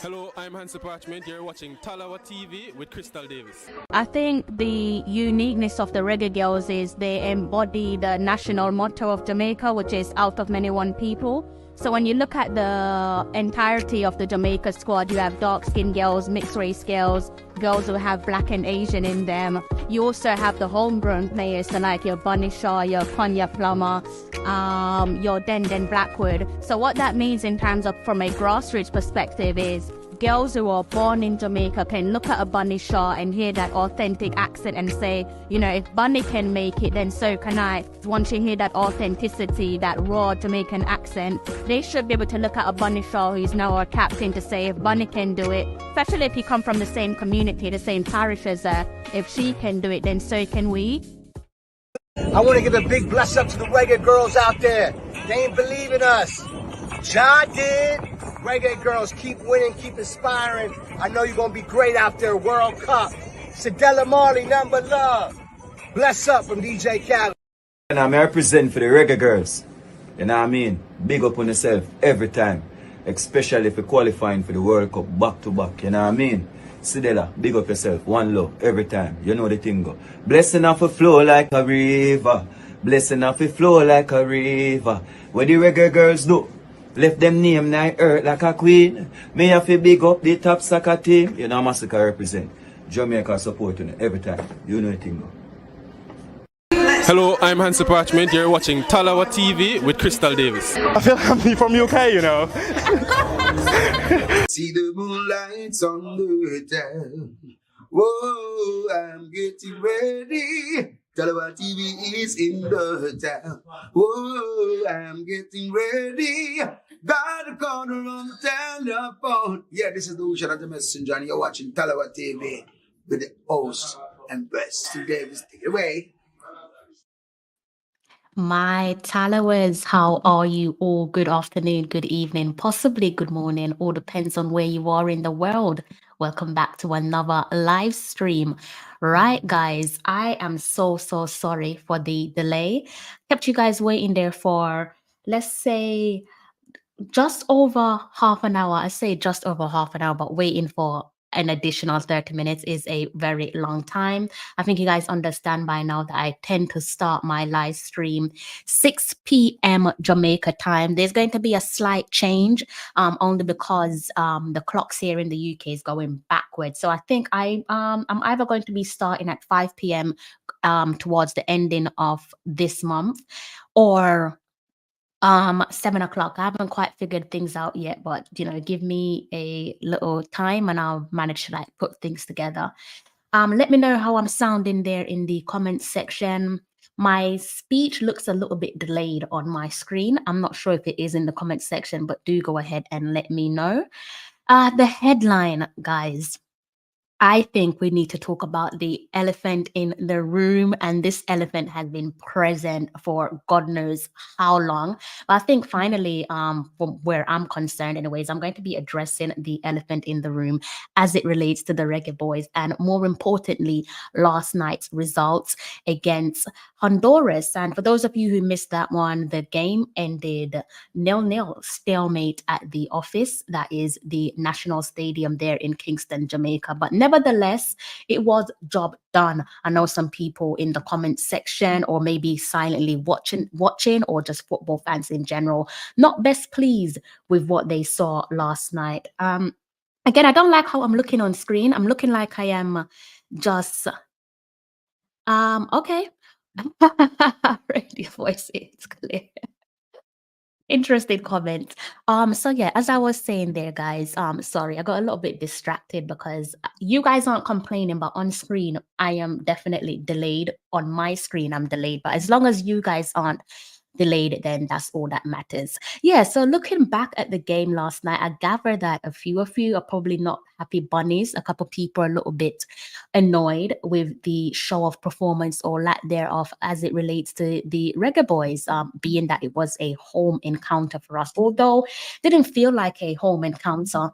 Hello, I'm Hansi Parchment. You're watching Talawa TV with Crystal Davis. I think the uniqueness of the Reggae Girls is they embody the national motto of Jamaica, which is out of many one people. So when you look at the entirety of the Jamaica squad, you have dark-skinned girls, mixed-race girls, girls who have black and Asian in them. You also have the homegrown players, so like your Bunny Shaw, your Konya Plummer, your Den Blackwood. So what that means in terms of from a grassroots perspective is girls who are born in Jamaica can look at a Bunny Shaw and hear that authentic accent and say, you know, if Bunny can make it, then so can I. Once you hear that authenticity, that raw Jamaican accent, they should be able to look at a Bunny Shaw who's now our captain to say, if Bunny can do it, especially if you come from the same community, the same parish as her, if she can do it, then so can we. I want to give a big bless up to the Reggae girls out there. They ain't believe in us. John did. Reggae girls, keep winning, keep inspiring. I know you're going to be great out there. World Cup. Sadella Marley, number love. Bless up from DJ Khaled. And I'm representing for the Reggae girls. You know what I mean? Big up on yourself every time. Especially if you're qualifying for the World Cup back to back. You know what I mean? Sadella, big up yourself. One love every time. You know the thing go. Blessing off a flow like a river. Blessing off a flow like a river. What the Reggae girls do? Left them name night earth like a queen. Me have to big up the top soccer team. You know Massacre represent. Jamaica supporting every time. You know the thing go. Hello, I'm Hansi Parchment. You're watching Talawa TV with Crystal Davis. I feel like I'm from UK, you know. See the moonlights on the town. Whoa, I'm getting ready. Talawa TV is in the town. Whoa, I'm getting ready. Got a corner on the telephone. Yeah, this is the Ocean of the Messenger, and you're watching Talawa TV with the host and best Davis. Take it away. My Talawers, how are you all? Good afternoon, good evening, possibly good morning, all depends on where you are in the world. Welcome back to another live stream. Right, guys, I am so sorry for the delay. Kept you guys waiting there for, let's say, just over half an hour. I say just over half an hour, but waiting for an additional 30 minutes is a very long time. I think you guys understand by now that I tend to start my live stream 6 p.m. Jamaica time. There's going to be a slight change only because the clocks here in the UK is going backwards. So I think I'm either going to be starting at 5 p.m. Towards the ending of this month, or 7 o'clock. I haven't quite figured things out yet, but you know, give me a little time and I'll manage to like put things together. Let me know how I'm sounding there in the comments section. My speech looks a little bit delayed on my screen. I'm not sure if it is in the comments section, but do go ahead and let me know. The headline, guys. I think we need to talk about the elephant in the room, and this elephant has been present for God knows how long. But I think finally, from where I'm concerned anyways, I'm going to be addressing the elephant in the room as it relates to the Reggae Boyz, and more importantly, last night's results against Honduras. And for those of you who missed that one, the game ended 0-0, stalemate at the office. That is the National Stadium there in Kingston, Jamaica. But nevertheless, it was job done. I know some people in the comments section, or maybe silently watching, or just football fans in general, not best pleased with what they saw last night. Again, I don't like how I'm looking on screen. I'm looking like I am just okay. Radio voice, it's clear. Interesting comment. So yeah, as I was saying there, guys, sorry, I got a little bit distracted because you guys aren't complaining, but on screen, I am definitely delayed. On my screen, I'm delayed, but as long as you guys aren't delayed, then that's all that matters. Yeah, so looking back at the game last night, I gather that a few of you are probably not happy bunnies. A couple people are a little bit annoyed with the show of performance or lack thereof as it relates to the Reggae Boyz, being that it was a home encounter for us. Although it didn't feel like a home encounter,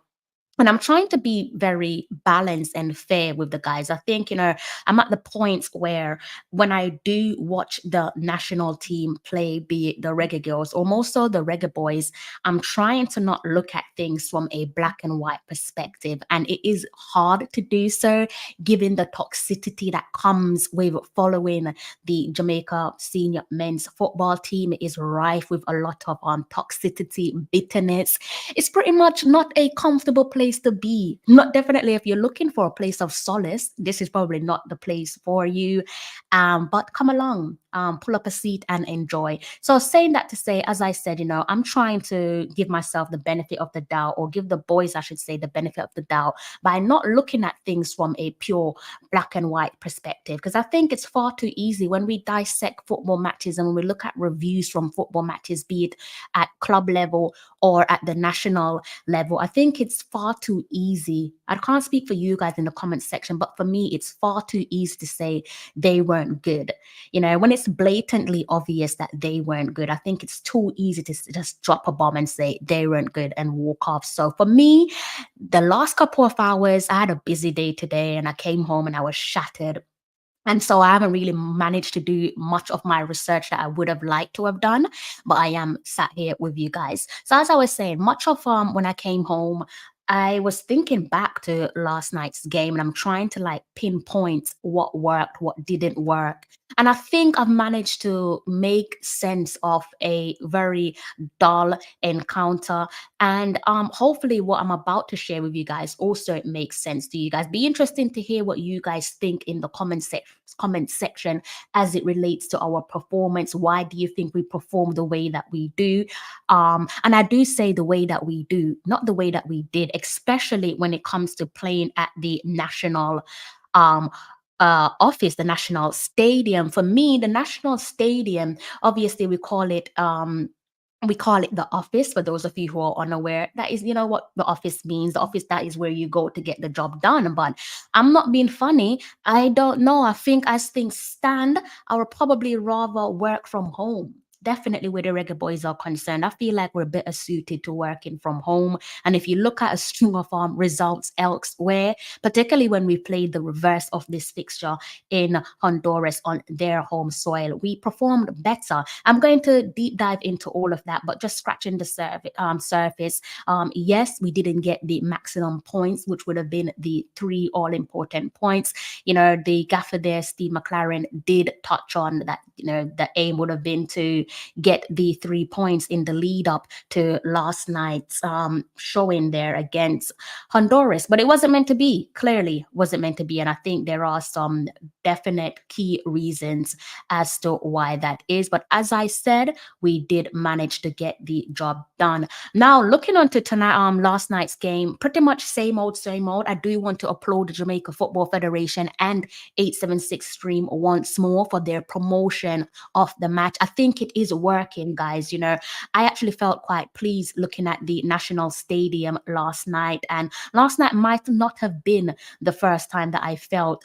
and I'm trying to be very balanced and fair with the guys. I think, I'm at the point where when I do watch the national team play, be it the Reggae Girls or more so the Reggae Boys, I'm trying to not look at things from a black and white perspective. And it is hard to do so given the toxicity that comes with following the Jamaica senior men's football team. It is rife with a lot of toxicity, bitterness. It's pretty much not a comfortable place to be. Not definitely if you're looking for a place of solace, this is probably not the place for you. But come along, pull up a seat and enjoy. So saying that to say, as I said, I'm trying to give myself the benefit of the doubt, or give the boys, I should say, the benefit of the doubt by not looking at things from a pure black and white perspective. Because I think it's far too easy when we dissect football matches and when we look at reviews from football matches, be it at club level or at the national level. I think it's far too easy. I can't speak for you guys in the comment section, but for me, it's far too easy to say they weren't good. When it's blatantly obvious that they weren't good, I think it's too easy to just drop a bomb and say they weren't good and walk off. So for me, the last couple of hours, I had a busy day today and I came home and I was shattered. And so I haven't really managed to do much of my research that I would have liked to have done, but I am sat here with you guys. So as I was saying, much of when I came home, I was thinking back to last night's game and I'm trying to pinpoint what worked, what didn't work. And I think I've managed to make sense of a very dull encounter. And hopefully what I'm about to share with you guys also makes sense to you guys. Be interesting to hear what you guys think in the comment section as it relates to our performance. Why do you think we perform the way that we do? And I do say the way that we do, not the way that we did, especially when it comes to playing at the national office, the national stadium. For me, the national stadium, obviously we call it the office. For those of you who are unaware, that is, what the office means. The office, that is where you go to get the job done. But I'm not being funny. I don't know. I think as things stand, I would probably rather work from home. Definitely where the Reggae Boys are concerned, I feel like we're better suited to working from home. And if you look at a string of results elsewhere, particularly when we played the reverse of this fixture in Honduras on their home soil, we performed better. I'm going to deep dive into all of that, but just scratching the surface. Yes, we didn't get the maximum points, which would have been the 3 all-important points. The gaffer there, Steve McClaren, did touch on that. The aim would have been to get the 3 points in the lead up to last night's showing there against Honduras, but it wasn't meant to be. Clearly wasn't meant to be. And I think there are some definite key reasons as to why that is. But as I said, we did manage to get the job done. Now, looking on to tonight, last night's game, pretty much same old, same old. I do want to applaud the Jamaica Football Federation and 876 Stream once more for their promotion of the match. I think it is working, guys. I actually felt quite pleased looking at the national stadium last night, and last night might not have been the first time that I felt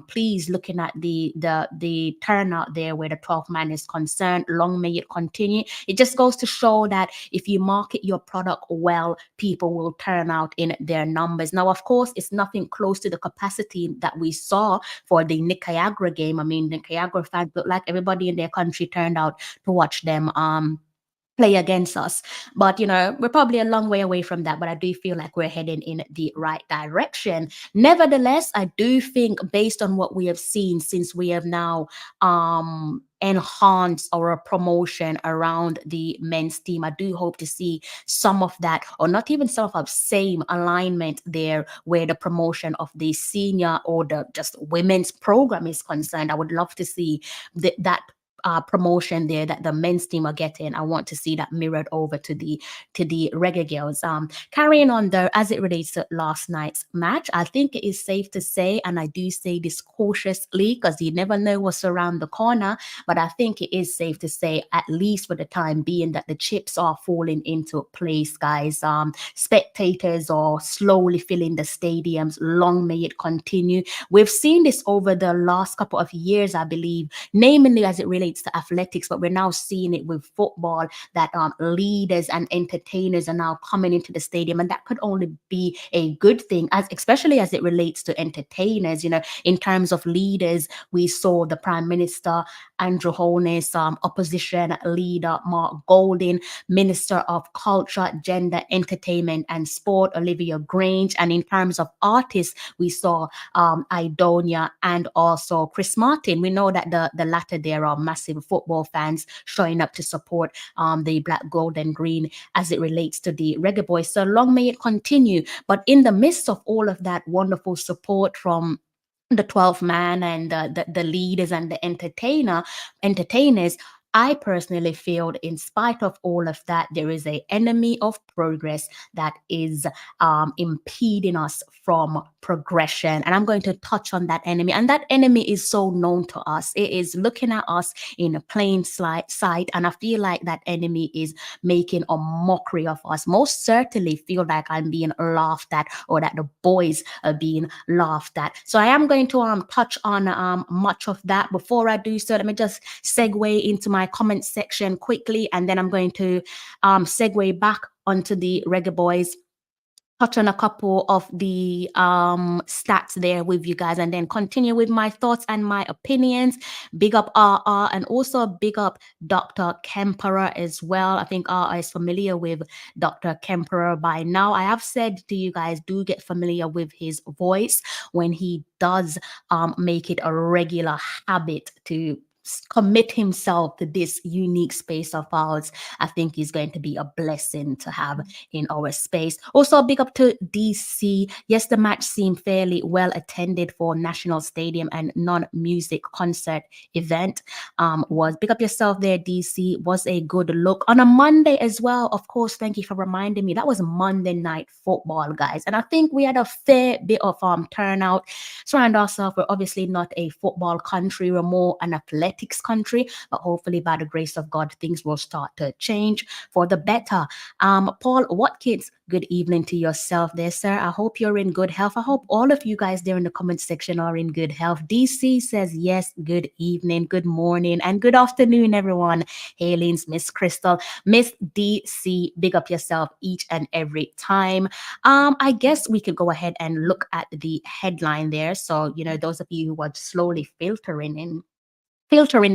pleased looking at the turnout there where the 12th man is concerned. Long may it continue. It just goes to show that if you market your product well, people will turn out in their numbers. Now, of course, it's nothing close to the capacity that we saw for the Nicaragua game. I mean, Nicaragua fans looked like everybody in their country turned out to watch them play against us. But we're probably a long way away from that, but I do feel like we're heading in the right direction. Nevertheless, I do think based on what we have seen since we have now enhance our promotion around the men's team, I do hope to see some of that, or not even some of same alignment there where the promotion of the senior or the just women's program is concerned. I would love to see that promotion there that the men's team are getting. I want to see that mirrored over to the Reggae Girls. Carrying on though, as it relates to last night's match, I think it is safe to say, and I do say this cautiously because you never know what's around the corner, but I think it is safe to say, at least for the time being, that the chips are falling into place, guys. Spectators are slowly filling the stadiums. Long may it continue. We've seen this over the last couple of years, I believe, namely as it relates relates to athletics, but we're now seeing it with football, that leaders and entertainers are now coming into the stadium, and that could only be a good thing, as especially as it relates to entertainers. You know, in terms of leaders, we saw the Prime Minister Andrew Holness, opposition leader Mark Golding, Minister of Culture, Gender, Entertainment and Sport Olivia Grange, and in terms of artists, we saw Idonia and also Chris Martin. We know that the latter there are massive football fans showing up to support the Black, Gold and Green as it relates to the Reggae Boyz. So long may it continue. But in the midst of all of that wonderful support from the 12th man and the leaders and the entertainers, I personally feel, in spite of all of that, there is an enemy of progress that is impeding us from progression. And I'm going to touch on that enemy. And that enemy is so known to us. It is looking at us in a plain sight. And I feel like that enemy is making a mockery of us. Most certainly feel like I'm being laughed at, or that the boys are being laughed at. So I am going to touch on much of that. Before I do so, let me just segue into my comment section quickly, and then I'm going to segue back onto the Reggae Boyz, touch on a couple of the stats there with you guys, and then continue with my thoughts and my opinions. Big up RR, and also big up Dr. Kemperer as well. I think RR is familiar with Dr. Kemperer by now. I have said to you guys, do get familiar with his voice when he does make it a regular habit to commit himself to this unique space of ours. I think he's going to be a blessing to have in our space. Also, big up to DC. Yes, the match seemed fairly well attended for National Stadium and non-music concert event. Was big up yourself there, DC. Was a good look on a Monday as well. Of course, thank you for reminding me. That was Monday Night Football, guys, and I think we had a fair bit of turnout. Surround ourselves. We're obviously not a football country. We're more an athletics country, but hopefully by the grace of God, things will start to change for the better. Paul Watkins, good evening to yourself there, sir. I hope you're in good health. I hope all of you guys there in the comment section are in good health. DC says yes, good evening, good morning, and good afternoon, everyone. Hailings, Miss Crystal, Miss DC, big up yourself each and every time. I guess we could go ahead and look at the headline there. So, you know, those of you who are slowly filtering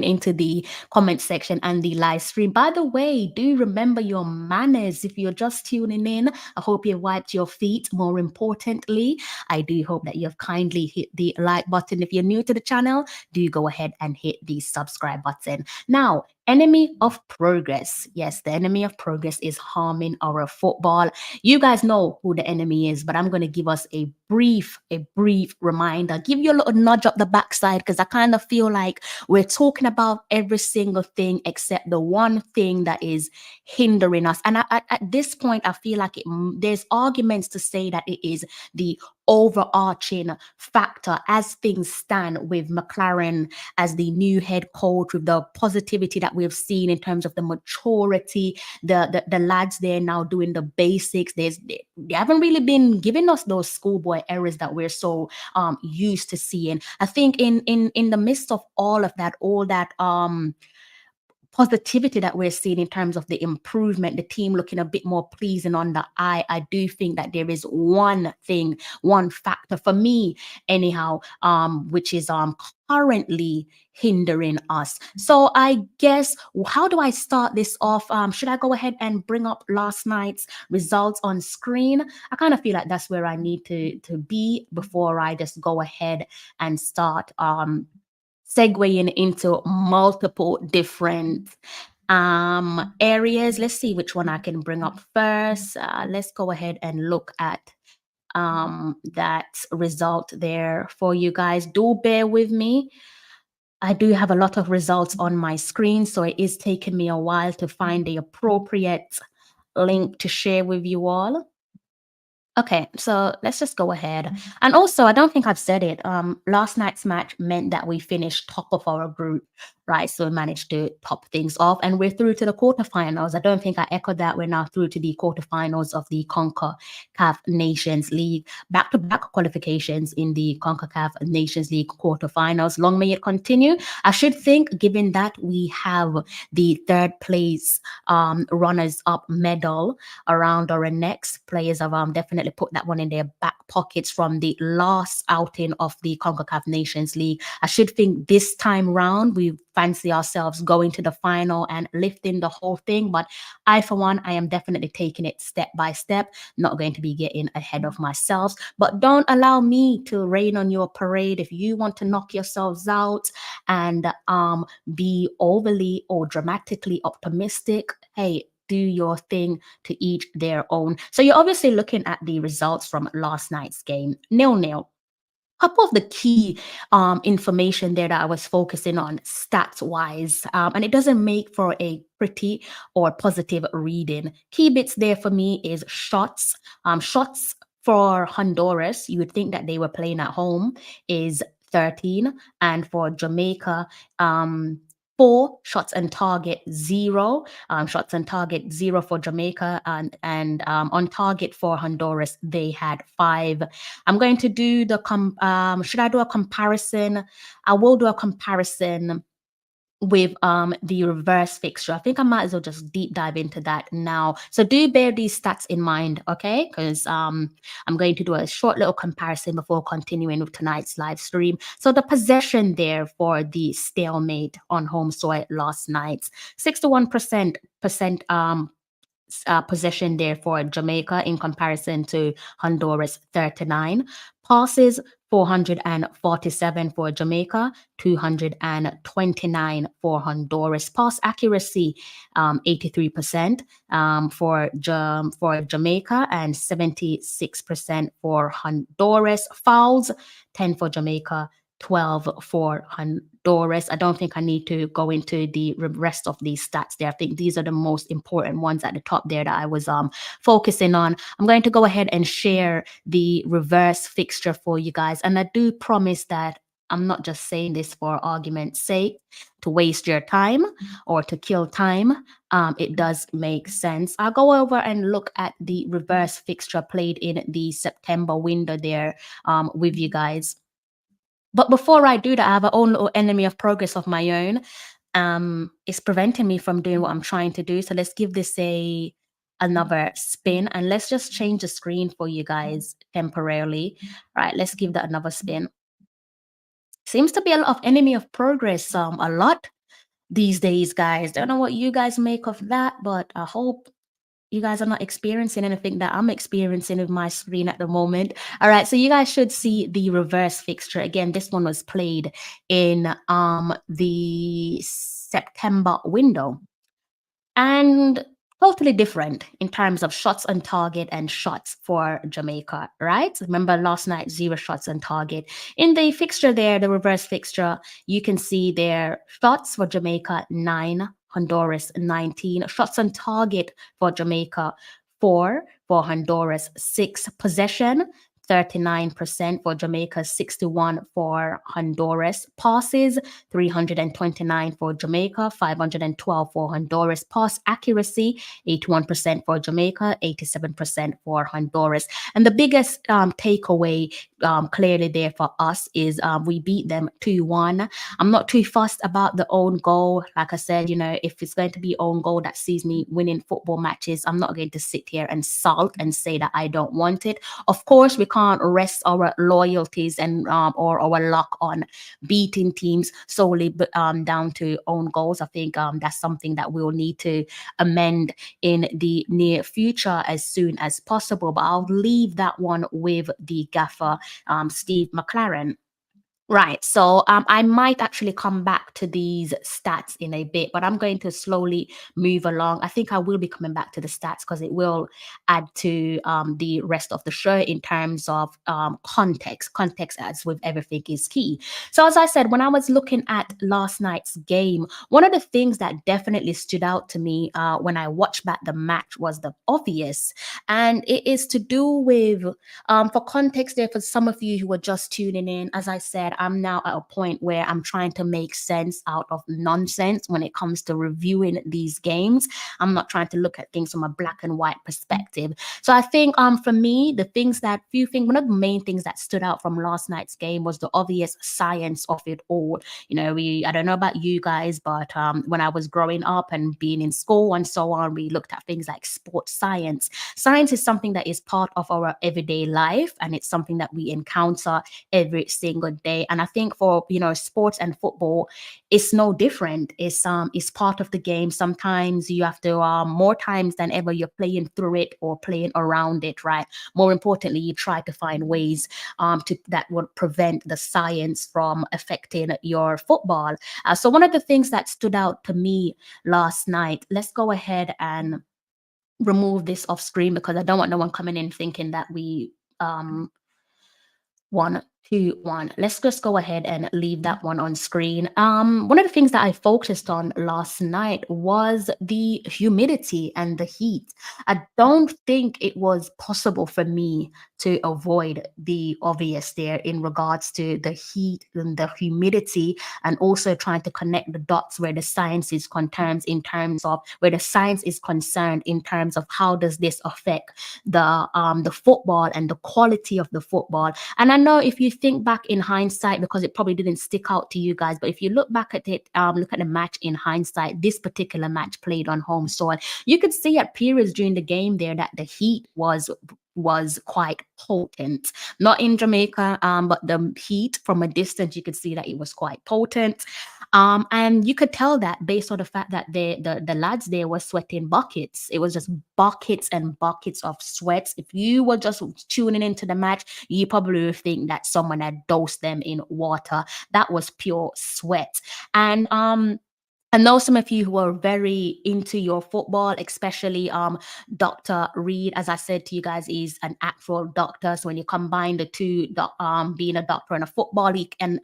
into the comment section and the live stream. By the way, do remember your manners if you're just tuning in. I hope you wiped your feet. More importantly, I do hope that you've kindly hit the like button. If you're new to the channel, do go ahead and hit the subscribe button. Now, enemy of progress. Yes, the enemy of progress is harming our football. You guys know who the enemy is, but I'm going to give us a brief reminder, give you a little nudge up the backside, because I kind of feel like we're talking about every single thing except the one thing that is hindering us. And at this point, I feel like there's arguments to say that it is the overarching factor as things stand with McClaren as the new head coach, with the positivity that we've seen in terms of the maturity, the lads there now doing the basics. They haven't really been giving us those schoolboy errors that we're so used to seeing. I think in the midst of all of that, positivity that we're seeing in terms of the improvement, the team looking a bit more pleasing on the eye, I do think that there is one factor for me anyhow, which is currently hindering us. So I guess, how do I start this off? Should I go ahead and bring up last night's results on screen? I kind of feel like that's where I need to be before I just go ahead and start segueing into multiple different areas. Let's see which one I can bring up first. Let's go ahead and look at that result there for you guys. Do bear with me. I do have a lot of results on my screen, so it is taking me a while to find the appropriate link to share with you all. Okay, so let's just go ahead. And also, I don't think I've said it. Last night's match meant that we finished top of our group, right? So we managed to top things off, and we're through to the quarterfinals. I don't think I echoed that. We're now through to the quarterfinals of the Concacaf Nations League. Back-to-back qualifications in the Concacaf Nations League quarterfinals. Long may it continue. I should think, given that we have the third place runners-up medal around our necks, players have definitely put that one in their back pockets from the last outing of the CONCACAF Nations League. I should think this time round we fancy ourselves going to the final and lifting the whole thing. But I, for one, I am definitely taking it step by step, not going to be getting ahead of myself. But don't allow me to rain on your parade. If you want to knock yourselves out and be overly or dramatically optimistic, hey, do your thing, to each their own. So you're obviously looking at the results from last night's game, 0-0. Couple of the key information there that I was focusing on stats wise, and it doesn't make for a pretty or positive reading. Key bits there for me is shots. Shots for Honduras, you would think that they were playing at home, is 13, and for Jamaica, 4 shots on target, 0 shots on target, 0 for Jamaica, and on target for Honduras they had 5. I'm going to do the should I do a comparison? I will do a comparison with the reverse fixture. I think I might as well just deep dive into that now. So do bear these stats in mind, okay? Because I'm going to do a short little comparison before continuing with tonight's live stream. So the possession there for the stalemate on home soil last night, 61% possession there for Jamaica in comparison to Honduras 39. Passes 447 for Jamaica, 229 for Honduras. Pass accuracy 83% for Jamaica and 76% for Honduras. Fouls 10 for Jamaica, 12 for Honduras. I don't think I need to go into the rest of these stats there. I think these are the most important ones at the top there that I was focusing on. I'm going to go ahead and share the reverse fixture for you guys. And I do promise that I'm not just saying this for argument's sake, to waste your time or to kill time. It does make sense. I'll go over and look at the reverse fixture played in the September window there with you guys. But before I do that, I have a own little enemy of progress of my own. It's preventing me from doing what I'm trying to do. So let's give this another spin, and let's just change the screen for you guys temporarily. All right, let's give that another spin. Seems to be a lot of enemy of progress, a lot these days, guys. Don't know what you guys make of that, but I hope you guys are not experiencing anything that I'm experiencing with my screen at the moment. All right, so you guys should see the reverse fixture. Again, this one was played in the September window. And totally different in terms of shots on target and shots for Jamaica, right? Remember last night, 0 shots on target. In the fixture there, the reverse fixture, you can see there shots for Jamaica, 9, Honduras, 19. Shots on target for Jamaica, 4, for Honduras, 6. Possession, 39% for Jamaica, 61 for Honduras. Passes, 329 for Jamaica, 512 for Honduras. Pass accuracy, 81% for Jamaica, 87% for Honduras. And the biggest takeaway clearly there for us is we beat them 2-1. I'm not too fussed about the own goal. Like I said, you know, if it's going to be own goal that sees me winning football matches, I'm not going to sit here and sulk and say that I don't want it. Of course, we can't rest our loyalties and or our luck on beating teams solely down to own goals. I think that's something that we'll need to amend in the near future as soon as possible. But I'll leave that one with the gaffer, Steve McClaren. Right. So I might actually come back to these stats in a bit, but I'm going to slowly move along. I think I will be coming back to the stats because it will add to the rest of the show in terms of context. Context, as with everything, is key. So as I said, when I was looking at last night's game, one of the things that definitely stood out to me when I watched back the match was the obvious, and it is to do with for context there, for some of you who are just tuning in, as I said, I'm now at a point where I'm trying to make sense out of nonsense when it comes to reviewing these games. I'm not trying to look at things from a black and white perspective. So I think for me, one of the main things that stood out from last night's game was the obvious science of it all. You know, I don't know about you guys, but when I was growing up and being in school and so on, we looked at things like sports science. Science is something that is part of our everyday life, and it's something that we encounter every single day. And I think for sports and football, it's no different. It's part of the game. Sometimes you have to more times than ever you're playing through it or playing around it, right? More importantly, you try to find ways that would prevent the science from affecting your football. So one of the things that stood out to me last night, let's go ahead and remove this off screen because I don't want no one coming in thinking that we 1, 2, 1. Let's just go ahead and leave that one on screen. One of the things that I focused on last night was the humidity and the heat. I don't think it was possible for me to avoid the obvious there in regards to the heat and the humidity, and also trying to connect the dots where the science is concerned in terms of how does this affect the football and the quality of the football. And I know if you think back in hindsight, because it probably didn't stick out to you guys, but if you look back at it, look at the match in hindsight, this particular match played on home soil, you could see at periods during the game there that the heat was quite potent. Not in Jamaica, but the heat from a distance, you could see that it was quite potent. And you could tell that based on the fact that the lads there were sweating buckets. It was just buckets and buckets of sweats. If you were just tuning into the match, you probably would think that someone had dosed them in water. That was pure sweat. And I know some of you who are very into your football, especially Dr. Reed, as I said to you guys, is an actual doctor. So when you combine the two, being a doctor and a football, and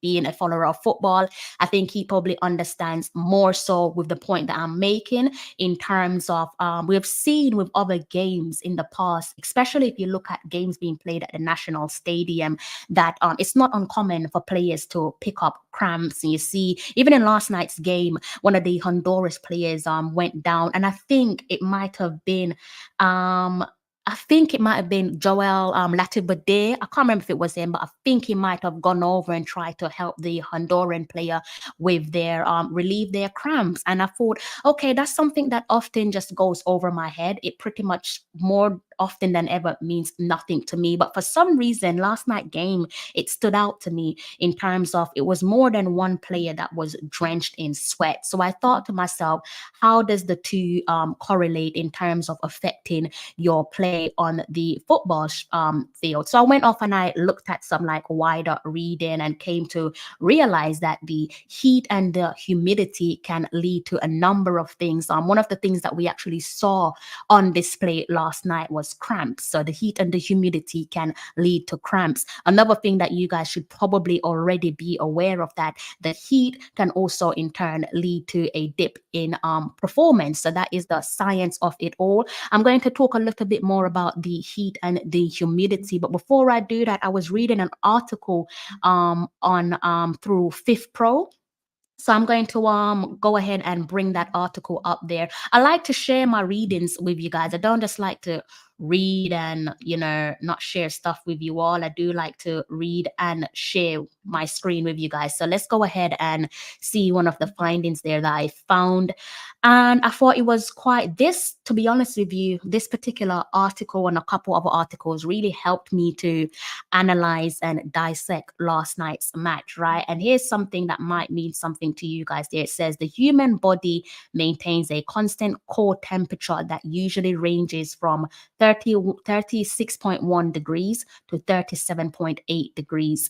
being a follower of football, I think he probably understands more so with the point that I'm making in terms of we've seen with other games in the past, especially if you look at games being played at the National Stadium, that it's not uncommon for players to pick up cramps. And you see, even in last night's game, one of the Honduras players went down, and I think it might have been Joel Latibade. I can't remember if it was him, but I think he might have gone over and tried to help the Honduran player with their relieve their cramps. And I thought, okay, that's something that often just goes over my head. It pretty much more often than ever means nothing to me. But for some reason, last night game, it stood out to me in terms of it was more than one player that was drenched in sweat. So I thought to myself, how does the two correlate in terms of affecting your play on the football field? So I went off and I looked at some like wider reading and came to realize that the heat and the humidity can lead to a number of things. One of the things that we actually saw on display last night was cramps. So the heat and the humidity can lead to cramps. Another thing that you guys should probably already be aware of, that the heat can also in turn lead to a dip in performance. So that is the science of it all. I'm going to talk a little bit more about the heat and the humidity, but before I do that, I was reading an article through Fifth Pro. So I'm going to go ahead and bring that article up there. I like to share my readings with you guys. I don't just like to read and, not share stuff with you all. I do like to read and share my screen with you guys. So let's go ahead and see one of the findings there that I found. And I thought it was to be honest with you, this particular article and a couple of articles really helped me to analyze and dissect last night's match, right? And here's something that might mean something to you guys there. It says the human body maintains a constant core temperature that usually ranges from 36.1 degrees to 37.8 degrees.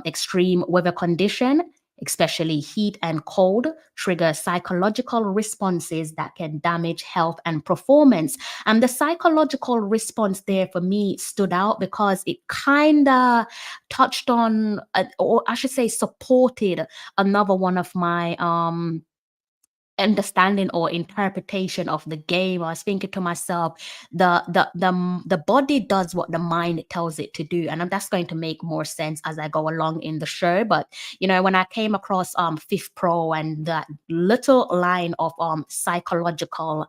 Extreme weather condition, especially heat and cold, trigger psychological responses that can damage health and performance. And the psychological response there for me stood out because it kind of touched on, or I should say, supported another one of my understanding or interpretation of the game. I was thinking to myself, the body does what the mind tells it to do, and that's going to make more sense as I go along in the show. But when I came across Fifth Pro and that little line of psychological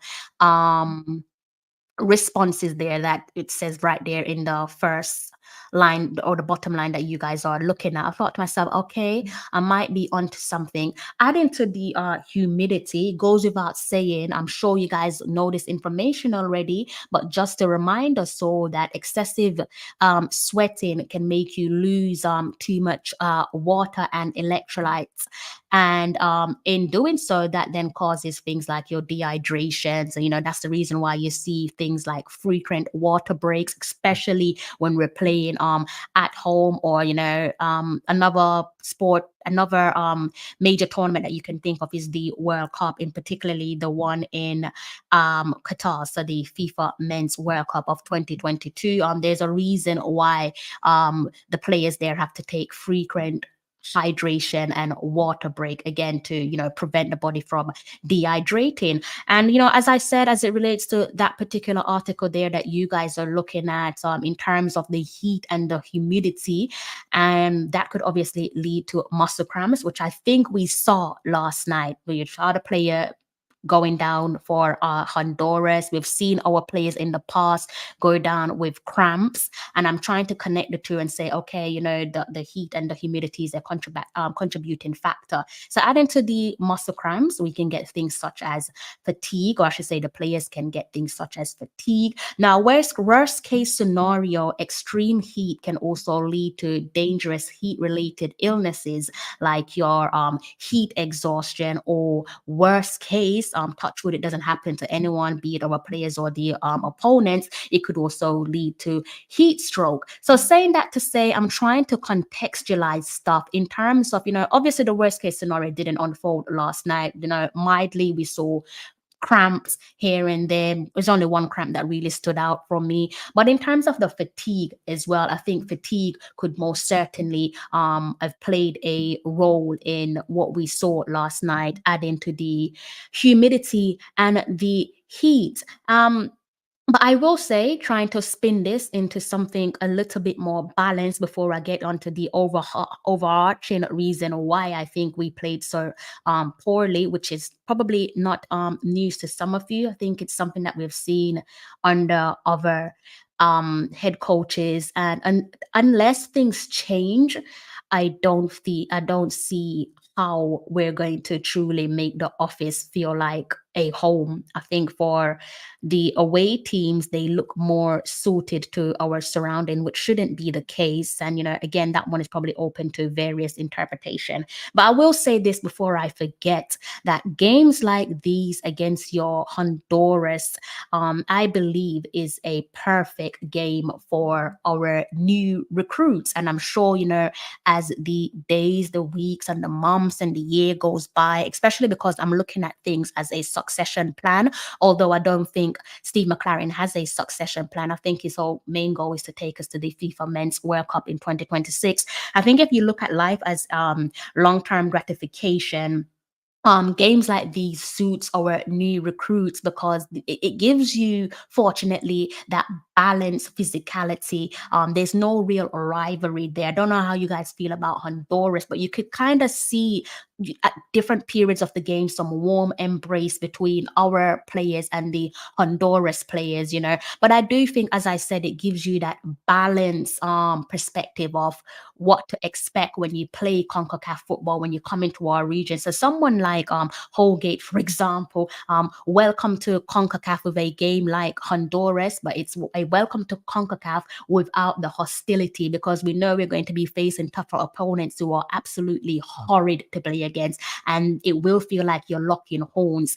responses there that it says right there in the first line or the bottom line that you guys are looking at, I thought to myself, okay, I might be onto something. Adding to the humidity, goes without saying, I'm sure you guys know this information already, but just a reminder, so that excessive sweating can make you lose too much water and electrolytes, and in doing so, that then causes things like your dehydration. So that's the reason why you see things like frequent water breaks, especially when we're playing at home, or another sport, another major tournament that you can think of is the World Cup, in particularly the one in Qatar, so the FIFA Men's World Cup of 2022. There's a reason why the players there have to take frequent hydration and water break, again, to prevent the body from dehydrating. And as I said, as it relates to that particular article there that you guys are looking at, in terms of the heat and the humidity, and that could obviously lead to muscle cramps, which I think we saw last night. We saw the player going down for Honduras. We've seen our players in the past go down with cramps, and I'm trying to connect the two and say, okay, the heat and the humidity is a contributing factor. So adding to the muscle cramps, we can get things such as fatigue, or I should say the players can get things such as fatigue. Now, worst case scenario, extreme heat can also lead to dangerous heat-related illnesses like your heat exhaustion, or worst case, touch wood, it doesn't happen to anyone, be it our players or the opponents, it could also lead to heat stroke. So saying that to say, I'm trying to contextualize stuff in terms of, obviously the worst case scenario didn't unfold last night. Mildly we saw cramps here and there. There's only one cramp that really stood out for me. But in terms of the fatigue as well, I think fatigue could most certainly have played a role in what we saw last night, adding to the humidity and the heat. But I will say, trying to spin this into something a little bit more balanced before I get onto the overarching reason why I think we played so poorly, which is probably not news to some of you. I think it's something that we've seen under other head coaches, and unless things change, I don't see how we're going to truly make the office feel like a home. I think for the away teams, they look more suited to our surrounding, which shouldn't be the case. And, again, that one is probably open to various interpretation. But I will say this before I forget, that games like these against your Honduras, I believe is a perfect game for our new recruits. And I'm sure, as the days, the weeks, and the months and the year goes by, especially because I'm looking at things as a succession plan, although I don't think Steve McClaren has a succession plan. I think his whole main goal is to take us to the FIFA Men's World Cup in 2026. I think if you look at life as long-term gratification, games like these suits our new recruits because it gives you, fortunately, that balanced physicality. There's no real rivalry there. I don't know how you guys feel about Honduras, but you could kind of see at different periods of the game some warm embrace between our players and the Honduras players, But I do think, as I said, it gives you that balanced perspective of what to expect when you play CONCACAF football, when you come into our region. So someone like Holgate, for example, welcome to CONCACAF with a game like Honduras, but it's a welcome to CONCACAF without the hostility, because we know we're going to be facing tougher opponents who are absolutely horrid to play against, and it will feel like you're locking horns.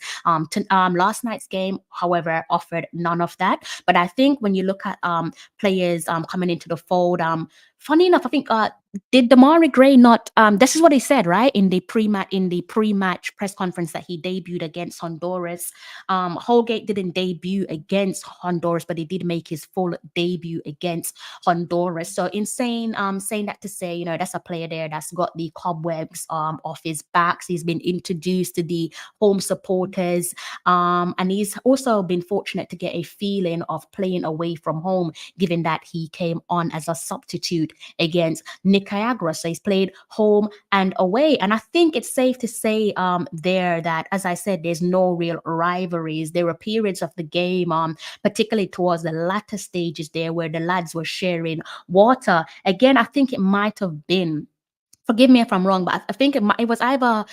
Last night's game, however, offered none of that. But I think when you look at players coming into the fold, funny enough, I think did Damari Gray not? This is what he said, right, in the pre-match press conference that he debuted against Honduras. Holgate didn't debut against Honduras, but he did make his full debut against Honduras. So in saying that to say, you know, that's a player there that's got the cobwebs off his backs. He's been introduced to the home supporters, and he's also been fortunate to get a feeling of playing away from home, given that he came on as a substitute against Nicaragua. So he's played home and away. And I think it's safe to say there that, as I said, there's no real rivalries. There were periods of the game, particularly towards the latter stages there, where the lads were sharing water. Again, I think it might have been, forgive me if I'm wrong, but I think it was either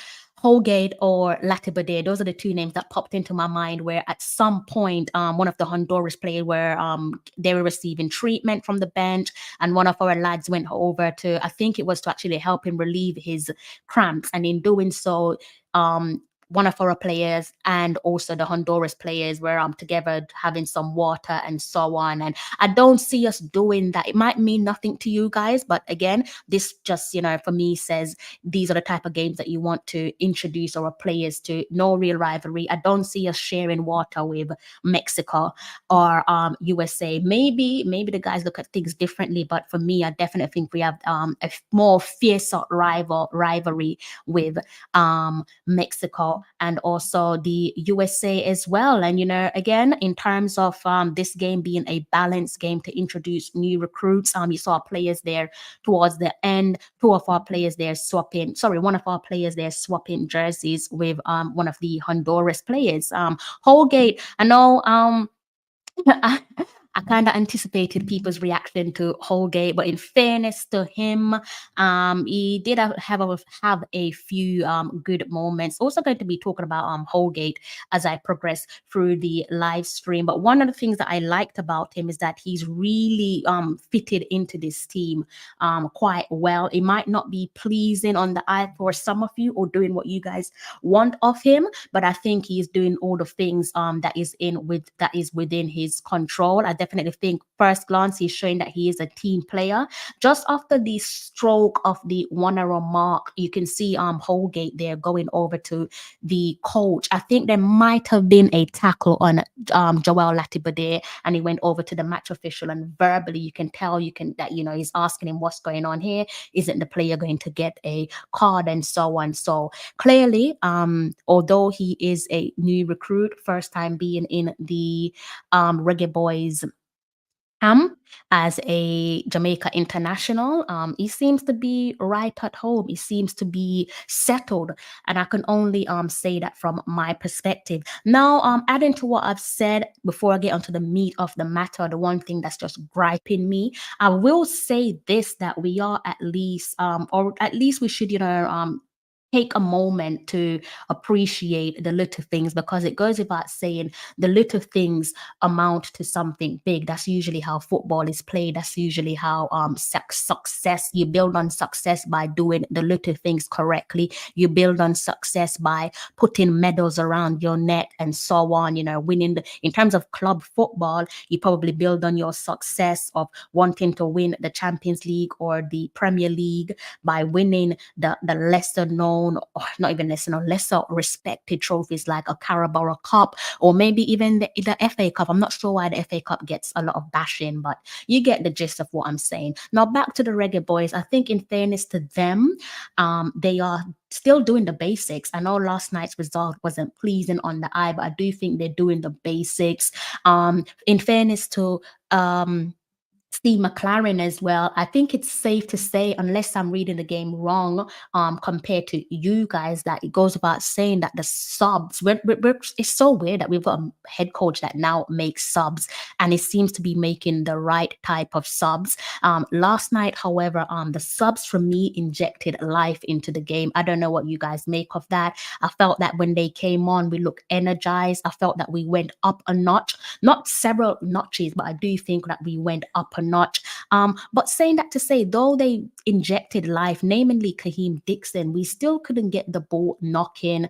Holgate or Latibade. Those are the two names that popped into my mind, where at some point one of the Honduras players were they were receiving treatment from the bench, and one of our lads went over to, I think it was to actually help him relieve his cramps, and in doing so, one of our players and also the Honduras players were together having some water and so on. And I don't see us doing that. It might mean nothing to you guys, but again, this just, you know, for me says these are the type of games that you want to introduce our players to. No real rivalry. I don't see us sharing water with Mexico or USA. Maybe the guys look at things differently, but for me, I definitely think we have a more fiercer rivalry with Mexico and also the USA as well. And, you know, again, in terms of this game being a balanced game to introduce new recruits, you saw players there towards the end, one of our players there swapping jerseys with one of the Honduras players. Holgate, I know I kind of anticipated people's reaction to Holgate, but in fairness to him, he did have a few good moments. Also going to be talking about Holgate as I progress through the live stream. But one of the things that I liked about him is that he's really fitted into this team quite well. It might not be pleasing on the eye for some of you or doing what you guys want of him, but I think he's doing all the things that is within his control. I definitely think first glance he's showing that he is a team player. Just after the stroke of the 1-hour mark, you can see Holgate there going over to the coach. I think there might have been a tackle on Joel Latibade, and he went over to the match official, and verbally you can tell that you know he's asking him what's going on here. Isn't the player going to get a card and so on? So clearly, although he is a new recruit, first time being in the Reggae Boyz as a Jamaica international, he seems to be right at home. He seems to be settled, and I can only say that from my perspective. Now, adding to what I've said before I get onto the meat of the matter, the one thing that's just griping me, I will say this: that we are at least, or at least we should, take a moment to appreciate the little things, because it goes without saying the little things amount to something big. That's usually how football is played. That's usually how success, you build on success by doing the little things correctly. You build on success by putting medals around your neck and so on, winning in terms of club football, you probably build on your success of wanting to win the Champions League or the Premier League by winning the lesser known, or not even lesser respected trophies like a Carabao Cup, or maybe even the FA Cup. I'm not sure why the FA Cup gets a lot of bashing, but you get the gist of what I'm saying. Now back to the Reggae Boyz. I think in fairness to them, they are still doing the basics. I know last night's result wasn't pleasing on the eye, but I do think they're doing the basics. In fairness to Steve McClaren as well. I think it's safe to say, unless I'm reading the game wrong, compared to you guys, that it goes about saying that the subs, it's so weird that we've got a head coach that now makes subs, and it seems to be making the right type of subs. Last night, however, the subs for me injected life into the game. I don't know what you guys make of that. I felt that when they came on, we looked energized. I felt that we went up a notch, not several notches, but I do think that we went up a notch. But saying that to say, though they injected life, namely Kaheem Dixon, we still couldn't get the ball knocking.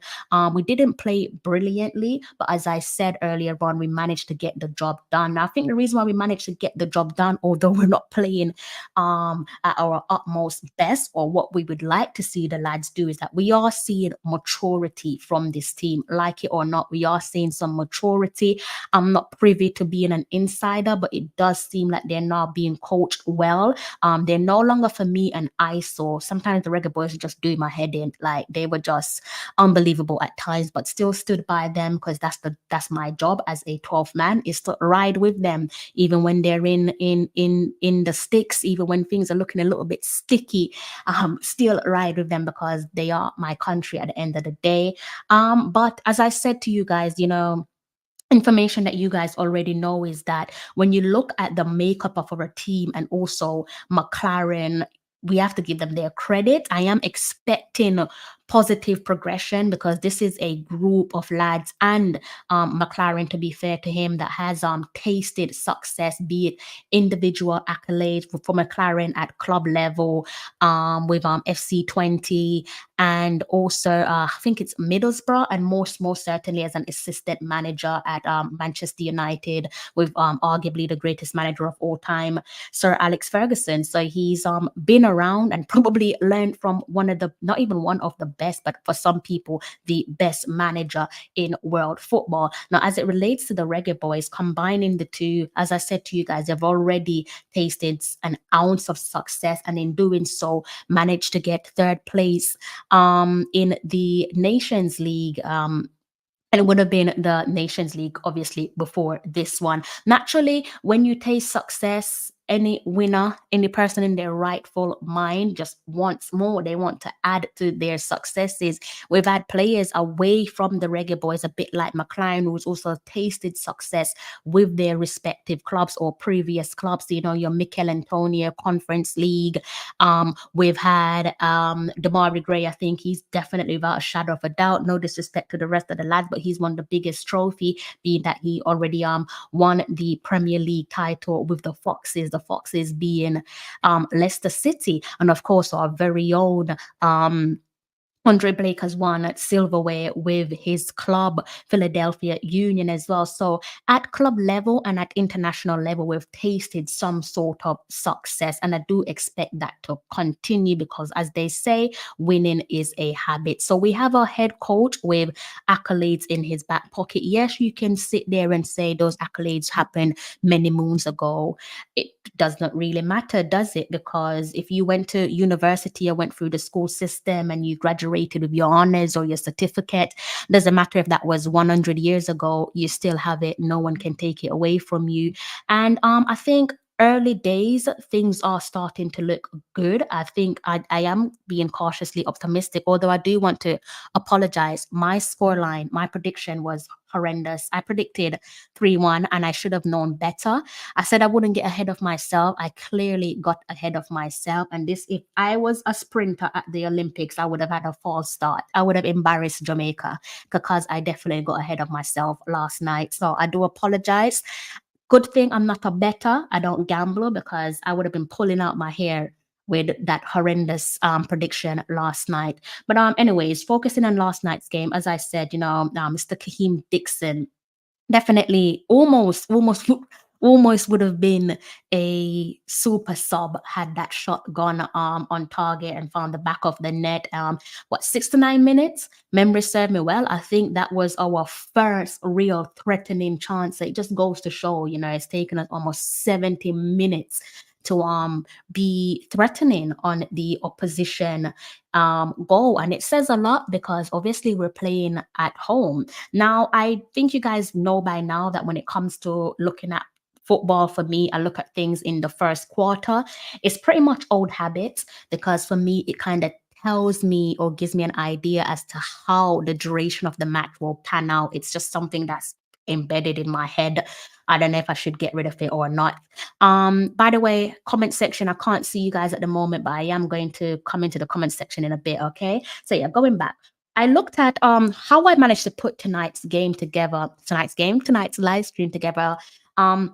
We didn't play brilliantly, but as I said earlier on, we managed to get the job done. Now, I think the reason why we managed to get the job done, although we're not playing at our utmost best or what we would like to see the lads do, is that we are seeing maturity from this team. Like it or not, we are seeing some maturity. I'm not privy to being an insider, but it does seem like they're now being coached well. They're no longer for me an eyesore. Sometimes the Reggae Boyz are just doing my head in. Like, they were just unbelievable at times, but still stood by them, because that's my job as a 12th man, is to ride with them even when they're in the sticks, even when things are looking a little bit sticky. Still ride with them because they are my country at the end of the day. But as I said to you guys, information that you guys already know is that when you look at the makeup of our team and also McClaren, we have to give them their credit. I am expecting positive progression, because this is a group of lads, and McClaren, to be fair to him, that has tasted success, be it individual accolades for McClaren at club level, with FC20, and also I think it's Middlesbrough, and most certainly as an assistant manager at Manchester United, with arguably the greatest manager of all time, Sir Alex Ferguson. So he's been around and probably learned from one of the, not even one of the best, but for some people, the best manager in world football. Now, as it relates to the Reggae Boyz, combining the two, as I said to you guys, they've already tasted an ounce of success, and in doing so, managed to get third place in the Nations League. And it would have been the Nations League, obviously, before this one. Naturally, when you taste success, any winner, any person in their rightful mind just wants more. They want to add to their successes. We've had players away from the Reggae Boyz, a bit like McClaren, who's also tasted success with their respective clubs or previous clubs. Your Mikel Antonio Conference League. We've had Damari Gray. I think he's definitely, without a shadow of a doubt, no disrespect to the rest of the lads, but he's won the biggest trophy, being that he already won the Premier League title with the Foxes. The Foxes being Leicester City, and of course our very own Andre Blake has won at silverware with his club, Philadelphia Union, as well. So at club level and at international level, we've tasted some sort of success. And I do expect that to continue, because as they say, winning is a habit. So we have a head coach with accolades in his back pocket. Yes, you can sit there and say those accolades happened many moons ago. It does not really matter, does it? Because if you went to university or went through the school system and you graduated with your honors or your certificate, doesn't matter if that was 100 years ago, you still have it. No one can take it away from you. And I think early days, things are starting to look good. I think I am being cautiously optimistic, although I do want to apologize. My scoreline, my prediction was horrendous. I predicted 3-1, and I should have known better. I said I wouldn't get ahead of myself. I clearly got ahead of myself. And this, if I was a sprinter at the Olympics, I would have had a false start. I would have embarrassed Jamaica, because I definitely got ahead of myself last night. So I do apologize. Good thing I'm not a bettor. I don't gamble, because I would have been pulling out my hair with that horrendous prediction last night. But anyways, focusing on last night's game, as I said, Mr. Kaheem Dixon definitely almost would have been a super sub had that shot gone on target and found the back of the net. 6 to 9 minutes? Memory served me well. I think that was our first real threatening chance. It just goes to show, it's taken us almost 70 minutes to be threatening on the opposition goal. And it says a lot, because obviously we're playing at home. Now, I think you guys know by now that when it comes to looking at football for me, I look at things in the first quarter. It's pretty much old habits because for me, it kind of tells me or gives me an idea as to how the duration of the match will pan out. It's just something that's embedded in my head. I don't know if I should get rid of it or not. By the way, comment section, I can't see you guys at the moment, but I am going to come into the comment section in a bit, okay? So yeah, going back. I looked at how I managed to put tonight's live stream together. I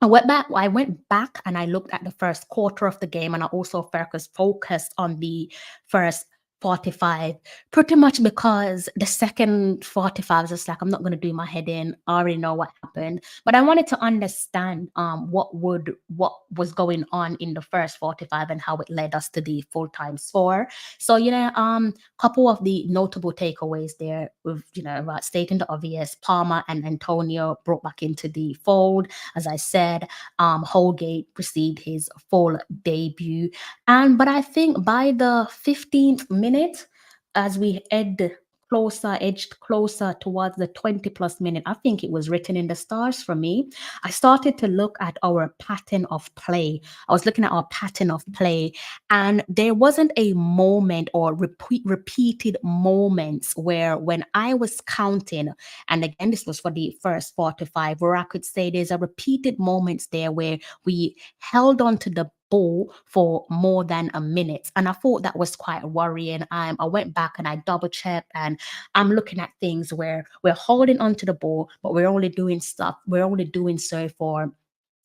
went back and I looked at the first quarter of the game, and I also focused on the first 45, pretty much because the second 45 is just like, I'm not going to do my head in. I already know what happened, but I wanted to understand what was going on in the first 45 and how it led us to the full-time score. So, couple of the notable takeaways there with, stating the obvious, Palmer and Antonio brought back into the fold. As I said, Holgate received his full debut. But I think by the 15th minute, as we edged closer towards the 20+ minute, I think it was written in the stars for me. I started to look at our pattern of play. I was looking at our pattern of play, and there wasn't a moment or repeated moments where when I was counting, and again, this was for the first 45, where I could say there's a repeated moments there where we held on to the ball for more than a minute. And I thought that was quite worrying. I went back and I double checked, and I'm looking at things where we're holding onto the ball, but we're only doing so for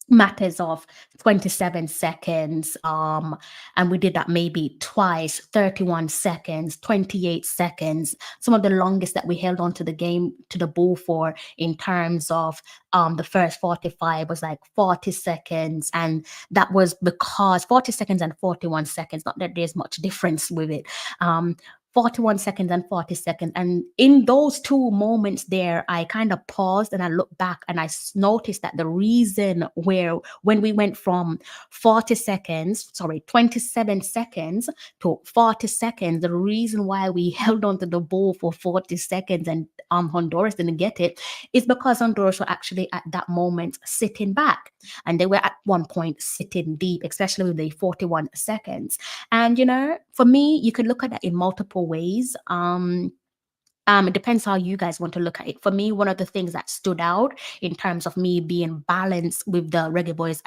matters of 27 seconds, and we did that maybe twice, 31 seconds, 28 seconds. Some of the longest that we held on to the ball for in terms of the first 45 was like 40 seconds, and that was because 40 seconds and 41 seconds, not that there's much difference with it. 41 seconds and 40 seconds. And in those two moments there, I kind of paused and I looked back and I noticed that the reason when we went from 27 seconds to 40 seconds, the reason why we held onto the ball for 40 seconds and Honduras didn't get it is because Honduras were actually at that moment sitting back. And they were at one point sitting deep, especially with the 41 seconds. And, for me, you could look at that in multiple ways. It depends how you guys want to look at it. For me, one of the things that stood out in terms of me being balanced with the Reggae Boyz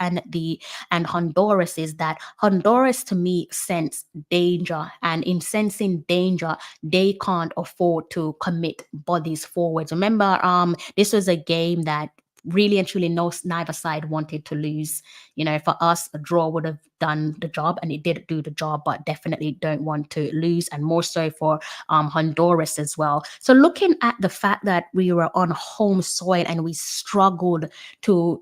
and Honduras is that Honduras to me sense danger, and in sensing danger, they can't afford to commit bodies forwards. Remember, this was a game that really and truly neither side wanted to lose. For us, a draw would have done the job, and it did do the job, but definitely don't want to lose, and more so for Honduras as well. So looking at the fact that we were on home soil and we struggled to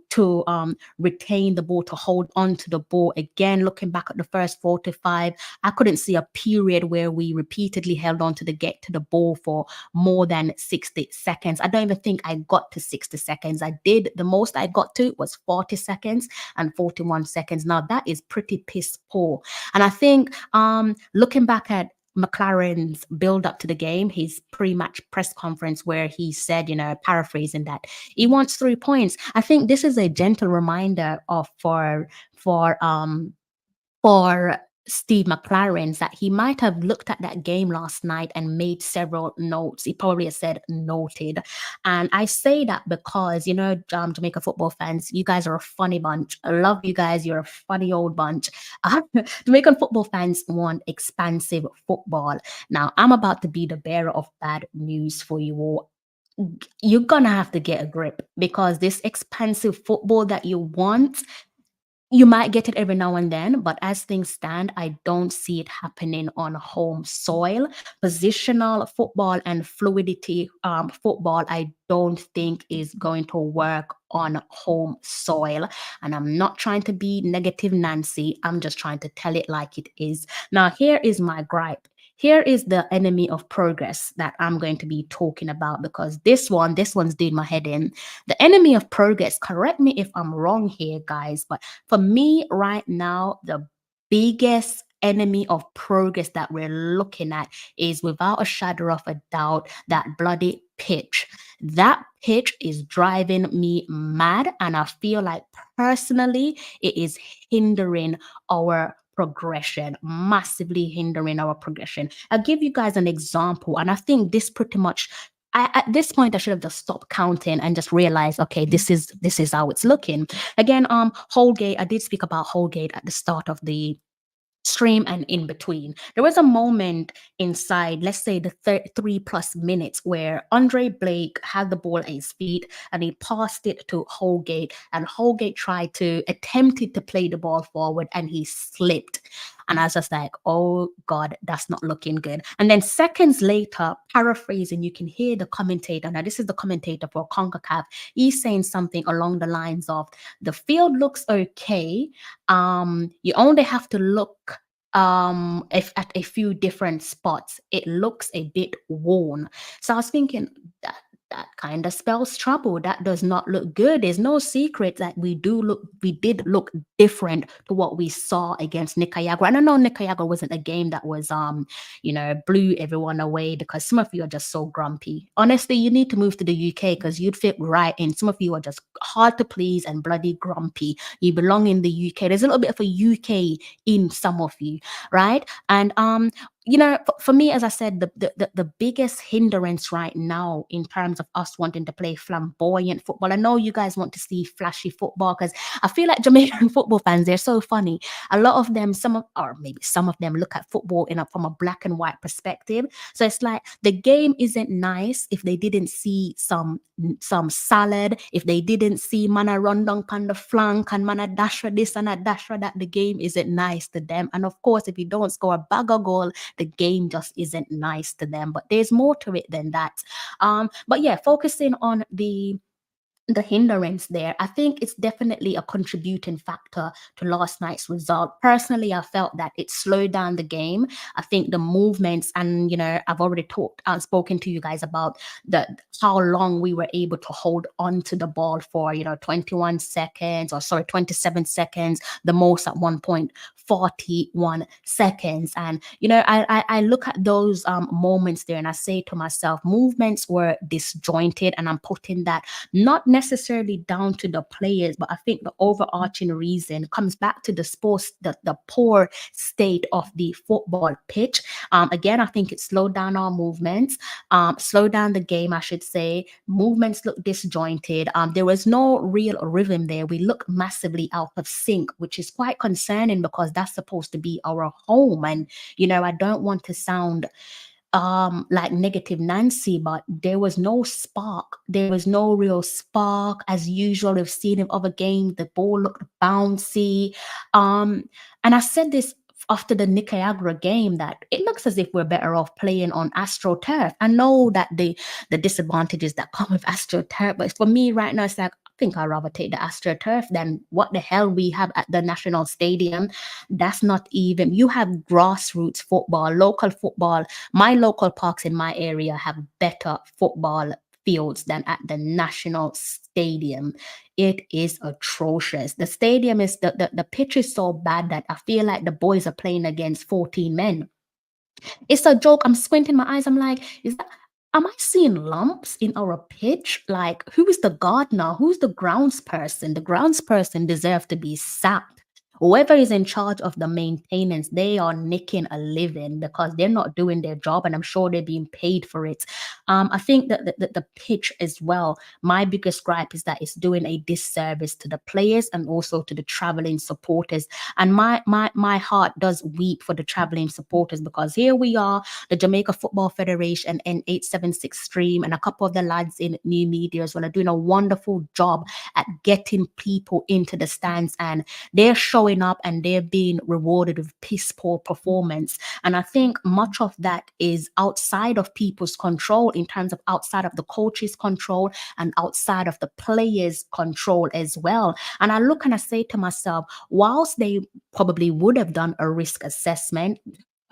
retain the ball, to hold on to the ball, again, looking back at the first 45, I couldn't see a period where we repeatedly held on to the ball for more than 60 seconds. I don't even think I got to 60 seconds. The most I got to was 40 seconds and 41 seconds. Now that is pretty piss poor. And I think looking back at McClaren's build up to the game, his pre-match press conference where he said, paraphrasing that, he wants 3 points. I think this is a gentle reminder for Steve McClaren that he might have looked at that game last night and made several notes. He probably has said noted. And I say that because, Jamaica football fans, you guys are a funny bunch. I love you guys. You're a funny old bunch. Jamaican football fans want expansive football. Now, I'm about to be the bearer of bad news for you all. You're going to have to get a grip, because this expansive football that you want, you might get it every now and then, but as things stand, I don't see it happening on home soil. Positional football and fluidity football, I don't think is going to work on home soil. And I'm not trying to be negative Nancy. I'm just trying to tell it like it is. Now, here is my gripe. Here is the enemy of progress that I'm going to be talking about, because this one's doing my head in. The enemy of progress, correct me if I'm wrong here, guys, but for me right now, the biggest enemy of progress that we're looking at is without a shadow of a doubt that bloody pitch. That pitch is driving me mad, and I feel like personally it is hindering our progression, massively hindering our progression. I'll give you guys an example, and I think this pretty much at this point I should have just stopped counting and just realized, okay, this is how it's looking. Again, Holgate, I did speak about Holgate at the start of the stream and in between. There was a moment inside, let's say the 3+ minutes, where Andre Blake had the ball at his feet and he passed it to Holgate, and Holgate attempted to play the ball forward and he slipped. And I was just like, oh God, that's not looking good. And then seconds later, paraphrasing, you can hear the commentator. Now, this is the commentator for CONCACAF. He's saying something along the lines of, the field looks okay. You only have to look if at a few different spots. It looks a bit worn. So I was thinking that kind of spells trouble. That does not look good. There's no secret that we did look different to what we saw against Nicaragua. And I know Nicaragua wasn't a game that was blew everyone away, because some of you are just so grumpy. Honestly, you need to move to the UK because you'd fit right in. Some of you are just hard to please and bloody grumpy. You belong in the UK. There's a little bit of a UK in some of you, right? And for me, as I said, the biggest hindrance right now in terms of us wanting to play flamboyant football. I know you guys want to see flashy football, because I feel like Jamaican football fans, they're so funny. A lot of them, maybe some of them look at football from a black and white perspective. So it's like the game isn't nice if they didn't see some salad, if they didn't see mana run down on the flank and mana dasher this and a dasher that. The game isn't nice to them. And of course, if you don't score a bag of goal, the game just isn't nice to them. But there's more to it than that. But yeah, focusing on the hindrance there, I think it's definitely a contributing factor to last night's result. Personally, I felt that it slowed down the game. I think the movements, and I've already spoken to you guys about how long we were able to hold on to the ball for 27 seconds, the most at one point 41 seconds. And I look at those moments there and I say to myself, movements were disjointed, and I'm putting that not necessarily down to the players, but I think the overarching reason comes back to the poor state of the football pitch. Again, I think it slowed down our movements, slowed down the game, I should say. Movements look disjointed. There was no real rhythm there. We look massively out of sync, which is quite concerning, because that's supposed to be our home. And I don't want to sound like negative Nancy, but there was no spark. There was no real spark. As usual, we've seen in other games, the ball looked bouncy. And I said this after the Nicaragua game, that it looks as if we're better off playing on AstroTurf. I know that the disadvantages that come with AstroTurf, but for me right now, it's like, I think I'd rather take the AstroTurf than what the hell we have at the National Stadium. That's not even, you have grassroots football, local football. My local parks in my area have better football fields than at the National Stadium. It is atrocious. The stadium is, the pitch is so bad that I feel like the boys are playing against 14 men. It's a joke. I'm squinting my eyes. I'm like, am I seeing lumps in our pitch? Like, who is the gardener? Who's the groundsperson? The groundsperson deserves to be sacked. Whoever is in charge of the maintenance, they are nicking a living, because they're not doing their job, and I'm sure they're being paid for it. I think that the pitch as well, my biggest gripe is that it's doing a disservice to the players and also to the traveling supporters. And my heart does weep for the traveling supporters, because here we are, the Jamaica Football Federation and 876 Stream and a couple of the lads in New Media as well are doing a wonderful job at getting people into the stands, and they're showing up and they're being rewarded with piss poor performance. And I think much of that is outside of people's control, in terms of outside of the coach's control and outside of the players' control as well. And I look and I say to myself, whilst they probably would have done a risk assessment,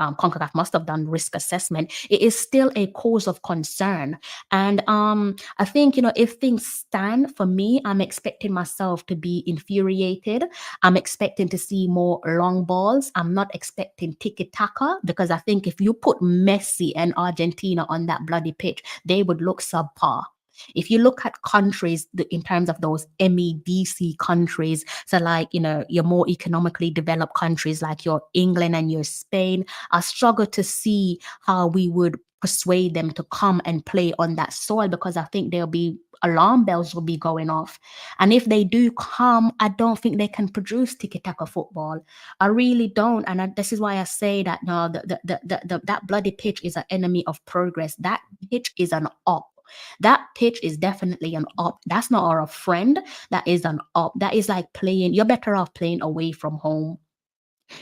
CONCACAF must have done risk assessment. It is still a cause of concern. And I think, if things stand for me, I'm expecting myself to be infuriated. I'm expecting to see more long balls. I'm not expecting tiki-taka, because I think if you put Messi and Argentina on that bloody pitch, they would look subpar. If you look at countries in terms of those MEDC countries, so like, your more economically developed countries like your England and your Spain, I struggle to see how we would persuade them to come and play on that soil, because I think there'll be alarm bells will be going off. And if they do come, I don't think they can produce tiki-taka football. I really don't. And this is why I say that no, that bloody pitch is an enemy of progress. That pitch is an op. That pitch is definitely an op. That's not a friend. That is an op. That is like playing. You're better off playing away from home.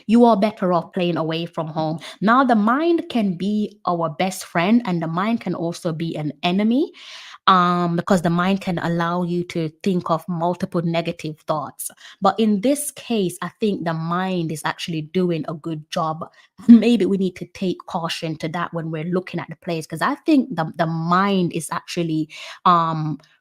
You are better off playing away from home. Now, the mind can be our best friend, and the mind can also be an enemy, because the mind can allow you to think of multiple negative thoughts. But in this case, I think the mind is actually doing a good job. Maybe we need to take caution to that when we're looking at the players, because I think the mind is actually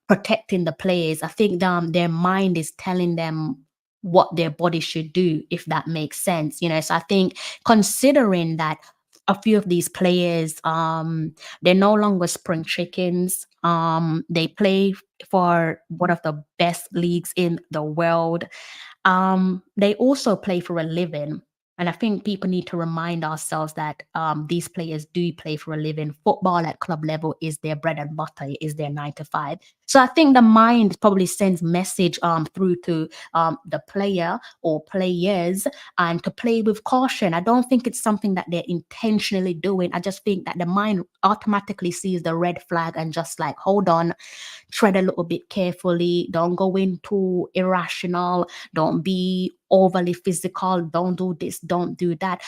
protecting the players. I think their mind is telling them what their body should do, if that makes sense. So I think, considering that a few of these players, they're no longer spring chickens. They play for one of the best leagues in the world. They also play for a living. And I think people need to remind ourselves that these players do play for a living. Football at club level is their bread and butter, is their 9 to 5. So I think the mind probably sends message through to the player or players, and to play with caution. I don't think it's something that they're intentionally doing. I just think that the mind automatically sees the red flag and just like, hold on, tread a little bit carefully. Don't go into irrational. Don't be overly physical. Don't do this. Don't do that.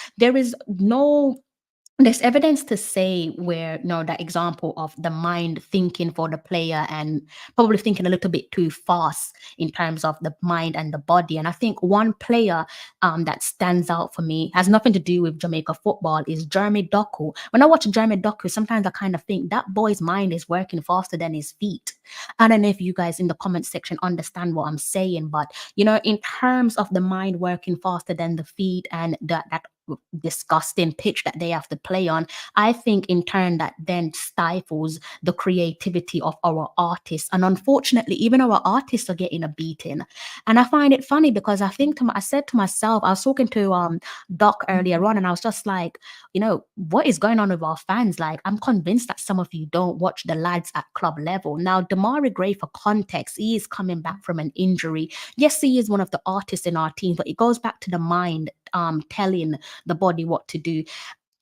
There's evidence to say where, that example of the mind thinking for the player and probably thinking a little bit too fast in terms of the mind and the body. And I think one player that stands out for me, has nothing to do with Jamaica football, is Jeremy Doku. When I watch Jeremy Doku, sometimes I kind of think that boy's mind is working faster than his feet. I don't know if you guys in the comment section understand what I'm saying, but in terms of the mind working faster than the feet and that disgusting pitch that they have to play on, I think in turn that then stifles the creativity of our artists. And unfortunately, even our artists are getting a beating. And I find it funny, because I said to myself, I was talking to Doc earlier on, and I was just like, what is going on with our fans? Like, I'm convinced that some of you don't watch the lads at club level. Now, Damari Gray, for context, he is coming back from an injury. Yes, he is one of the artists in our team, but it goes back to the mind telling the body what to do.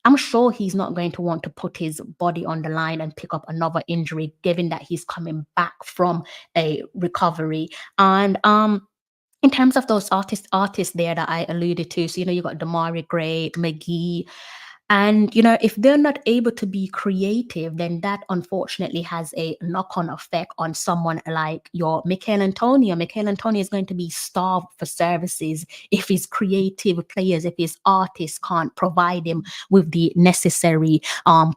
I'm sure he's not going to want to put his body on the line and pick up another injury, given that he's coming back from a recovery. And in terms of those artists there that I alluded to, so you got Damari Gray, McGee. And, if they're not able to be creative, then that unfortunately has a knock-on effect on someone like your Michael Antonio. Michael Antonio is going to be starved for services if his creative players, if his artists can't provide him with the necessary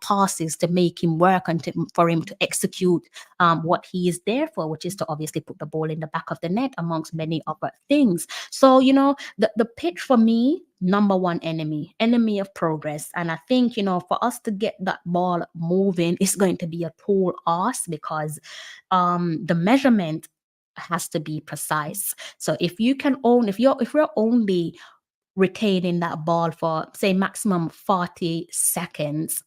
passes to make him work and for him to execute what he is there for, which is to obviously put the ball in the back of the net, amongst many other things. So, the pitch for me, number one enemy of progress. And I think, for us to get that ball moving, it's going to be a tall ask, because the measurement has to be precise. So if you're only retaining that ball for, say, maximum 40 seconds,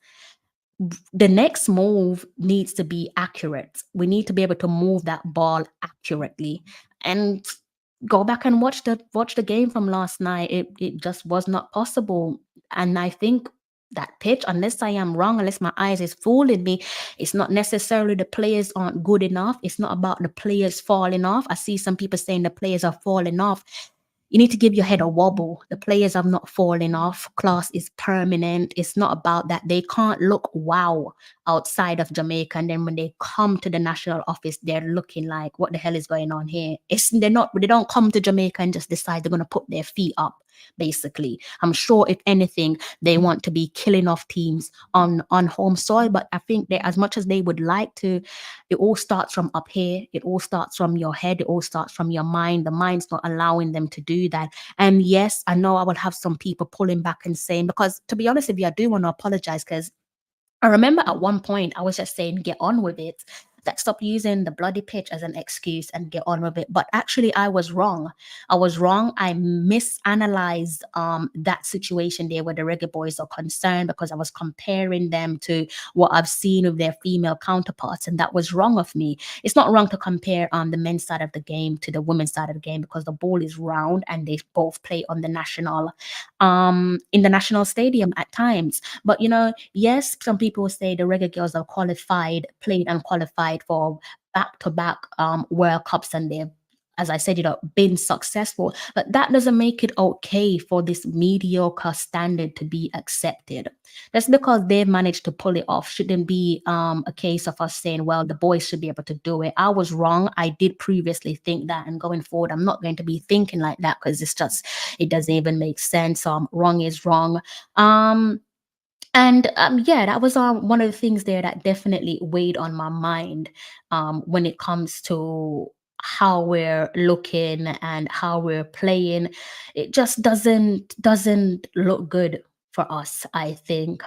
the next move needs to be accurate. We need to be able to move that ball accurately. And go back and watch the game from last night. It just was not possible. And I think that pitch, unless I am wrong, unless my eyes is fooling me, it's not necessarily the players aren't good enough. It's not about the players falling off. I see some people saying the players are falling off. You need to give your head a wobble. The players have not fallen off. Class is permanent. It's not about that. They can't look wow outside of Jamaica, and then when they come to the national office, they're looking like, what the hell is going on here? They don't come to Jamaica and just decide they're going to put their feet up. basically. I'm sure if anything, they want to be killing off teams on home soil. But I think that as much as they would like to, it all starts from up here. It all starts from your head. It all starts from your mind. The mind's not allowing them to do that. And yes, I know I will have some people pulling back and saying, because to be honest with you, I do want to apologize, because I remember at one point I was just saying, get on with it. That stop using the bloody pitch as an excuse and get on with it. But actually, I was wrong. I was wrong. I misanalyzed that situation there where the Reggae Boyz are concerned, because I was comparing them to what I've seen of their female counterparts, and that was wrong of me. It's not wrong to compare the men's side of the game to the women's side of the game, because the ball is round and they both play on the national in the national stadium at times. But yes, some people will say the Reggae girls are qualified, played and qualified for back-to-back World Cups, and they've, as I said, been successful. But that doesn't make it okay for this mediocre standard to be accepted. Just because they've managed to pull it off shouldn't be a case of us saying, well, the boys should be able to do it. I was wrong. I did previously think that, and going forward, I'm not going to be thinking like that, because it doesn't even make sense. Wrong is wrong. And yeah, that was one of the things there that definitely weighed on my mind when it comes to how we're looking and how we're playing. It just doesn't look good for us, I think.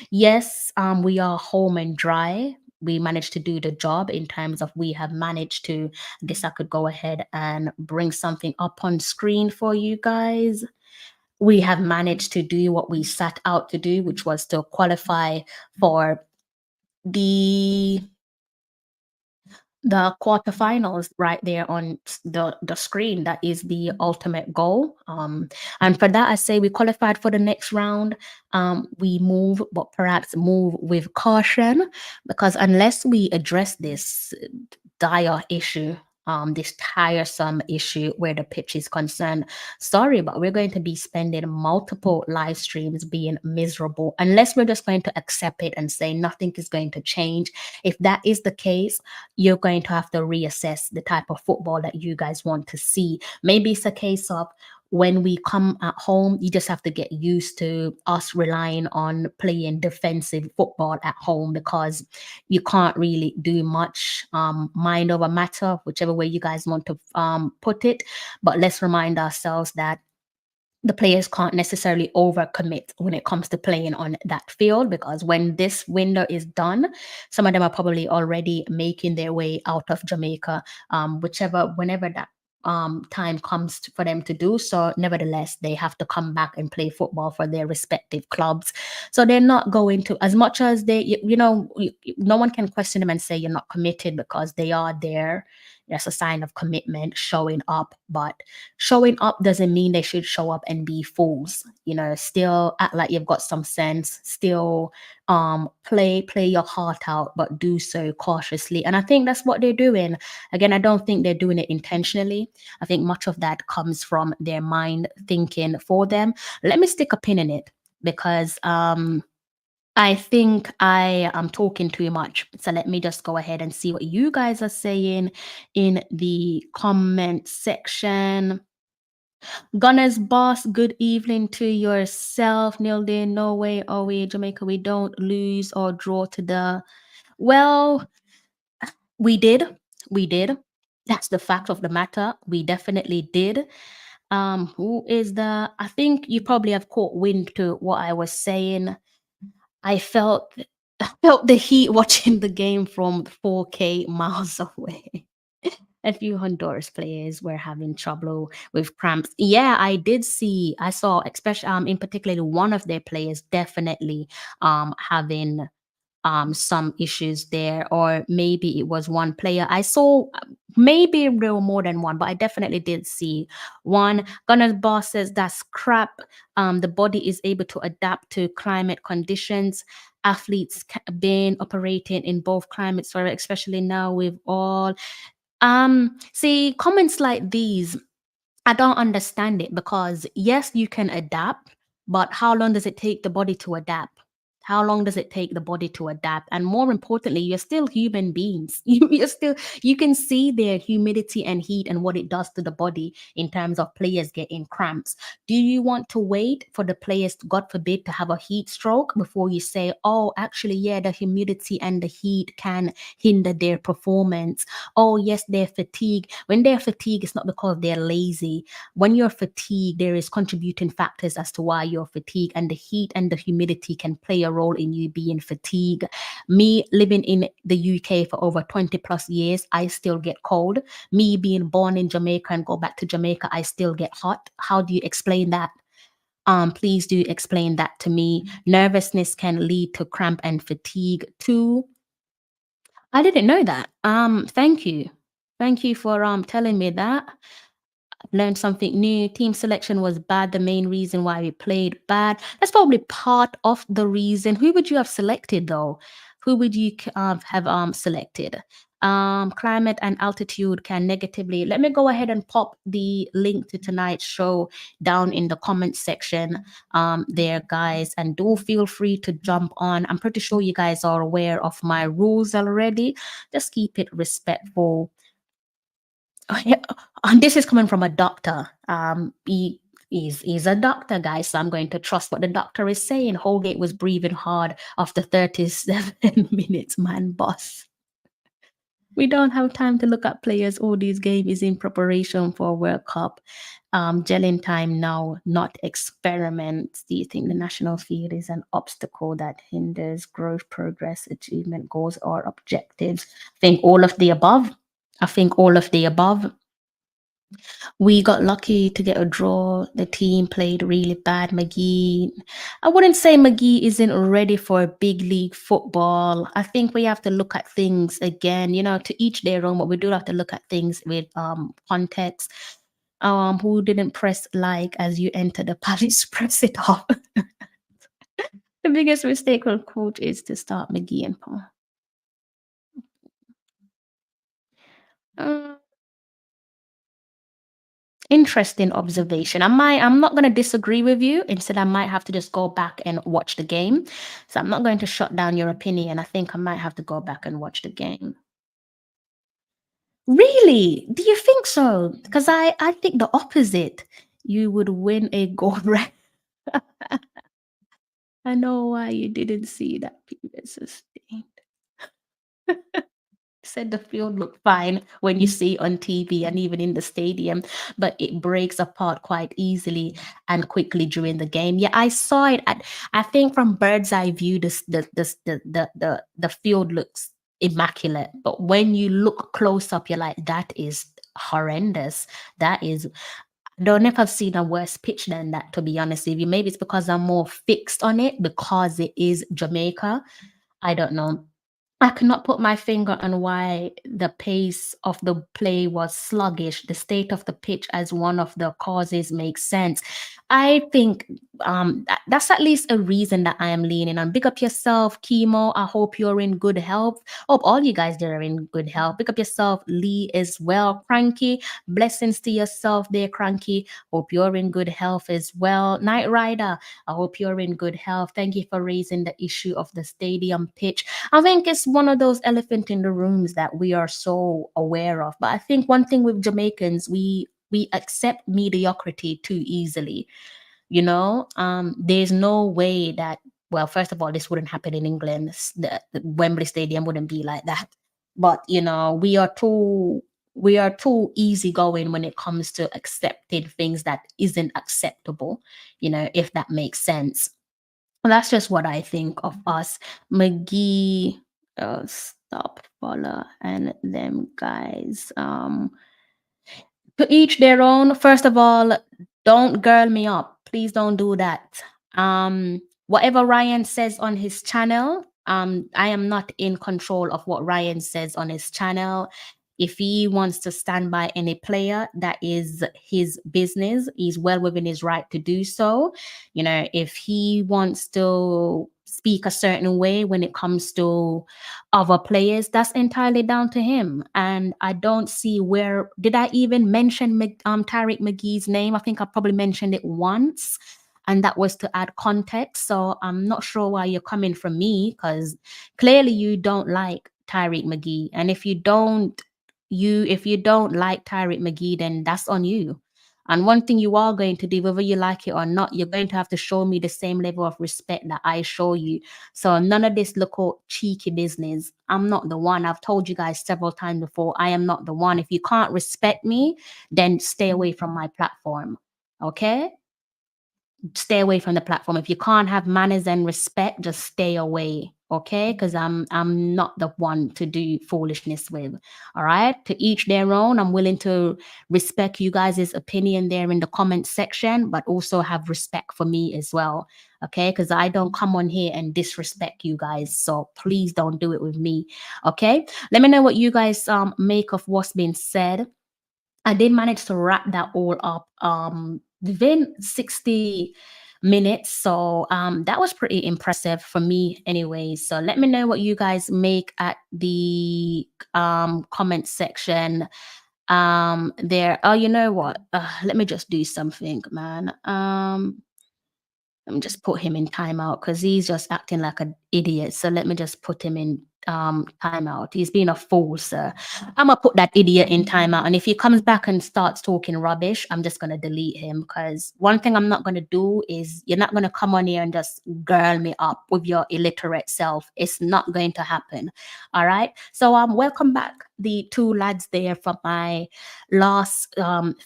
Yes, we are home and dry. We managed to do the job in terms of we have managed to, I guess I could go ahead and bring something up on screen for you guys. We have managed to do what we set out to do, which was to qualify for the quarterfinals right there on the screen. That is the ultimate goal. And for that, I say we qualified for the next round. We move, but perhaps move with caution, because unless we address this dire issue, this tiresome issue where the pitch is concerned, sorry, but we're going to be spending multiple live streams being miserable, unless we're just going to accept it and say nothing is going to change. If that is the case, you're going to have to reassess the type of football that you guys want to see. Maybe it's a case of when we come at home, you just have to get used to us relying on playing defensive football at home, because you can't really do much mind over matter, whichever way you guys want to put it. But let's remind ourselves that the players can't necessarily overcommit when it comes to playing on that field, because when this window is done, some of them are probably already making their way out of Jamaica, whenever that time comes for them to do so. Nevertheless, they have to come back and play football for their respective clubs. So they're not going to, as much as no one can question them and say you're not committed, because they are there. That's a sign of commitment, showing up. But showing up doesn't mean they should show up and be fools. Still act like you've got some sense. Still play your heart out, but do so cautiously. And I think that's what they're doing. Again, I don't think they're doing it intentionally. I think much of that comes from their mind thinking for them. Let me stick a pin in it, because I think I am talking too much. So let me just go ahead and see what you guys are saying in the comment section. Gunner's boss, good evening to yourself. Neil Day, no way. Oh, we Jamaica, we don't lose or draw to the. Well, we did. That's the fact of the matter. We definitely did. Who is the? I think you probably have caught wind to what I was saying. I felt the heat watching the game from 4K miles away. A few Honduras players were having trouble with cramps. Yeah, I saw, especially in particular, one of their players definitely having some issues there, or maybe it was one player. I saw, maybe there were more than one, but I definitely did see one. Gunner's boss says that's crap. The body is able to adapt to climate conditions. Athletes been operating in both climates, especially now with all see comments like these. I don't understand it, because yes, you can adapt, but how long does it take the body to adapt? How long does it take the body to adapt? And more importantly, you're still human beings. You can see their humidity and heat and what it does to the body in terms of players getting cramps. Do you want to wait for the players, God forbid, to have a heat stroke before you say, oh, actually, yeah, the humidity and the heat can hinder their performance? Oh, yes, they're fatigued. When they're fatigued, it's not because they're lazy. When you're fatigued, there is contributing factors as to why you're fatigued, and the heat and the humidity can play a role in you being fatigued. Me living in the UK for over 20 plus years, I still get cold. Me being born in Jamaica and go back to Jamaica, I still get hot. How do you explain that? Please do explain that to me. Nervousness can lead to cramp and fatigue too. I didn't know that. Thank you. Thank you for telling me that. Learned something new. Team selection was bad. The main reason why we played bad. That's probably part of the reason. Who would you have selected though? Who would you have selected? Climate and altitude can negatively. Let me go ahead and pop the link to tonight's show down in the comment section there, guys, and do feel free to jump on. I'm pretty sure you guys are aware of my rules already. Just keep it respectful. And this is coming from a doctor. He's a doctor, guys, so I'm going to trust what the doctor is saying. Holgate was breathing hard after 37 minutes, man, boss. We don't have time to look at players. All these games is in preparation for World Cup. Gelling time now, not experiments. Do you think the national field is an obstacle that hinders growth, progress, achievement, goals, or objectives? I think all of the above. We got lucky to get a draw. The team played really bad. McGee, I wouldn't say McGee isn't ready for big league football. I think we have to look at things again, to each their own, but we do have to look at things with context. Who didn't press like as you enter the palace? Press it off. The biggest mistake of coach is to start McGee and Paul. Interesting observation. I'm not going to disagree with you. Instead, I might have to just go back and watch the game. So I'm not going to shut down your opinion. I think I might have to go back and watch the game. Really? Do you think so? Because I think the opposite. You would win a gold rack. I know why you didn't see that previous sustained. Said the field looked fine when you see it on TV and even in the stadium, but it breaks apart quite easily and quickly during the game. Yeah, I saw it. I think from bird's eye view, the field looks immaculate, but when you look close up, you're like, that is horrendous. That is. I don't know if I've seen a worse pitch than that, to be honest with you. Maybe it's because I'm more fixed on it because it is Jamaica. I don't know. I cannot put my finger on why the pace of the play was sluggish. The state of the pitch as one of the causes makes sense. I think that's at least a reason that I am leaning on. Big up yourself, Chemo. I hope you're in good health. Hope all you guys there are in good health. Big up yourself, Lee, as well. Cranky, blessings to yourself there, Cranky. Hope you're in good health as well. Night Rider, I hope you're in good health. Thank you for raising the issue of the stadium pitch. I think it's one of those elephant in the rooms that we are so aware of. But I think one thing with Jamaicans, we accept mediocrity too easily. There's no way that, well, first of all, this wouldn't happen in England. The Wembley Stadium wouldn't be like that. But we are too easygoing when it comes to accepting things that isn't acceptable, if that makes sense. Well, that's just what I think of us. McGee, stop, follow, and them guys. To each their own. First of all, don't girl me up. Please don't do that. Whatever Ryan says on his channel, I am not in control of what Ryan says on his channel. If he wants to stand by any player, that is his business. He's well within his right to do so. If he wants to speak a certain way when it comes to other players, that's entirely down to him. And I don't see did I even mention Tariq McGee's name? I think I probably mentioned it once. and that was to add context. So I'm not sure why you're coming from me, because clearly you don't like Tyreek McGee. And if you don't like Tyreek McGee, then that's on you. And one thing you are going to do, whether you like it or not, you're going to have to show me the same level of respect that I show you. So none of this little cheeky business. I'm not the one. I've told you guys several times before, I am not the one. If you can't respect me, then stay away from my platform. Okay? Stay away from the platform. If you can't have manners and respect, just stay away. Okay, because I'm not the one to do foolishness with. All right, to each their own. I'm willing to respect you guys' opinion there in the comment section, but also have respect for me as well. Okay, because I don't come on here and disrespect you guys, so please don't do it with me. Okay, let me know what you guys make of what's been said. I did manage to wrap that all up within 60 minutes. So that was pretty impressive for me anyway. So let me know what you guys make at the comment section there. Oh, you know what? Let me just do something, man. Let me just put him in timeout because he's just acting like an idiot. So let me just put him in timeout. He's being a fool, sir. I'm gonna put that idiot in timeout. And if he comes back and starts talking rubbish, I'm just gonna delete him. Because one thing I'm not gonna do is you're not gonna come on here and just girl me up with your illiterate self. It's not going to happen. All right. So welcome back the two lads there from my last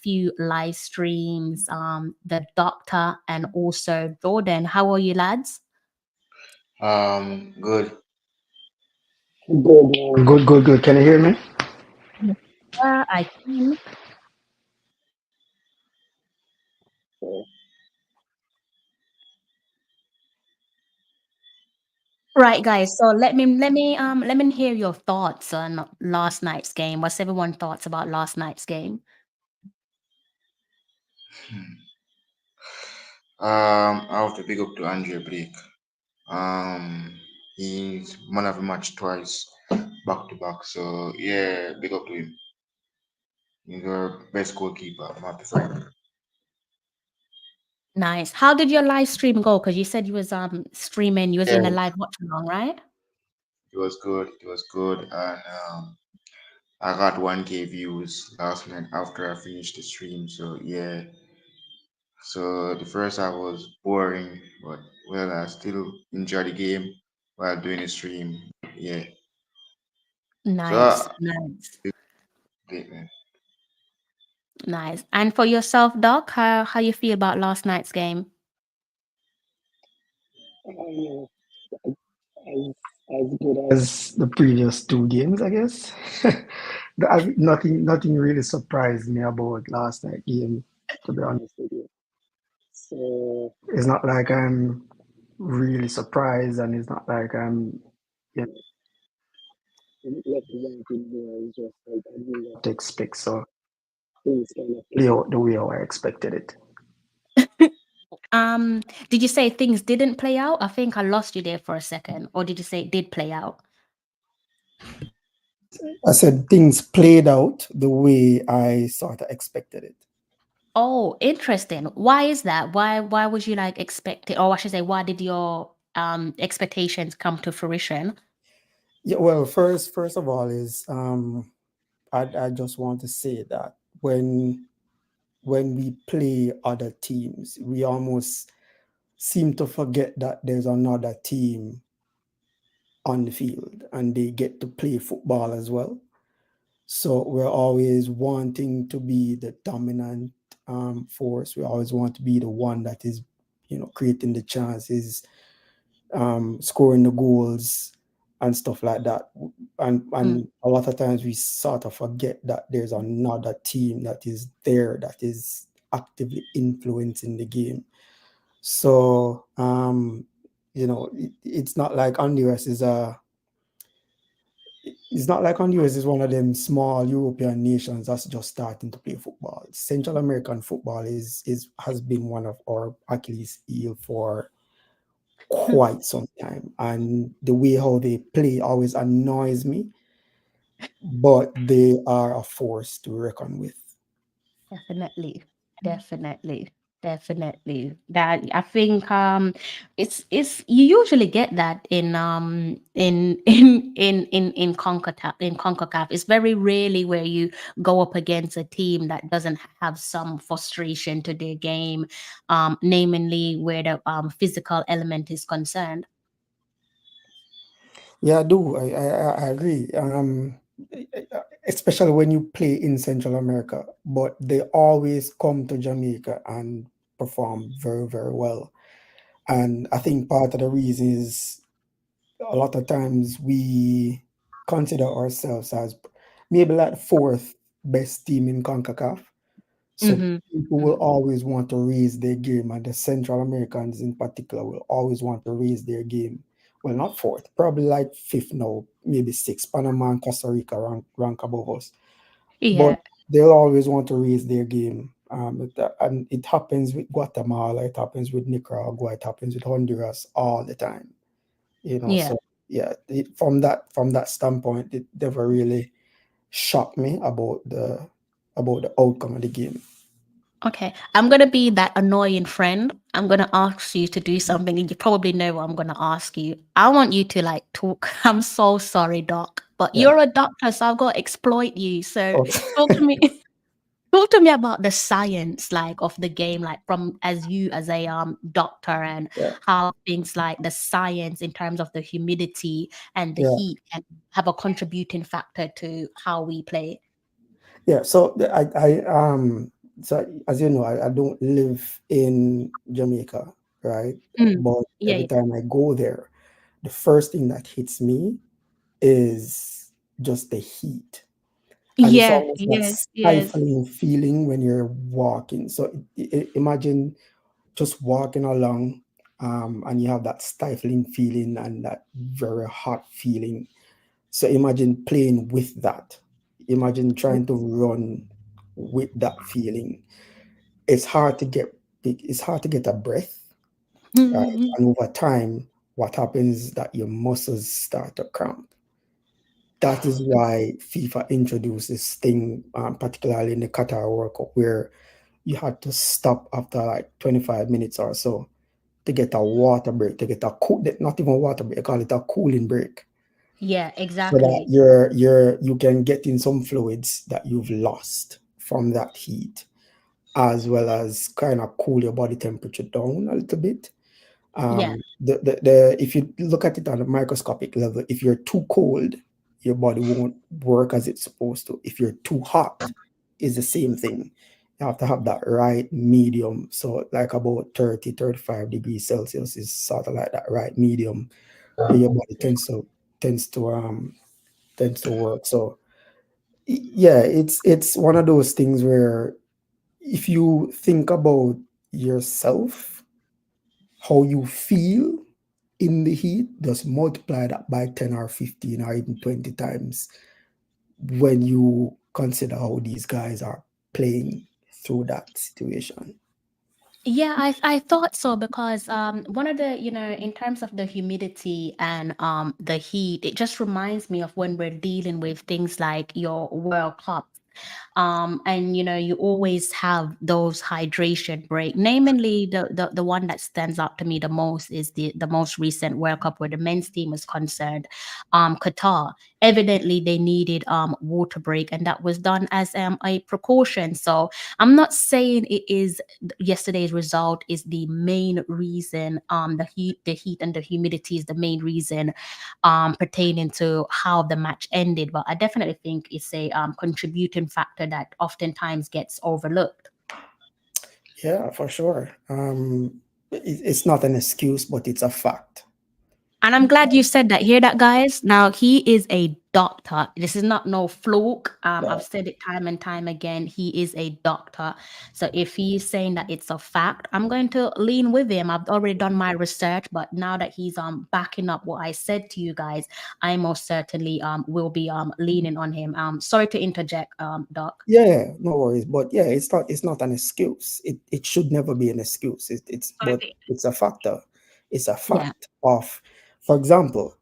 few live streams, the doctor and also Jordan. How are you, lads? Good. Good. Can you hear me? I can. Right, guys. So let me hear your thoughts on last night's game. What's everyone's thoughts about last night's game? I have to big up to Andre Blake. He's man of the match twice, back to back. So yeah, big up to him. He's our best goalkeeper, my friend. Nice. How did your live stream go? Because you said you was streaming, you was in a Yeah, live watch along, right? it was good. It was good, and I got 1K views last night after I finished the stream. So yeah. So the first half was boring, but well, I still enjoy the game while doing the stream. Yeah. So Nice, nice, great, man. nice. And for yourself, Doc, how you feel about last night's game? As good as the previous two games, I guess. Nothing really surprised me about last night game, to be honest with you. So it's not like I'm really surprised, and it's not like I'm, you left wanting more. It's just like I didn't know what to expect. So things kind of play out the way how I expected it. Did you say things didn't play out? I think I lost you there for a second. Or did you say it did play out? I said things played out the way I sort of expected it. Oh, interesting. Why is that? Why would you like expect it? Or I should say, why did your expectations come to fruition? Yeah, well, first of all is I just want to say that when we play other teams, we almost seem to forget that there's another team on the field and they get to play football as well. So we're always wanting to be the dominant force. We always want to be the one that is, creating the chances, scoring the goals and stuff like that. And a lot of times we sort of forget that there's another team that is there that is actively influencing the game. So it's not like Honduras is one of them small European nations that's just starting to play football. Central American football has been one of our Achilles heel for quite some time, and the way how they play always annoys me, but they are a force to reckon with. Definitely. Definitely. Definitely. That I think it's you usually get that in CONCACAF. It's very rarely where you go up against a team that doesn't have some frustration to their game, namely where the physical element is concerned. Yeah, I do. I agree. Especially when you play in Central America, but they always come to Jamaica and perform very, very well. And I think part of the reason is a lot of times we consider ourselves as maybe like the fourth best team in CONCACAF. So Mm-hmm. people will always want to raise their game, and the Central Americans in particular will always want to raise their game. Well, not fourth, probably like fifth now, maybe sixth. Panama and Costa Rica rank above us, but Yeah, they'll always want to raise their game. And it happens with Guatemala, it happens with Nicaragua, it happens with Honduras all the time. yeah. So yeah, from that standpoint, it never really shocked me about the outcome of the game. Okay, I'm gonna be that annoying friend. I'm gonna ask you to do something, and you probably know what I'm gonna ask you. I want you to like talk. I'm so sorry, Doc, but Yeah. you're a doctor, so I've got to exploit you. So Okay. talk to me. Talk to me about the science, like of the game, like from as you as a doctor, and Yeah. how things like the science in terms of the humidity and the Yeah. heat can have a contributing factor to how we play. Yeah. So as you know, I don't live in Jamaica, right? Mm. But Yeah. every time I go there, the first thing that hits me is just the heat. And it's Yeah. almost that Yes. Yes. stifling feeling when you're walking. So imagine just walking along, and you have that stifling feeling and that very hot feeling. So imagine playing with that. Imagine trying to run with that feeling. It's hard to get it's hard to get a breath, right? And over time, what happens is that your muscles start to cramp. That is why FIFA introduced this thing, particularly in the Qatar World Cup, where you had to stop after like 25 minutes or so to get a water break, to get a cool, not even water break, they call it a cooling break, Yeah. so that Exactly. you can get in some fluids that you've lost from that heat, as well as kind of cool your body temperature down a little bit. Yeah. The if you look at it on a microscopic level, if you're too cold, your body won't work as it's supposed to. If you're too hot, it's the same thing. You have to have that right medium. So like about 30-35 degrees Celsius is sort of like that right medium where your body tends to work. So yeah, it's one of those things where if you think about yourself, how you feel in the heat, just multiply that by 10 or 15 or even 20 times when you consider how these guys are playing through that situation. Yeah, I thought so because one of the in terms of the humidity and the heat, it just reminds me of when we're dealing with things like your World Cup. And you always have those hydration break. Namely, the one that stands out to me the most is the most recent World Cup where the men's team was concerned. Qatar, evidently they needed water break, and that was done as a precaution. So I'm not saying it is yesterday's result is the main reason. The heat and the humidity is the main reason pertaining to how the match ended, but I definitely think it's a contributing factor that oftentimes gets overlooked. Yeah, for sure. It's not an excuse, but it's a fact. And I'm glad you said that. Hear that, guys? Now, he is a doctor. This is not no fluke. Yeah. I've said it time and time again. He is a doctor. So if he's saying that it's a fact, I'm going to lean with him. I've already done my research, but now that he's backing up what I said to you guys, I most certainly will be leaning on him. Sorry to interject, Doc. Yeah, no worries. But yeah, it's not an excuse. It should never be an excuse. But it's a factor. It's a Yeah. fact of, for example,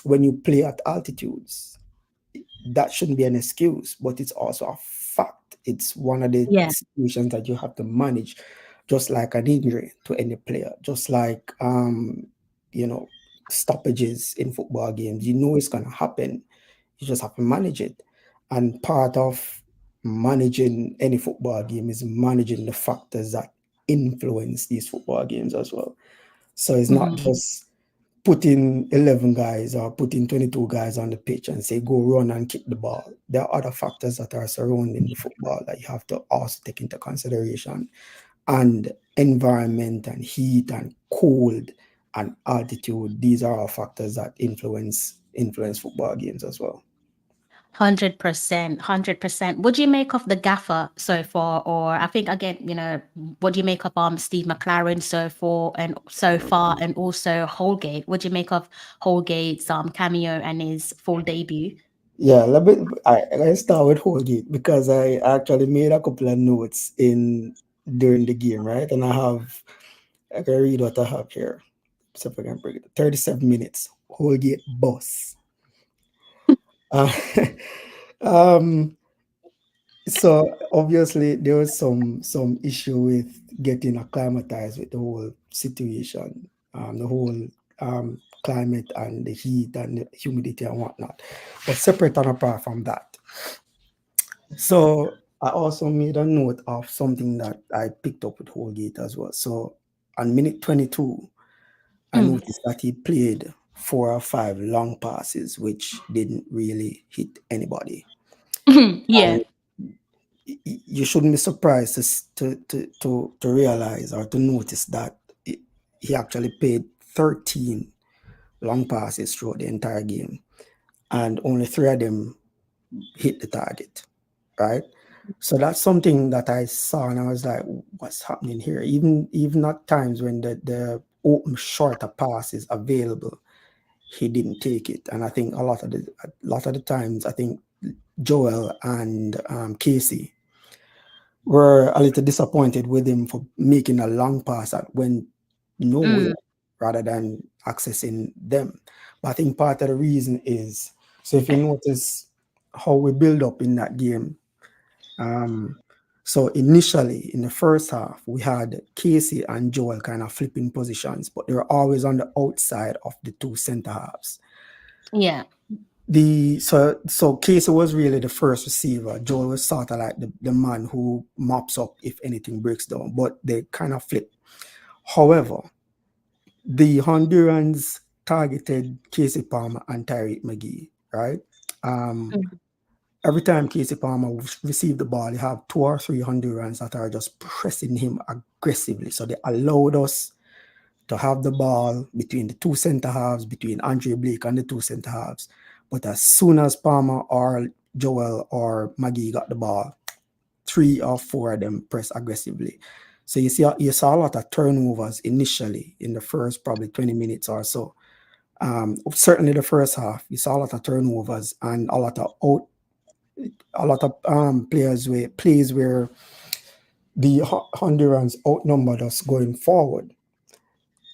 when you play at altitudes, that shouldn't be an excuse, but it's also a fact It's one of the Yeah. situations that you have to manage, just like an injury to any player, just like stoppages in football games. You know it's gonna happen. You just have to manage it. And part of managing any football game is managing the factors that influence these football games as well. So it's not just putting 11 guys or putting 22 guys on the pitch and say, go run and kick the ball. There are other factors that are surrounding the football that you have to also take into consideration. And environment and heat and cold and altitude, these are all factors that influence football games as well. 100%, 100%. What do you make of the gaffer so far? Or I think again, what do you make of Steve McClaren so far, and also Holgate? What do you make of Holgate's cameo and his full debut? Yeah, let's start with Holgate because I actually made a couple of notes during the game, right? And I can read what I have here. So if I can bring it, 37 minutes, Holgate boss. So obviously there was some issue with getting acclimatized with the whole situation, the whole climate and the heat and the humidity and whatnot. But separate and apart from that, so I also made a note of something that I picked up with Holgate as well. So on minute 22, I noticed that he played 4 or 5 long passes, which didn't really hit anybody. Yeah. You shouldn't be surprised to realize or to notice that he actually played 13 long passes throughout the entire game, and only 3 of them hit the target, right? So that's something that I saw, and I was like, "What's happening here?" Even at times when the open shorter pass is available, he didn't take it. And I think a lot of the times, I think Joel and Casey were a little disappointed with him for making a long pass that went nowhere rather than accessing them. But I think part of the reason is, so if you notice how we build up in that game, so initially in the first half, we had Casey and Joel kind of flipping positions, but they were always on the outside of the 2 center halves. Yeah. So Casey was really the first receiver. Joel was sort of like the man who mops up if anything breaks down, but they kind of flip. However, the Hondurans targeted Casey Palmer and Tyreek McGee, right? Every time Casey Palmer received the ball, you have 2 or 3 Hondurans that are just pressing him aggressively. So they allowed us to have the ball between the 2 center halves, between Andre Blake and the 2 center halves. But as soon as Palmer or Joel or McGee got the ball, 3 or 4 of them press aggressively. So you saw a lot of turnovers initially in the first probably 20 minutes or so. Certainly the first half, you saw a lot of turnovers and a lot of plays where the Hondurans outnumbered us going forward.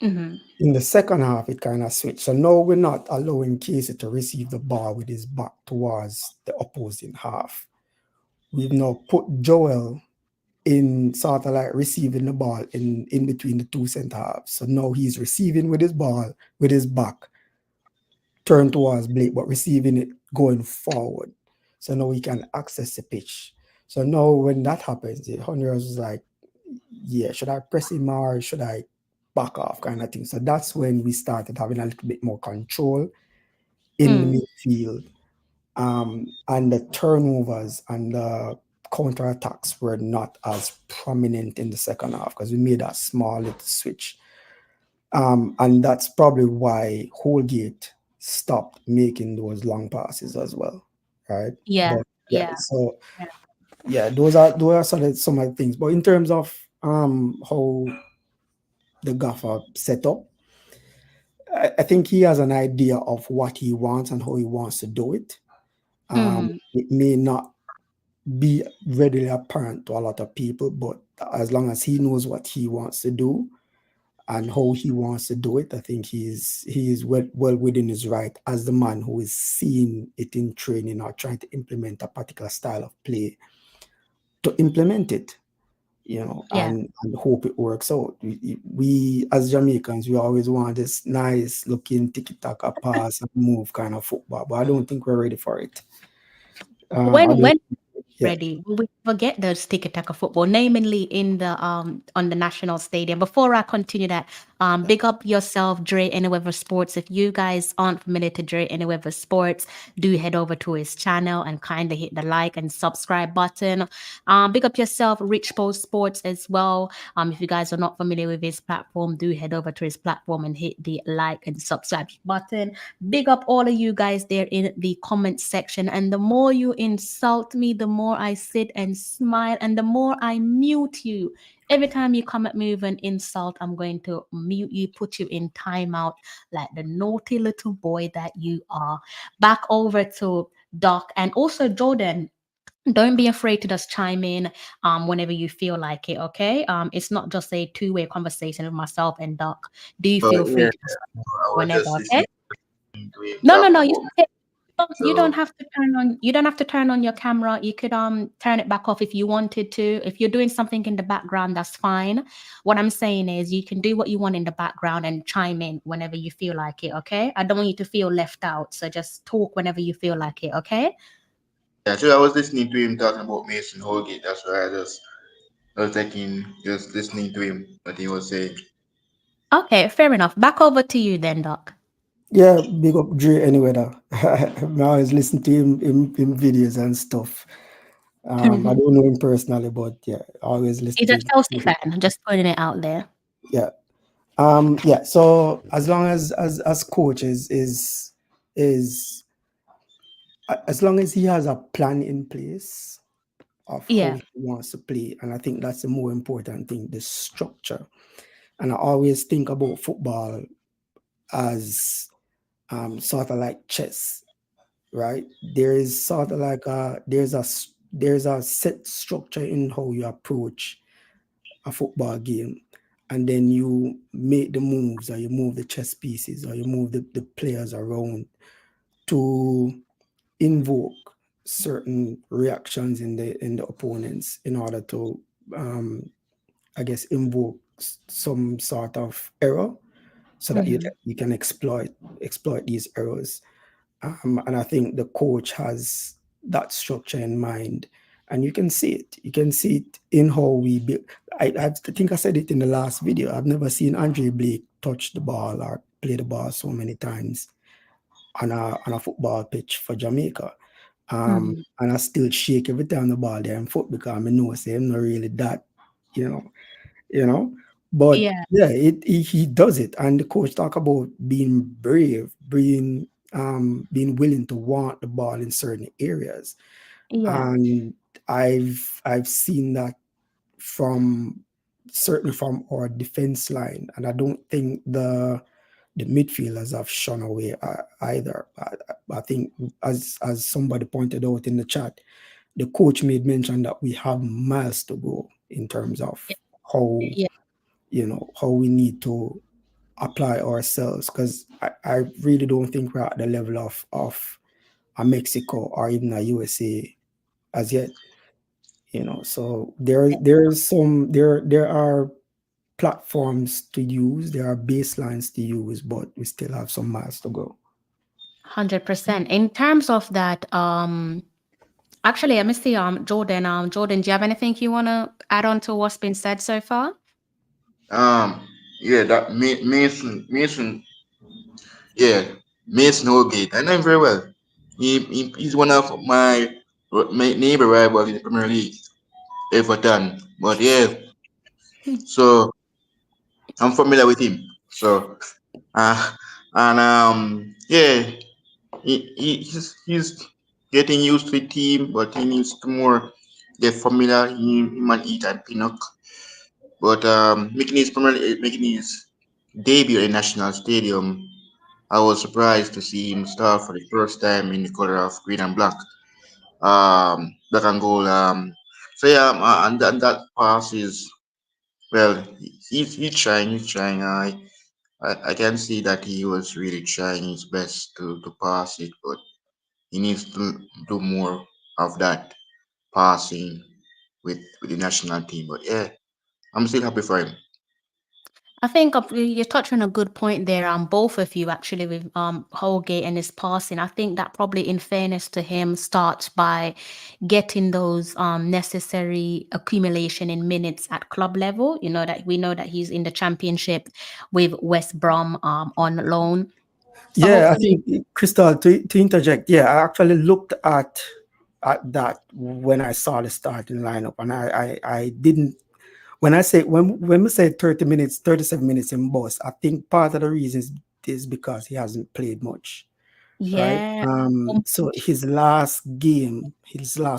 In the second half, it kind of switched. So now we're not allowing Casey to receive the ball with his back towards the opposing half. We've now put Joel in sort of like receiving the ball in between the 2 center halves. So now he's receiving with his ball, with his back turned towards Blake, but receiving it going forward. So now he can access the pitch. So now when that happens, the Honduras was like, yeah, should I press him or should I back off kind of thing? So that's when we started having a little bit more control in the midfield. And the turnovers and the counterattacks were not as prominent in the second half because we made a small little switch. And that's probably why Holgate stopped making those long passes as well, right? Yeah. So those are some of the things. But in terms of how the gaffer set up, I think he has an idea of what he wants and how he wants to do it. It may not be readily apparent to a lot of people, but as long as he knows what he wants to do and how he wants to do it, I think he is well within his right as the man who is seeing it in training or trying to implement a particular style of play to implement it, Yeah. and hope it works out. We as Jamaicans, we always want this nice looking tiki taka pass and move kind of football, but I don't think we're ready for it. I don't. When Yeah. ready, we forget those tiki taka football, namely in the on the national stadium. Before I continue that, big up yourself, Dre Anyweather Sports. If you guys aren't familiar to Dre Anyweather Sports, do head over to his channel and kind of hit the like and subscribe button. Big up yourself, Rich Post Sports as well. If you guys are not familiar with his platform, do head over to his platform and hit the like and subscribe button. Big up all of you guys there in the comment section. And the more you insult me, the more I sit and smile, and the more I mute you. Every time you come at me with an insult, I'm going to mute you, put you in timeout, like the naughty little boy that you are. Back over to Doc and also Jordan. Don't be afraid to just chime in whenever you feel like it, okay? It's not just a two-way conversation with myself and Doc. Do feel free Yeah, to just I was whenever, just okay? listening to him No, no, talking no. about. You don't So have to turn on. You don't have to turn on your camera. You could turn it back off if you wanted to. If you're doing something in the background, that's fine. What I'm saying is you can do what you want in the background and chime in whenever you feel like it. Okay. I don't want you to feel left out. So just talk whenever you feel like it. Okay. yeah, so I was listening to him talking about Mason Holgate. That's why I was taking just listening to him what he was saying. Okay. Fair enough. Back over to you then, Doc. Yeah, big up Dre anyway. I always listen to him in videos and stuff. I don't know him personally, but yeah, I always listen He's to a his Chelsea video. fan. Just putting it out there. Yeah. Yeah. So as long as coach is as long as he has a plan in place of how Yeah. he wants to play, and I think that's the more important thing, the structure. And I always think about football as sort of like chess, right? There is sort of like there's a set structure in how you approach a football game, and then you make the moves, or you move the chess pieces, or you move the players around to invoke certain reactions in the opponents in order to um, I guess invoke some sort of error so that Mhm. you can exploit these errors. And I think the coach has that structure in mind, and you can see it. You can see it in how we build. I think I said it in the last video. I've never seen Andre Blake touch the ball or play the ball so many times on a football pitch for Jamaica. Mhm. And I still shake every time the ball there in foot because I know say I'm not really that, you know, you know. But Yeah. yeah, he does it, and the coach talk about being brave, being willing to want the ball in certain areas, Yeah. and I've seen that from certainly from our defense line, and I don't think the midfielders have shone away either. I think as somebody pointed out in the chat, the coach made mention that we have miles to go in terms of how Yeah. how we need to apply ourselves, because I really don't think we're at the level of a Mexico or even a USA as yet. So there are platforms to use, there are baselines to use, but we still have some miles to go. 100%. In terms of that, actually, let me see, Jordan. Jordan, do you have anything you want to add on to what's been said so far? Yeah, that Mason, yeah, Mason Holgate. I know him very well. He's one of my neighbor rivals in the Premier League, Everton. But yeah, so I'm familiar with him. So uh, and yeah, he's getting used to the team, but he needs to more get familiar. He might eat and Pinnock, but making his debut in national stadium. I was surprised to see him start for the first time in the color of green and black. Black and gold. So yeah, and that pass is, well, he's trying. He's trying. I can see that he was really trying his best to pass it, but he needs to do more of that passing. with the national team. But yeah, I'm still happy for him. I think you're touching on a good point there, both of you actually with Holgate and his passing. I think that probably, in fairness to him, starts by getting those necessary accumulation in minutes at club level. You know that we know that he's in the championship with West Brom on loan. So Yeah, I hopefully, think Crystal, to interject, yeah, I actually looked at that when I saw the starting lineup, and I didn't when we say 30 minutes, 37 minutes in boss, I think part of the reason is because he hasn't played much, right? yeah, So his last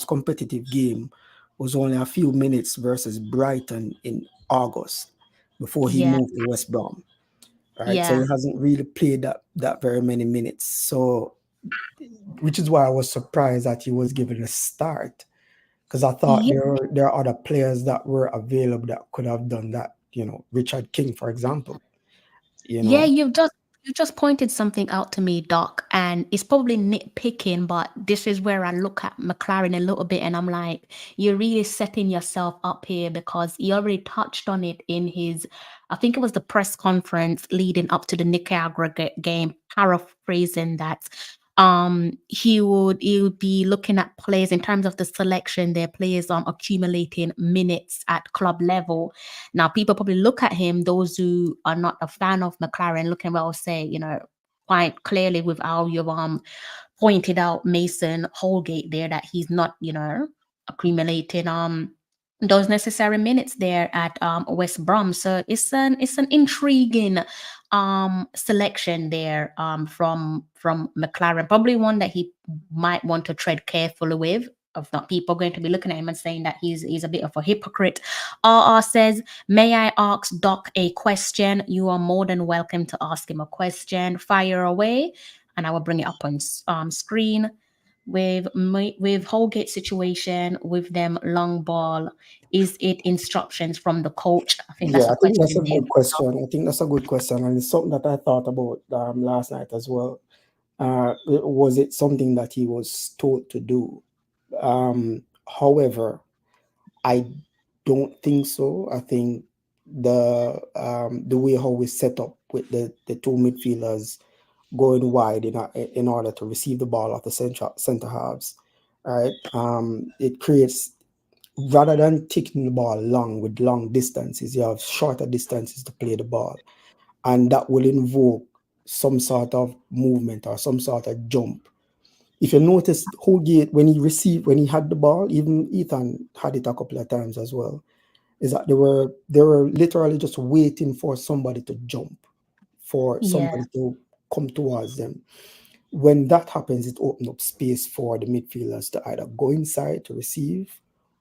competitive game was only a few minutes versus Brighton in August before he yeah, moved to West Brom, right? So yeah, he hasn't really played that very many minutes. So, which is why I was surprised that he was given a start, because I thought yeah. there are other players that were available that could have done that. Richard King, for example. You Yeah, know, you just pointed something out to me, Doc, and it's probably nitpicking, but this is where I look at McClaren a little bit and I'm like, you're really setting yourself up here because he already touched on it in his, I think it was the press conference leading up to the Nicaragua game, paraphrasing that. He would be looking at players in terms of the selection, their players accumulating minutes at club level. Now, people probably look at him, those who are not a fan of McClaren, look and well say, quite clearly with how you've pointed out Mason Holgate there that he's not, accumulating those necessary minutes there at West Brom. So it's an intriguing selection there from McClaren. Probably one that he might want to tread carefully with. If not, people are going to be looking at him and saying that he's a bit of a hypocrite. RR says, may I ask Doc a question? You are more than welcome to ask him a question. Fire away, and I will bring it up on screen. With Holgate situation with them long ball, is it instructions from the coach? I think yeah, that's a I think that's question a there. good question. I think that's a good question, and it's something that I thought about last night as well. Was it something that he was told to do? However, I don't think so. I think the way how we set up with the two midfielders going wide in order to receive the ball off the center halves, right? It creates, rather than taking the ball long with long distances, you have shorter distances to play the ball, and that will invoke some sort of movement or some sort of jump. If you notice, Holgate, when he had the ball, even Ethan had it a couple of times as well, is that they were literally just waiting for somebody to jump, for Yeah, somebody to come towards them. When that happens, it opens up space for the midfielders to either go inside to receive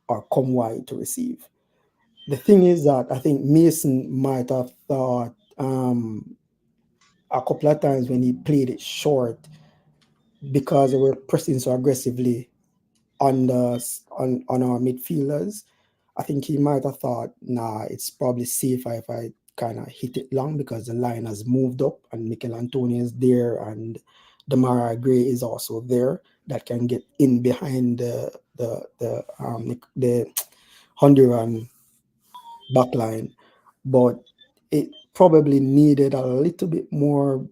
or come wide to receive. The thing is that I think Mason might have thought a couple of times when he played it short, because they were pressing so aggressively on our midfielders. I think he might have thought, nah, it's probably safer if I kind of hit it long, because the line has moved up and Mikel Antonio is there and Damara Gray is also there, that can get in behind the Honduran backline. But it probably needed a little bit more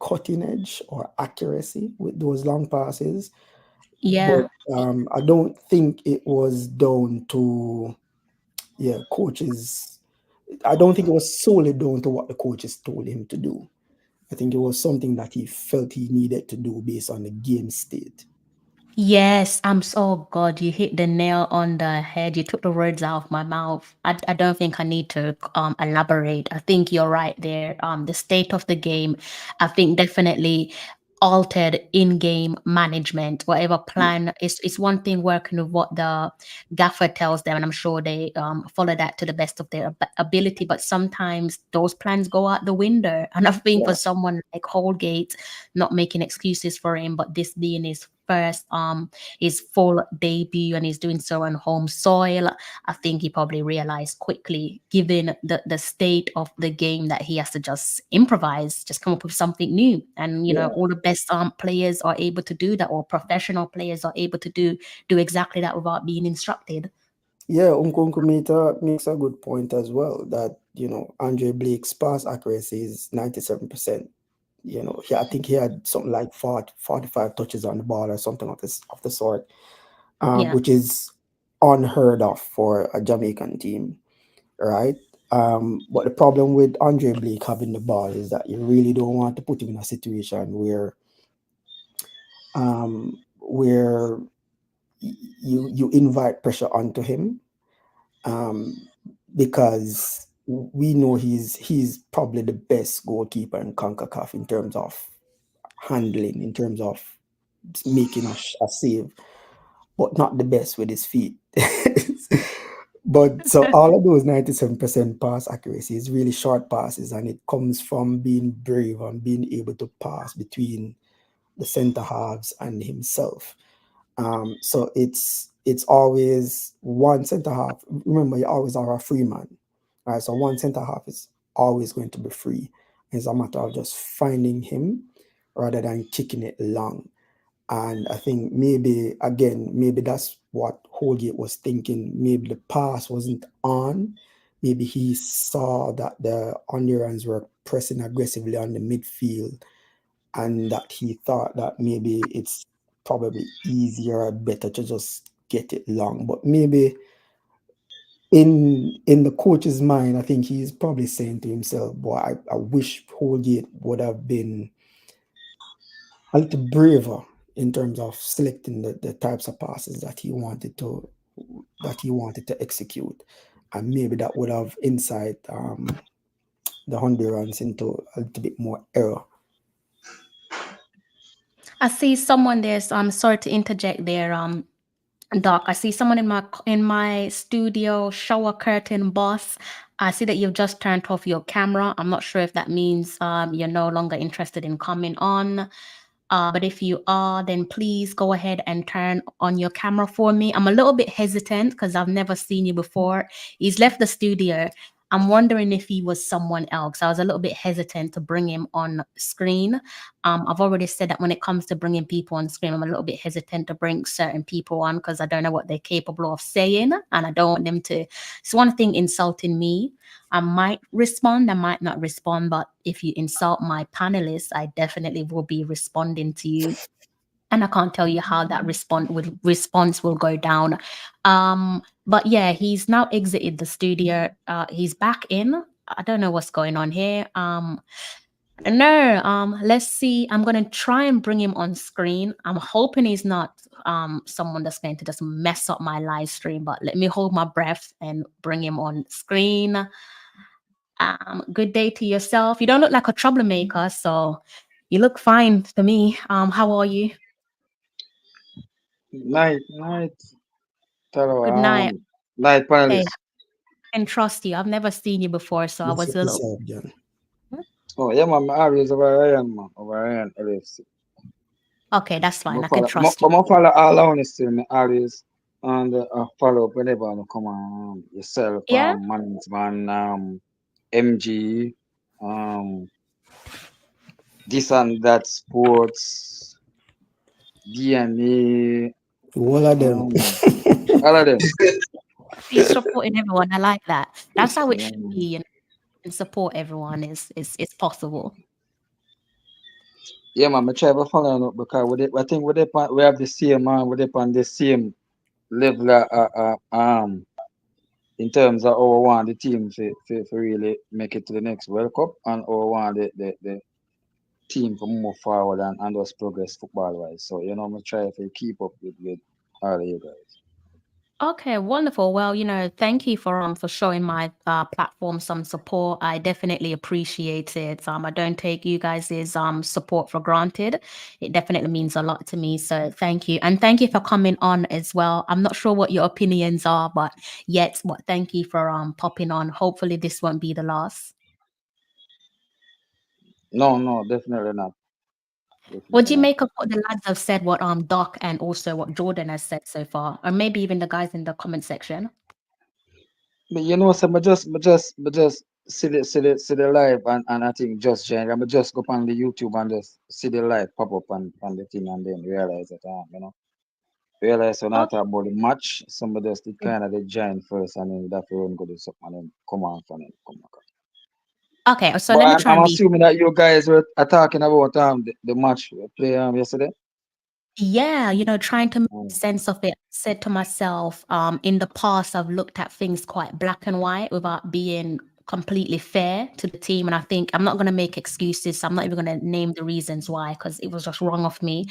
cutting edge or accuracy with those long passes. yeah. But I don't think it was down to coaches. I don't think it was solely down to what the coaches told him to do. I think it was something that he felt he needed to do based on the game state. Yes, I'm so God, you hit the nail on the head. You took the words out of my mouth. I don't think I need to elaborate. I think you're right there. The state of the game, I think definitely altered in-game management. Whatever plan is, it's one thing working with what the gaffer tells them, and I'm sure they follow that to the best of their ability. But sometimes those plans go out the window. And I think Yeah, for someone like Holgate, not making excuses for him, but this being his full debut, and he's doing so on home soil, I think he probably realized quickly, given the state of the game, that he has to just improvise, just come up with something new. And yeah, all the best players are able to do that, or professional players are able to do exactly that without being instructed. Yeah, Unkunku makes a good point as well that, Andre Blake's pass accuracy is 97%. I think he had something like 40, 45 touches on the ball or something of the sort, Yeah. which is unheard of for a Jamaican team, right? But the problem with Andre Blake having the ball is that you really don't want to put him in a situation where you invite pressure onto him, um, because we know he's probably the best goalkeeper in Concacaf in terms of handling, in terms of making a save, but not the best with his feet. But so all of those 97% pass accuracy is really short passes, and it comes from being brave and being able to pass between the center halves and himself. So it's always one center half. Remember, you always are a free man, right? So one center half is always going to be free. It's a matter of just finding him rather than kicking it long. And I think maybe that's what Holgate was thinking. Maybe the pass wasn't on. Maybe he saw that the Hondurans were pressing aggressively on the midfield, and that he thought that maybe it's probably easier or better to just get it long. But maybe in the coach's mind, I think he's probably saying to himself, boy, I wish Holgate would have been a little braver in terms of selecting the types of passes that he wanted to execute. And maybe that would have insight the Hondurans into a little bit more error. I see someone there's sorry to interject there, Doc. I see someone in my studio shower curtain boss. I see that you've just turned off your camera. I'm not sure if that means you're no longer interested in coming on. But if you are, then please go ahead and turn on your camera for me. I'm a little bit hesitant because I've never seen you before. He's left the studio. I'm wondering if he was someone else. I was a little bit hesitant to bring him on screen. I've already said that when it comes to bringing people on screen, I'm a little bit hesitant to bring certain people on because I don't know what they're capable of saying, and I don't want them to. It's one thing insulting me. I might respond, I might not respond, but if you insult my panelists, I definitely will be responding to you. And I can't tell you how that response will go down. But yeah, he's now exited the studio. He's back in. I don't know what's going on here. No, let's see. I'm gonna try and bring him on screen. I'm hoping he's not someone that's going to just mess up my live stream, but let me hold my breath and bring him on screen. Good day to yourself. You don't look like a troublemaker, so you look fine to me. How are you? Night, hello, Good night. night Hey, panelist. I can trust you. I've never seen you before, so I Yes, was a little. sir, John. Oh, yeah, man, I always over Ryan, man, over Ryan LFC. Okay, that's fine. But I can trust you. I follow all honesty, me always, and follow up whenever I come on yourself, Yeah. management, MG, this and that sports, DNA, All of them. all of them. You're supporting everyone. I like that. That's how it Yeah, should man. be, and support everyone is possible. Yeah, man, I try to follow up because I think we have the same man, we on the same level in terms of how we want the team to really make it to the next World Cup and how we want the team to move forward and just progress football wise. So, I try to keep up with all of you guys. Okay, wonderful. Well, thank you for showing my platform some support. I definitely appreciate it. I don't take you guys' support for granted. It definitely means a lot to me. So thank you. And thank you for coming on as well. I'm not sure what your opinions are, but thank you for popping on. Hopefully this won't be the last. No, definitely not. What do Definitely you not. make of what the lads have said, what Doc and also what Jordan has said so far? Or maybe even the guys in the comment section? But so but just see the live and I think just join. I just go on the YouTube and just see the live pop up on the thing and then realize that realize when I Oh, talk about the match, somebody else did kind of they join first and then that will go to something and then come on from it. Come back. okay, so But let me try I'm and be. assuming that you guys were talking about the match we play yesterday. Yeah, trying to make Mm. sense of it. I said to myself, in the past, I've looked at things quite black and white without being completely fair to the team. And I think I'm not going to make excuses. So I'm not even going to name the reasons why, because it was just wrong of me.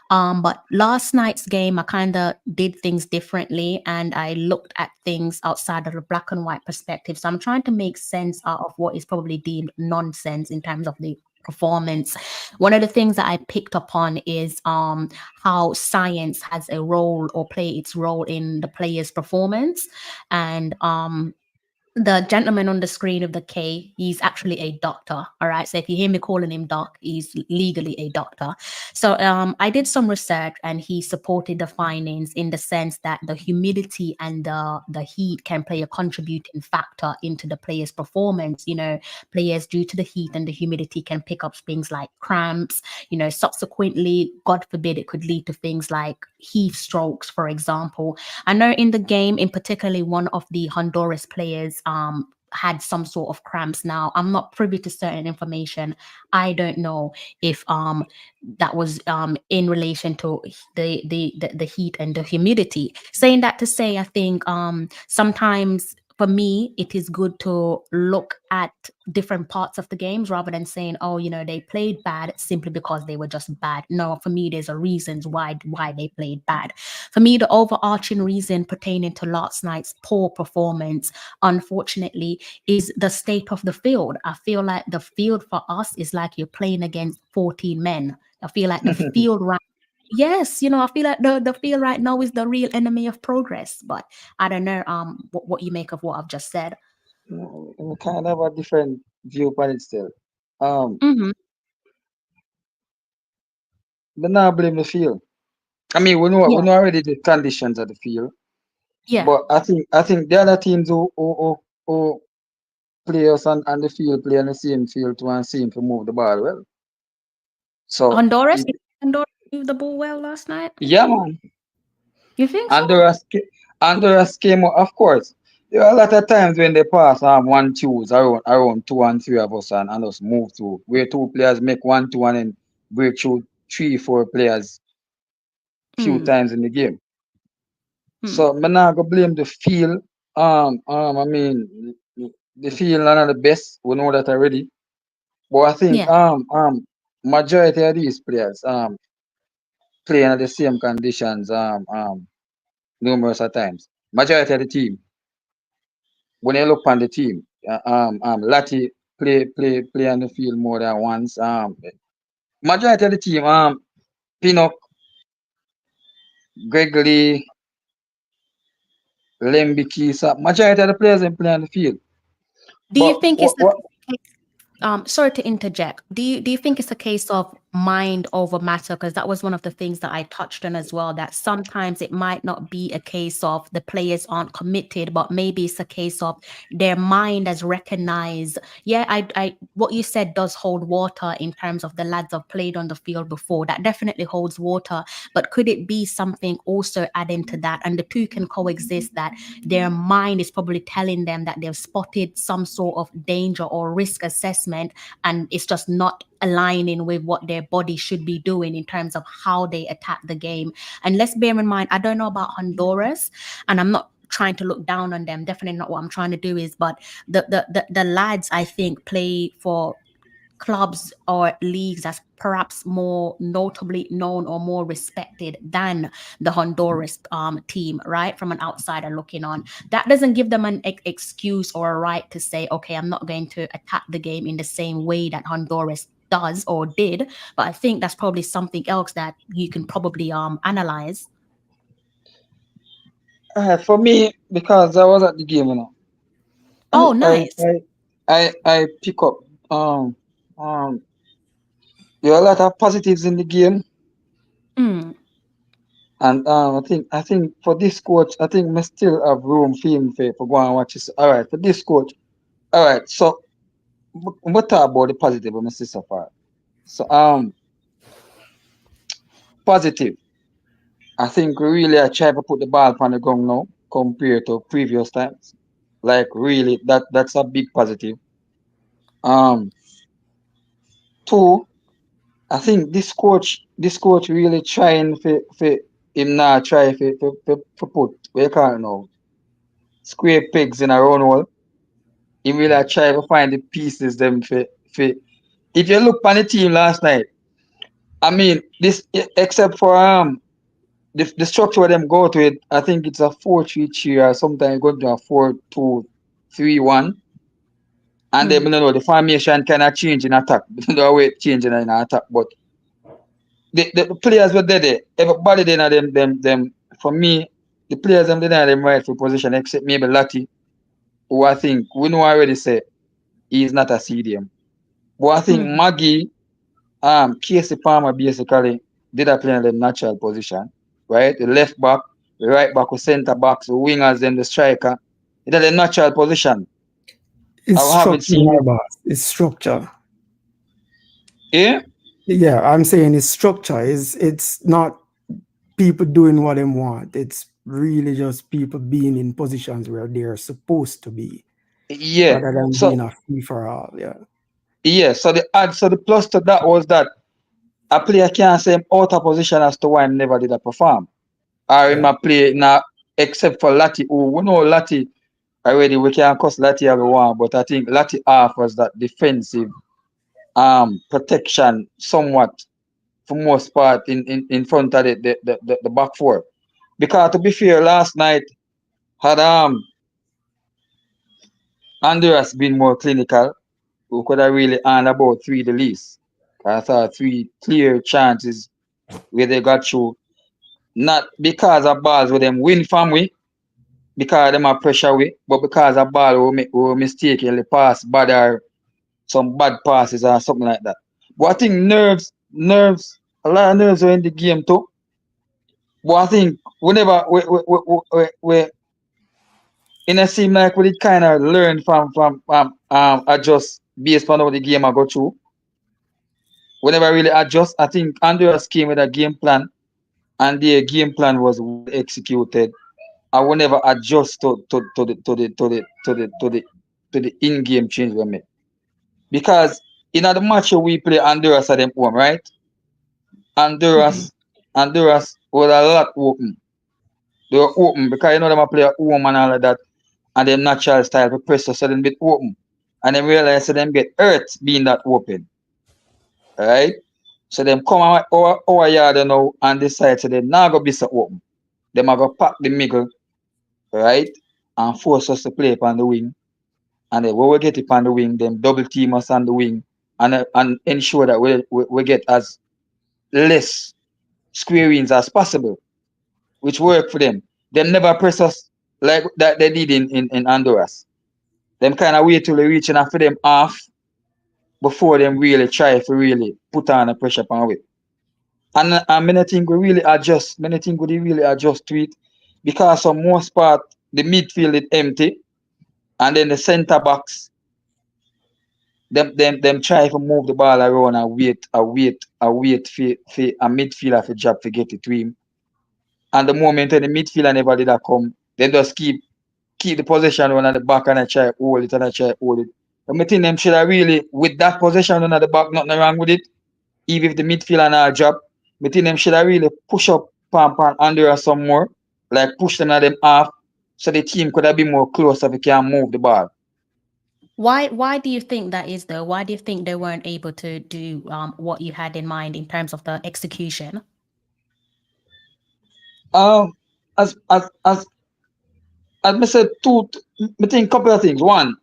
But last night's game, I kind of did things differently and I looked at things outside of the black and white perspective. So I'm trying to make sense out of what is probably deemed nonsense in terms of the performance. One of the things that I picked up on is how science has a role or play its role in the player's performance. And the gentleman on the screen of the K, he's actually a doctor. All right. So if you hear me calling him doc, he's legally a doctor. So I did some research and he supported the findings in the sense that the humidity and the heat can play a contributing factor into the player's performance. Players due to the heat and the humidity can pick up things like cramps. Subsequently, God forbid, it could lead to things like heat strokes, for example. I know in the game, in particularly one of the Honduras players had some sort of cramps. Now, I'm not privy to certain information. I don't know if that was in relation to the heat and the humidity. Saying that to say, I think sometimes for me, it is good to look at different parts of the games rather than saying, oh, they played bad simply because they were just bad. No, for me, there's a reasons why they played bad. For me, the overarching reason pertaining to last night's poor performance, unfortunately, is the state of the field. I feel like the field for us is like you're playing against 14 men. I feel like the field right. Yes, I feel like the field right now is the real enemy of progress. But I don't know what you make of what I've just said. We kind of have a different viewpoint still. Um, Mm-hmm. but now blame the field. I mean, we Yeah, know already the conditions of the field, yeah. but I think the other teams who play us on the field play on the same field to and seem to move the ball well. So Honduras, Honduras moved the ball well last night. yeah, man. You think so? Honduras came out, of course. There are a lot of times when they pass 1-2s around 2 and 3 of us and us move through where two players make 1-2 and then break through 3-4 players few Hmm. times in the game. Hmm. So I'm not gonna blame the field. I mean the field are not the best. We know that already. But I think Yeah. majority of these players play in the same conditions numerous of times. Majority of the team. When you look on the team, Lati play on the field more than once. Majority of the team, Pinnock, Gregory, Lembiki, so majority of the players they play on the field. Do you But think it's what sorry to interject. Do you think it's a case of mind over matter? Because that was one of the things that I touched on as well, that sometimes it might not be a case of the players aren't committed, but maybe it's a case of their mind has recognized. Yeah, I what you said does hold water in terms of the lads have played on the field before. That definitely holds water. But could it be something also adding to that? And the two can coexist, that their mind is probably telling them that they've spotted some sort of danger or risk assessment, and it's just not aligning with what their body should be doing in terms of how they attack the game. And let's bear in mind, I don't know about Honduras, and I'm not trying to look down on them. Definitely not what I'm trying to do is, but the lads I think play for clubs or leagues that's perhaps more notably known or more respected than the Honduras team, right? From an outsider looking on, that doesn't give them an excuse or a right to say, okay, I'm not going to attack the game in the same way that Honduras does or did. But I think that's probably something else that you can probably analyze. for me, because I was at the game, Oh, I nice. I pick up there are a lot of positives in the game. Mm, And I think for this coach, I think we still have room for him for go and watch this. All right, for this coach. All right, so we talk about the positive of my sister part. So positive. I think we really are trying to put the ball on the ground now compared to previous times. Like really, that's a big positive. Um, Two, I think this coach really trying for him now try for put what you call it now square pegs in a round hole. He really try to find the pieces them for. If you look on the team last night, I mean this except for the structure where them go to it, I think it's a 4-3-3 or sometimes go to a 4-2-3-1. And then you know the formation kind of change in attack. The way it changing in attack, but the players were there. Everybody there them for me, the players them there them rightful position except maybe Lati, who I think we know already say he's not a CDM. But I think Maggie, Casey Palmer basically did a play in the natural position, right? The left back, the right back, the centre backs, the wingers, then the striker. It's a natural position. It's I haven't structure, seen my it. boss. It's structure. Yeah? Yeah, I'm saying it's structure. It's not people doing what they want. It's really just people being in positions where they're supposed to be, Yeah. rather than So being a free for all. Yeah. yeah, so the plus to that was that a player can't say him out of position as to why him never did a perform. Or him a play now except for Lati, who we know Lati already we can cuss Lati every one, but I think Lati offers that defensive protection somewhat for most part in front of the back four. Because to be fair, last night had Honduras been more clinical, we could have really earned about three the least. I thought three clear chances where they got through. Not because of balls with them win from we, because them are pressure we, but because of ball we mistakenly pass bad or some bad passes or something like that. But I think a lot of nerves are in the game too. But I think whenever we in a seem like we did kind of learn from adjust based on how the game I go through. Whenever I really adjust, I think Honduras came with a game plan and their game plan was well executed. I will never adjust to the in-game change we make. Because in the match we play Honduras at them home, right? Honduras was a lot open. They were open because you know them a play at home and all of that, and their natural style for press so them bit open. And then realize so them get hurt being that open. Right? So them come our yard now and decide so they not go be so open. Them are go pack the middle, right? And force us to play upon the wing. And then when we get it on the wing, them double team us on the wing and ensure that we get as less square wins as possible, which work for them. Them never press us like that they did in Honduras. Them kind of wait till they reach enough for them off before them really try to really put on the pressure upon it. And many things we really adjust. Many things we really adjust to it because for most part the midfield is empty and then the centre backs them try to move the ball around and wait for a midfielder for job to get it to him. And the moment when the midfielder never did that come, they just keep the possession one at the back and I try hold it and I try hold it. I think them should have really with that possession one at the back, nothing wrong with it. Even if the midfielder not job, I think them should have really push up Pam under some more, like push them at them off, so the team could have been more close if it can move the ball. Why do you think that is though? Why do you think they weren't able to do what you had in mind in terms of the execution? As I said, I think a couple of things. One,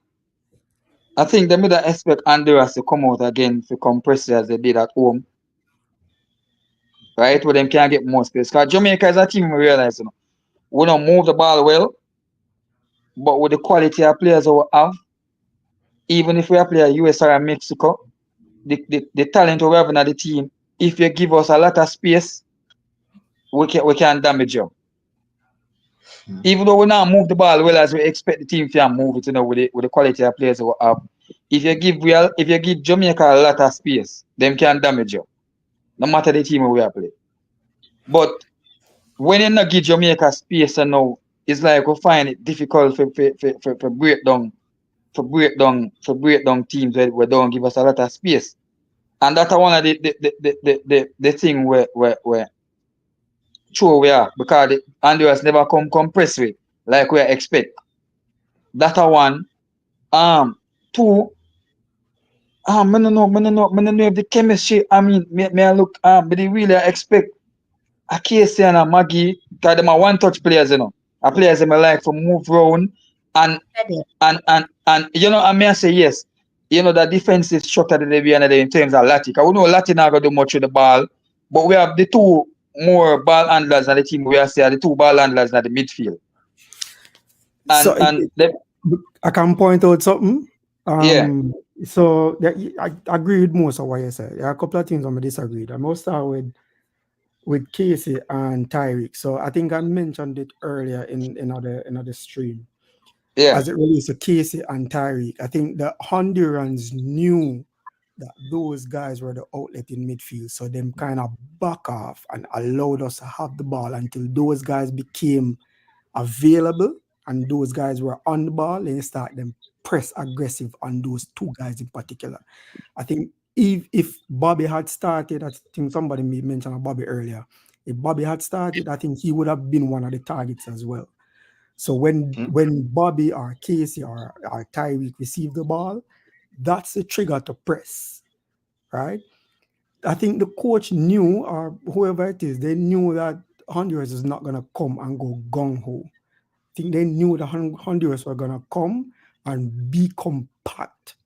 I think they made expect Honduras to come out again to compress it as they did at home. Right? Where them can get more space. Because Jamaica is a team we realize, we don't move the ball well, but with the quality of players we have, even if we play a US or a Mexico, the talent we have in the team, if you give us a lot of space, we can damage you. Even though we not move the ball well as we expect the team to move it, with the quality of players we have. If you give Jamaica a lot of space, them can damage you. No matter the team we are playing. But when you not give Jamaica space and now, it's like we find it difficult for break down teams where don't give us a lot of space. And that's one of the thing where true we are, because the Honduras never come press with like we expect. That one. Two, I don't know if the chemistry, I mean, may I look, but they really expect a Casey and a Maggie, because them are one-touch players, you know. A players them like to move around and you know, I may say yes. You know, the defensive structure that they be under in terms of Latin. Because we know Latin not gonna do much with the ball, but we have the two more ball handlers on the team. We are say the two ball handlers at the midfield. I can point out something. Yeah. So I agree with most of what you said. There are a couple of things I disagreed. I must start with Casey and Tyreek. So I think I mentioned it earlier in another stream. Yeah. As it relates to Casey and Tyreek, I think the Hondurans knew that those guys were the outlet in midfield. So them kind of back off and allowed us to have the ball until those guys became available and those guys were on the ball, and start them press aggressive on those two guys in particular. I think if Bobby had started, I think somebody mentioned Bobby earlier. If Bobby had started, I think he would have been one of the targets as well. So when Bobby or Casey or Tyreek receive the ball, that's the trigger to press, right? I think the coach knew, or whoever it is, they knew that Honduras is not going to come and go gung-ho. I think they knew that Honduras were going to come and be compact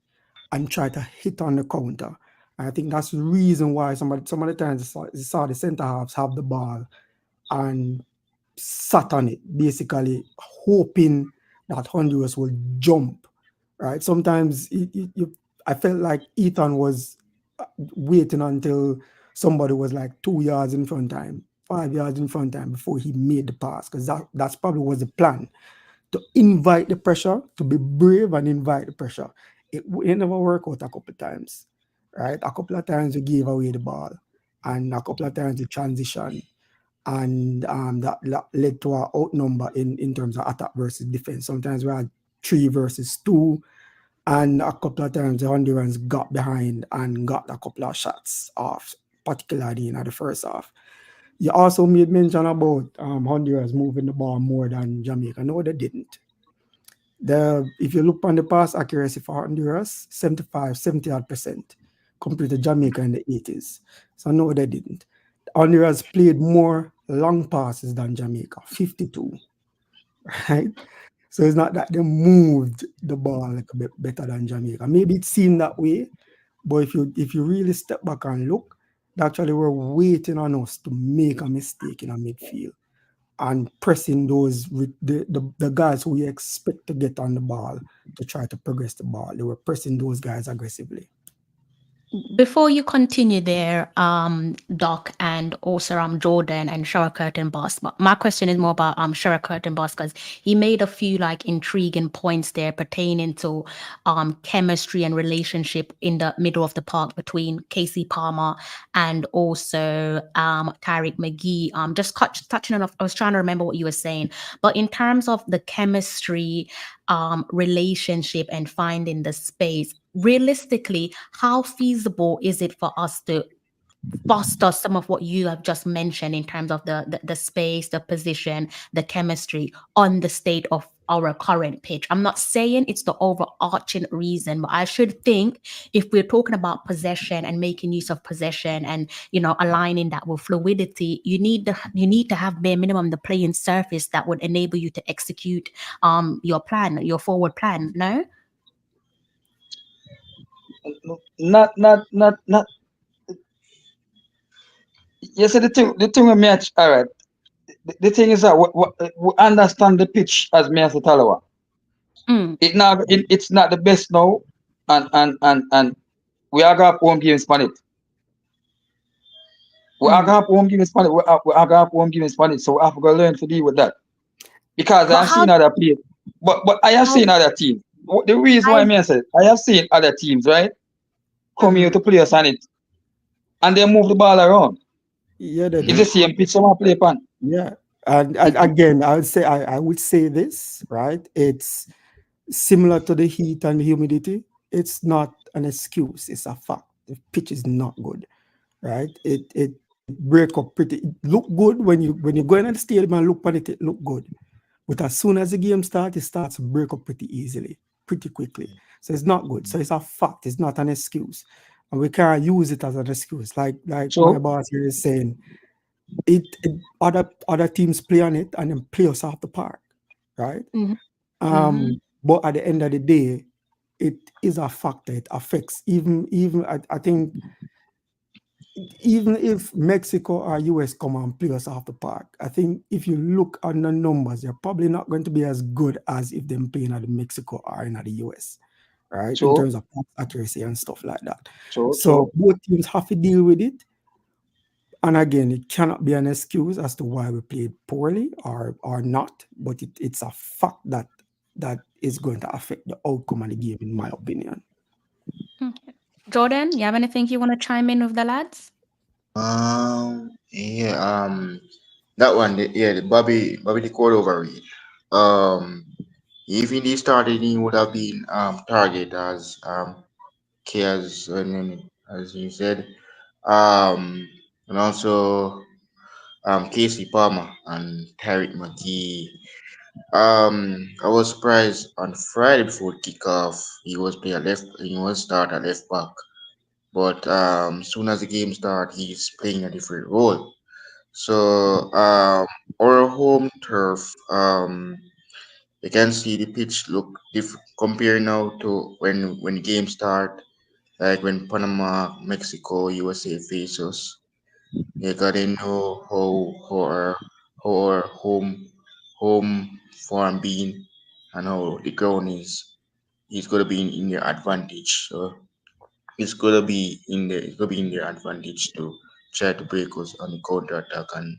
and try to hit on the counter. And I think that's the reason why some of the times you saw the center halves have the ball and sat on it, basically hoping that Honduras will jump, right? Sometimes I felt like Ethan was waiting until somebody was like 2 yards in front of him, 5 yards in front of him before he made the pass, because that's probably was the plan, to invite the pressure, to be brave and invite the pressure. It never worked out a couple of times, right? A couple of times we gave away the ball, and a couple of times we transition, and that led to our outnumber in terms of attack versus defense. Sometimes we had 3 versus 2, and a couple of times the Hondurans got behind and got a couple of shots off, particularly in the first half. You also made mention about Honduras moving the ball more than Jamaica. No, they didn't. If you look on the pass accuracy for Honduras, 70% compared to Jamaica in the 80s. So no, they didn't. Honduras played more long passes than Jamaica, 52, right? So it's not that they moved the ball like a bit better than Jamaica. Maybe it seemed that way, but if you really step back and look, they actually were waiting on us to make a mistake in a midfield and pressing those the guys who we expect to get on the ball to try to progress the ball. They were pressing those guys aggressively. Before you continue there, Doc, and also Jordan and Shower Curtain Boss, but my question is more about Shower Curtain Boss, because he made a few like intriguing points there pertaining to chemistry and relationship in the middle of the park between Casey Palmer and also Tyreek McGee. Just touching on, I was trying to remember what you were saying, but in terms of the chemistry relationship and finding the space, realistically, how feasible is it for us to foster some of what you have just mentioned in terms of the space, the position, the chemistry on the state of our current pitch? I'm not saying it's the overarching reason, but I should think if we're talking about possession and making use of possession and, you know, aligning that with fluidity, you need to have bare minimum the playing surface that would enable you to execute your plan, your forward plan. No? Not. Yes, the thing with match. All right. The thing is that we understand the pitch as me as a Talawa. It's not the best now, and we are going home games on it. We are going home games on it. We are going home games on it. So we have to learn to deal with that, because I have seen other players, but I have seen other teams. The reason why I say I have seen other teams, right, come here to play us on it, and they move the ball around. Yeah, it's the same pitch someone play upon. Yeah, And again, I would say this, right? It's similar to the heat and the humidity. It's not an excuse, it's a fact. The pitch is not good, right? It break up pretty. It look good when you go in the stadium and look at it. It look good, but as soon as the game starts, it starts to break up pretty easily, pretty quickly. So it's not good. So it's a fact. It's not an excuse, and we can't use it as an excuse. Like my So boss here is saying, other teams play on it and then play us off the park, right? But at the end of the day, it is a factor. It affects even I think even if Mexico or US come and play us off the park, I think if you look at the numbers, they're probably not going to be as good as if them playing at the Mexico or in the US, right? In terms of accuracy and stuff like that. So both teams have to deal with it. And again, it cannot be an excuse as to why we played poorly or not, but it's a fact that is going to affect the outcome of the game, in my opinion. Okay. Jordan, you have anything you want to chime in with the lads? Yeah, that one, the Bobby the call overread. If he started, he would have been target as K as you said, and also Casey Palmer and Tarek McGee. I was surprised on Friday before kickoff he was start at left back, but soon as the game start, he's playing a different role. So our home turf, you can see the pitch look different compare now to when the game start, like when Panama, Mexico, USA face us. You gotta know how our home farm being and how the ground is gonna be in your advantage. So it's gonna be in their advantage to try to break us on the counter attack and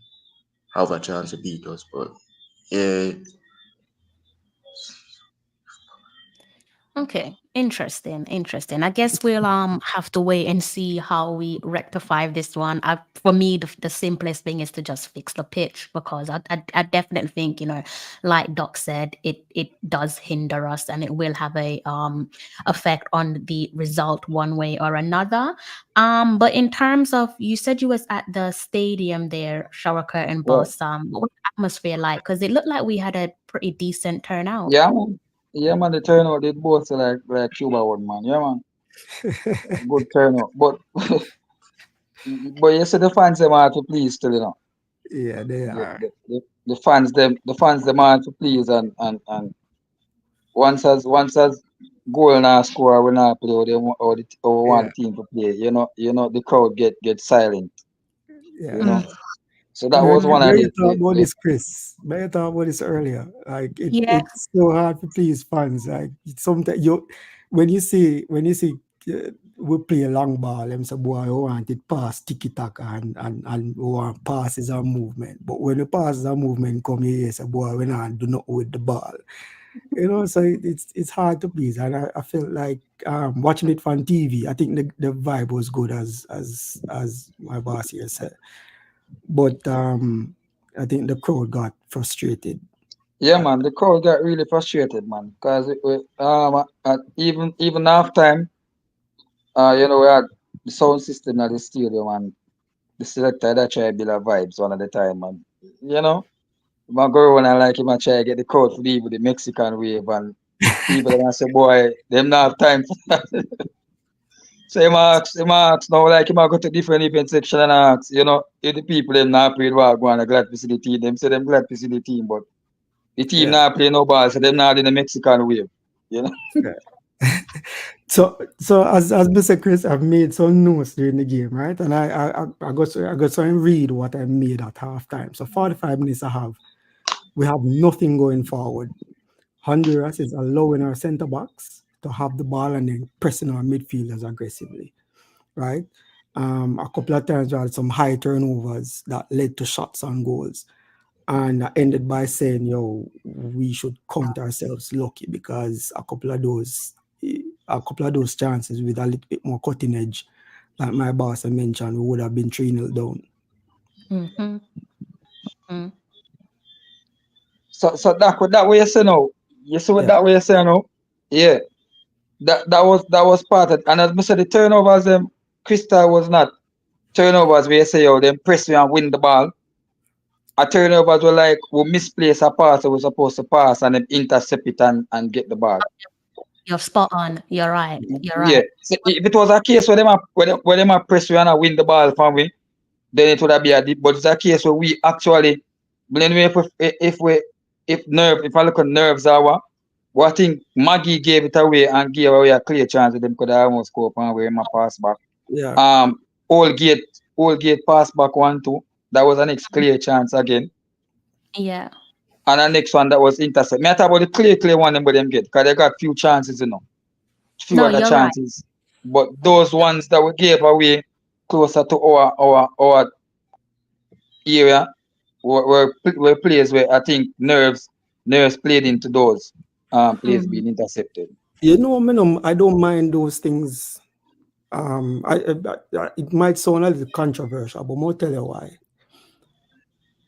have a chance to beat us. But yeah, Okay, interesting. I guess we'll have to wait and see how we rectify this one. For me, the simplest thing is to just fix the pitch, because I definitely think, like Doc said, it does hinder us, and it will have a effect on the result one way or another. But in terms of, you said you was at the stadium there, shower curtain boss. What was the atmosphere like? Because it looked like we had a pretty decent turnout. yeah, man. Yeah, man, the turnout did both like Cuba one, man. Yeah, man. Good turnout. But you see the fans them hard to please still, Yeah, they are. The fans them hard to please, and once as goal now score, we not play or want Yeah, the team to play. The crowd get silent. yeah. You know. So that was one of When you talk about the this, Chris, when you talk about this earlier, like Yeah. it's so hard to please fans. Like sometimes when you see we play a long ball, them say boy, we want it pass tiki taka and we want passes and movement. But when the passes and movement come here, say boy, we not do not with the ball. So it's hard to please, and I feel like watching it from TV. I think the vibe was good as my boss here said. But I think the crowd got frustrated. Yeah, man, the crowd got really frustrated, man, because even half time, we had the sound system at the stadium, and the selector that try to build a vibes one at the time, and my girl when I like him, I try to get the crowd to leave with the Mexican wave, and people and I say, boy, them not have time for that. So him ask now, like him a go to different event section and ask, if the people them not played well, go on a glad to see the team. Them say them glad to see the team, but the team Yeah. not play no ball, so them not in the Mexican wave. Yeah. So as Mr. Chris, I've made some notes during the game, right? And I got to read what I made at halftime. So 45 minutes we have nothing going forward. Honduras is allowing our center backs to have the ball and then pressing our midfielders aggressively, right? A couple of times we had some high turnovers that led to shots on goals. And I ended by saying, we should count ourselves lucky, because a couple of those chances with a little bit more cutting edge, like my boss mentioned, we would have been 3-0 down. Mm-hmm. Mm. So that way you say now. You see what Yeah. that way you say now? Yeah. That was part of, and as I said, the turnovers Crystal was not turnovers where you say, yo, them press you and win the ball. A turnovers were like we misplace a pass that we're supposed to pass and then intercept it and get the ball. You're spot on. You're right. You're Yeah. right. So if it was a case where them are press you and win the ball from we, then it would have been a deep. But it's a case where we actually, if I look at nerves are what I think Maggie gave it away and gave away a clear chance that them could have almost score upon where my pass back. Yeah. Old gate pass back 1-2. That was the next clear chance again. Yeah. And the next one that was intercept. Me talk about the clear one them get because they got few chances, few No, other you're right. chances. But those ones that we gave away closer to our area were plays where I think nerves played into those plays being intercepted. You know, I don't mind those things. It might sound a little controversial, but I'll tell you why.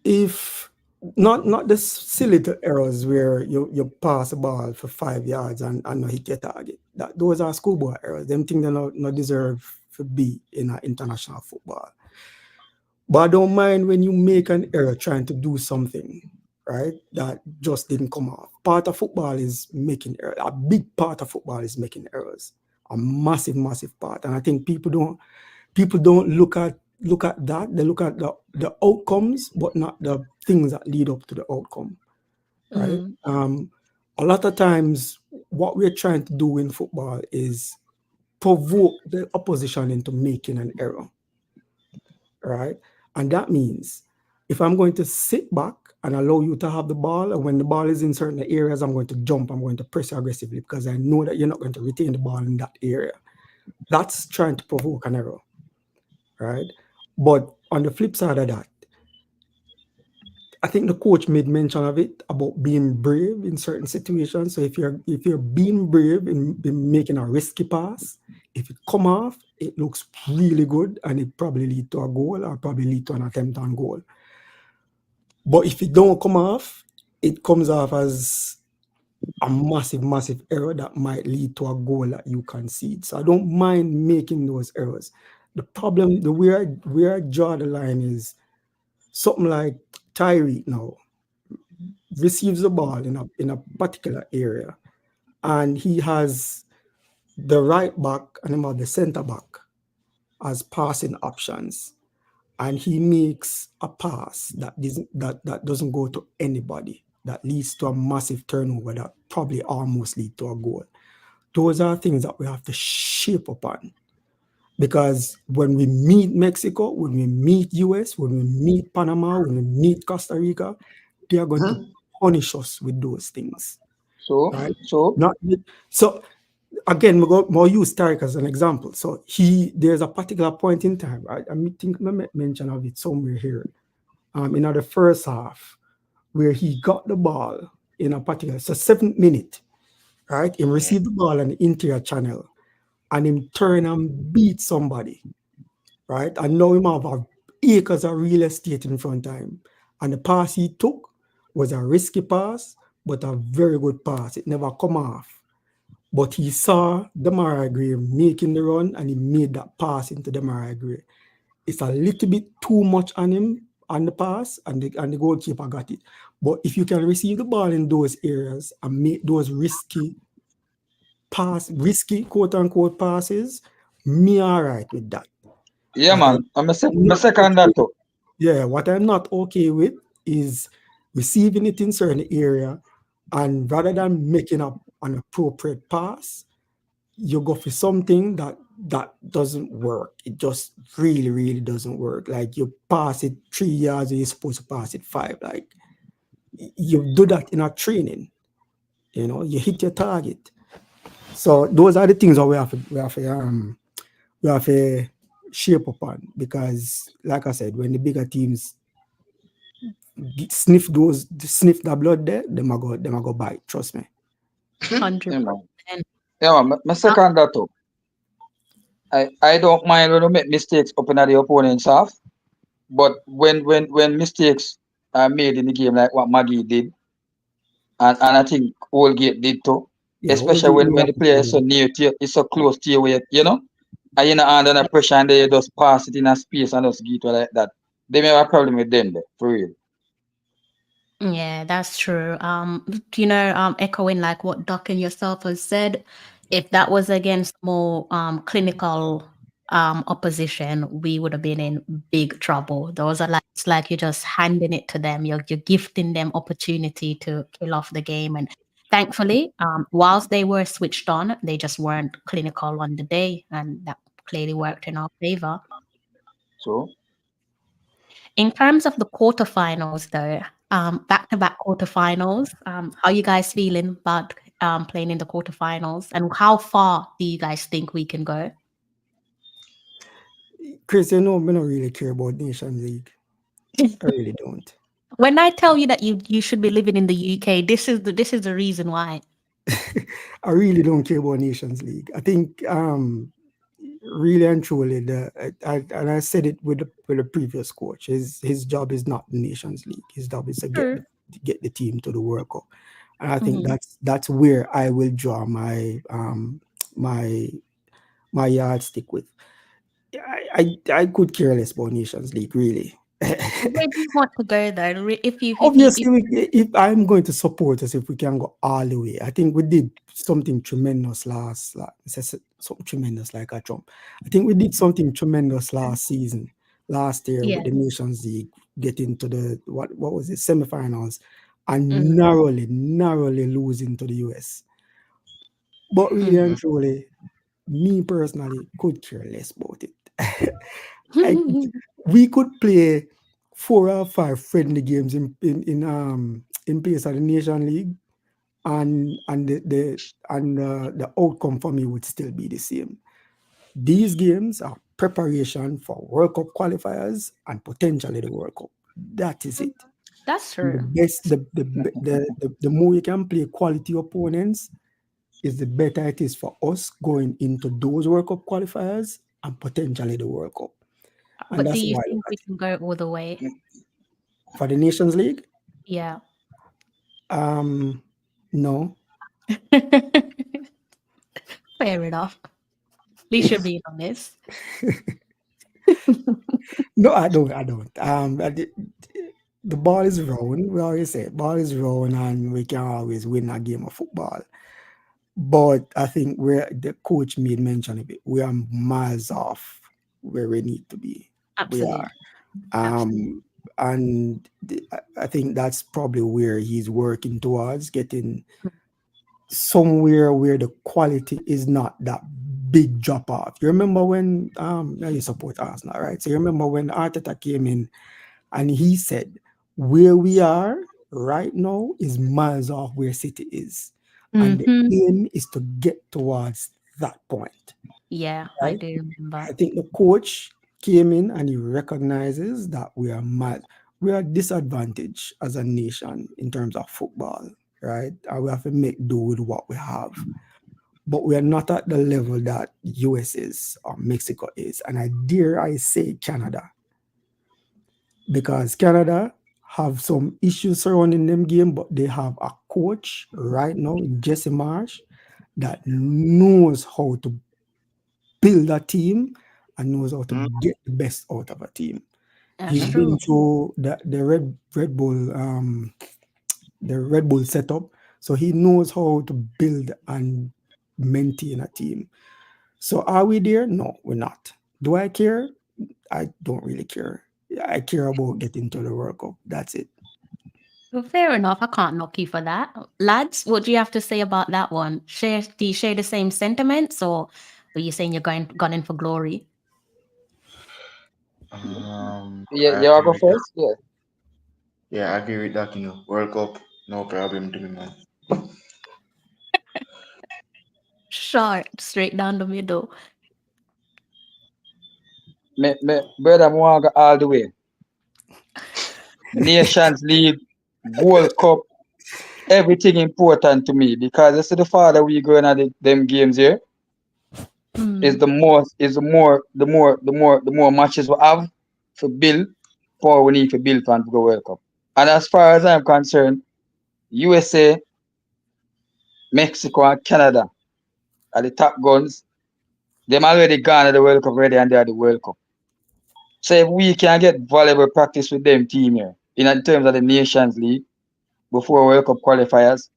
If not the silly little errors where you pass a ball for 5 yards and not hit your target. Those are schoolboy errors. Them things they not deserve to be in international football. But I don't mind when you make an error trying to do something, right, that just didn't come off. Part of football is making errors. A big part of football is making errors. A massive, massive part. And I think people don't look at that. They look at the outcomes, but not the things that lead up to the outcome. Right? A lot of times what we're trying to do in football is provoke the opposition into making an error. Right? And that means if I'm going to sit back and allow you to have the ball, and when the ball is in certain areas, I'm going to jump, I'm going to press aggressively because I know that you're not going to retain the ball in that area. That's trying to provoke an error, right? But on the flip side of that, I think the coach made mention of it about being brave in certain situations. So if you're being brave in making a risky pass, if it come off, it looks really good and it probably lead to a goal or probably lead to an attempt on goal. But if it don't come off, it comes off as a massive, massive error that might lead to a goal that you concede. So I don't mind making those errors. The problem, the where I draw the line is something like Tyreek now receives the ball in a particular area, and he has the right back and the center back as passing options, and he makes a pass that doesn't go to anybody, that leads to a massive turnover that probably almost lead to a goal. Those are things that we have to shape upon. Because when we meet Mexico, when we meet US, when we meet Panama, when we meet Costa Rica, they are going to punish us with those things. So, right? So Again, we'll use Tarek as an example. So there's a particular point in time, right? I think I made mention of it somewhere here. In the first half, where he got the ball in a particular, so 7th minute, right? He received the ball in the interior channel, and him turn and beat somebody, right? And now him have acres of real estate in front of him. And the pass he took was a risky pass, but a very good pass. It never come off. But he saw Demarai Gray making the run, and he made that pass into Demarai Gray. It's a little bit too much on him on the pass, and the goalkeeper got it. But if you can receive the ball in those areas and make those risky quote-unquote passes, me all right with that. Yeah, man. I'm a second that too. Yeah, what I'm not okay with is receiving it in certain area, and rather than making up an appropriate pass, you go for something that doesn't work. It just really, really doesn't work. Like you pass it 3 yards, and you're supposed to pass it 5. Like you do that in a training. You hit your target. So those are the things that we have to shape upon, because, like I said, when the bigger teams sniff the blood there, them a go bite. Trust me. 100%. Yeah, man. My second that too. I don't mind when we make mistakes up in the opponent's half, but when mistakes are made in the game like what Maggie did, and I think Holgate did too. Yeah, Especially Holgate when knew the how to player is play. so near to you, it's so close to you, and you're not under the pressure and they just pass it in a space and just get it like that. They may have a problem with them there, for real. Yeah, that's true. Echoing like what Doc and yourself has said, if that was against more clinical opposition, we would have been in big trouble. Those are like it's like you're just handing it to them. You're gifting them opportunity to kill off the game. And thankfully, whilst they were switched on, they just weren't clinical on the day, and that clearly worked in our favor. So In terms of the quarterfinals, though, back-to-back quarterfinals, how you guys feeling about playing in the quarterfinals, and how far do you guys think we can go? Chris, I don't really care about Nations League. I really don't. When I tell you that you should be living in the UK, this is the reason why. I really don't care about Nations League. I think really and truly and I said it with the previous coach. His job is not the Nations League. His job is to True. get the team to the World Cup. And I think Mhm. that's where I will draw my my yardstick with. I could care less about Nations League, really. Where do you want to go though? If Obviously, if I'm going to support us, if we can go all the way, I think we did something tremendous something tremendous like a Trump. I think we did something tremendous last year yeah. with the Nations League, getting to the what was it, semifinals, and Mhm. narrowly losing to the US. But really and truly, me personally could care less about it. I we could play 4 or 5 friendly games in place of the Nation League, and the outcome for me would still be the same. These games are preparation for World Cup qualifiers and potentially the World Cup. That is it. That's The true. best, the more you can play quality opponents, is the better it is for us going into those World Cup qualifiers and potentially the World Cup. And But do that's you why I look think at we it. can go all the way? For the Nations League, Yeah. no. Fair enough. At least you're being honest. No, I don't. I don't. The ball is round. We always say ball is round, and we can always win a game of football. But I think where the coach made mention of it, we are miles off where we need to be. We are. Absolutely. Absolutely. And I think that's probably where he's working towards, getting somewhere where the quality is not that big drop off. You remember when you support Arsenal, right? So you remember when Arteta came in and he said, where we are right now is miles off where City is. And the Mhm. aim is to get towards that point, Yeah, I right? do remember. I think the coach came in and he recognizes that we are disadvantaged as a nation in terms of football, right? And we have to make do with what we have. But we are not at the level that US is or Mexico is. And I say Canada, because Canada have some issues surrounding them game, but they have a coach right now in Jesse Marsh that knows how to build a team and knows how to get the best out of a team. That's He's been true. through the Red Bull setup, so he knows how to build and maintain a team. So are we there? No, we're not. Do I care? I don't really care. I care about getting to the World Cup. That's it. Well, fair enough. I can't knock you for that. Lads, what do you have to say about that one? Do you share the same sentiments, or are you saying you're gone in for glory? Yeah, I you wanna agree go with that. first? Yeah. Yeah, I agree with that. World Cup, no problem to me, man. Short, straight down the middle. Brother, I want to go all the way. Nations League, World Cup, everything important to me because this is the farther we going at them games here is Mm, the more matches we have for build for we need for build for the World Cup. And as far as I'm concerned, USA Mexico and Canada are the top guns. Them already gone to the World Cup already and they are the World Cup. So if we can get valuable practice with them team here, in terms of the Nations League, before World Cup qualifiers,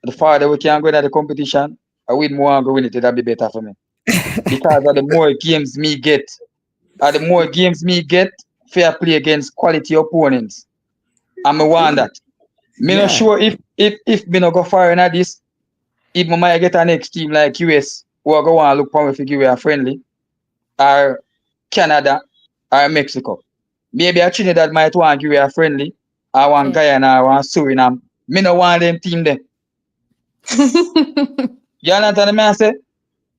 the farther we can go into the competition, I would more go win it, that'd be better for me. Because of the more games me get, fair play against quality opponents. And I want that. Me not sure if me not go far in this, if I might get a next team like US, who are going to look for me to give you a friendly, or Canada, or Mexico. Maybe a Trinidad might want to give you a friendly, or one Guyana, or one Suriname. Me no want them team there. You understand me? I say,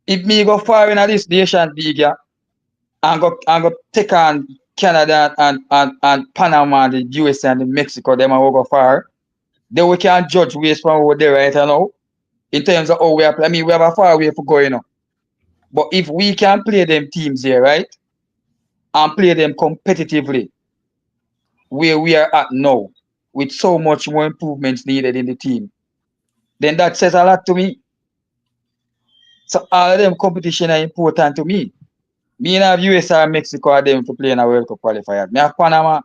if me go far in this Nations League, yeah, and go take on Canada and Panama, the USA and the Mexico, them will go far. Then we can judge ways from over there right now. In terms of how we are playing, I mean, we have a far way for going, you know. But if we can play them teams here, right, and play them competitively, where we are at now, with so much more improvements needed in the team, then that says a lot to me. So all of them competition are important to me. Me and have US or Mexico are them to play in a World Cup qualifier. Me have Panama.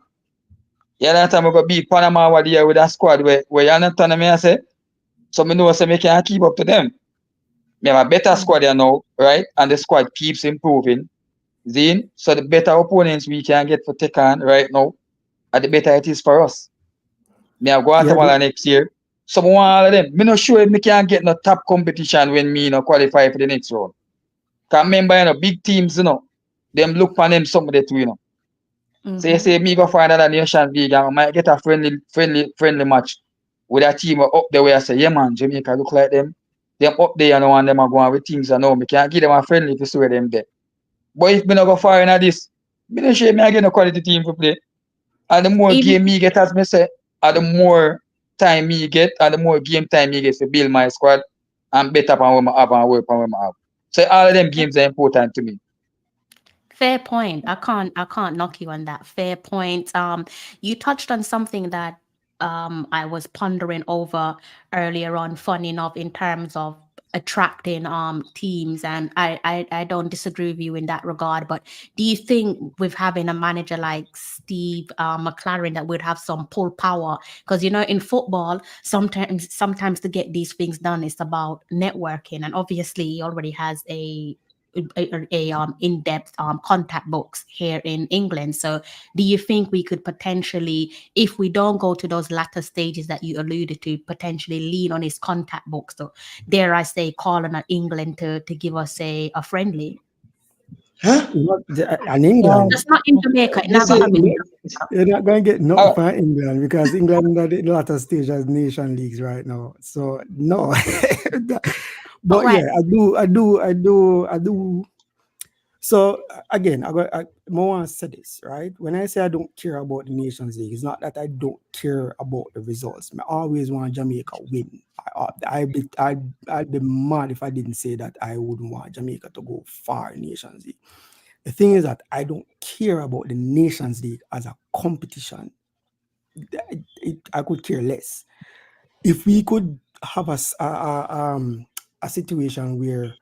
Yeah, that time I go beat Panama over there with a squad where you understand me I say. So me know say me can keep up to them. Me have a better squad here now, right? And the squad keeps improving. Then, so the better opponents we can get for take on right now, and the better it is for us. Me have Guatemala next year. So me want all of them. Me not sure if me can get no top competition when me no qualify for the next round. Cause remember, you know, big teams, you know, them look for them something they do, you know. So you say me go find another Nation League and I might get a friendly match with a team up there where I say, yeah man, Jamaica look like them. Them up there, you know, and them are going with things I know. Me can't give them a friendly to see them there. But if me not go far in this, me not sure me I get no quality team to play. And the more game me get, as me say, and the more time me get, and the more game time me get to build my squad and better upon what I have and work on what I have. So all of them games are important to me. Fair point. I can't knock you on that. Fair point. You touched on something that I was pondering over earlier on, fun enough, in terms of attracting teams, and I don't disagree with you in that regard. But do you think with having a manager like Steve McClaren that would have some pull power? Because you know, in football, sometimes to get these things done, it's about networking, and obviously he already has a in-depth contact books here in England. So do you think we could potentially, if we don't go to those latter stages that you alluded to, potentially lean on his contact books? So dare I say, calling on England to give us a friendly? Huh? In England. That's not in Jamaica. You're not going to get nothing from England because England are the latter stage as nation leagues right now. So no. But right. Yeah, I do. So again, I want to say this, right? When I say I don't care about the Nations League, it's not that I don't care about the results. I always want Jamaica win. I'd be mad if I didn't say that I wouldn't want Jamaica to go far in Nations League. The thing is that I don't care about the Nations League as a competition. I could care less. If we could have a situation where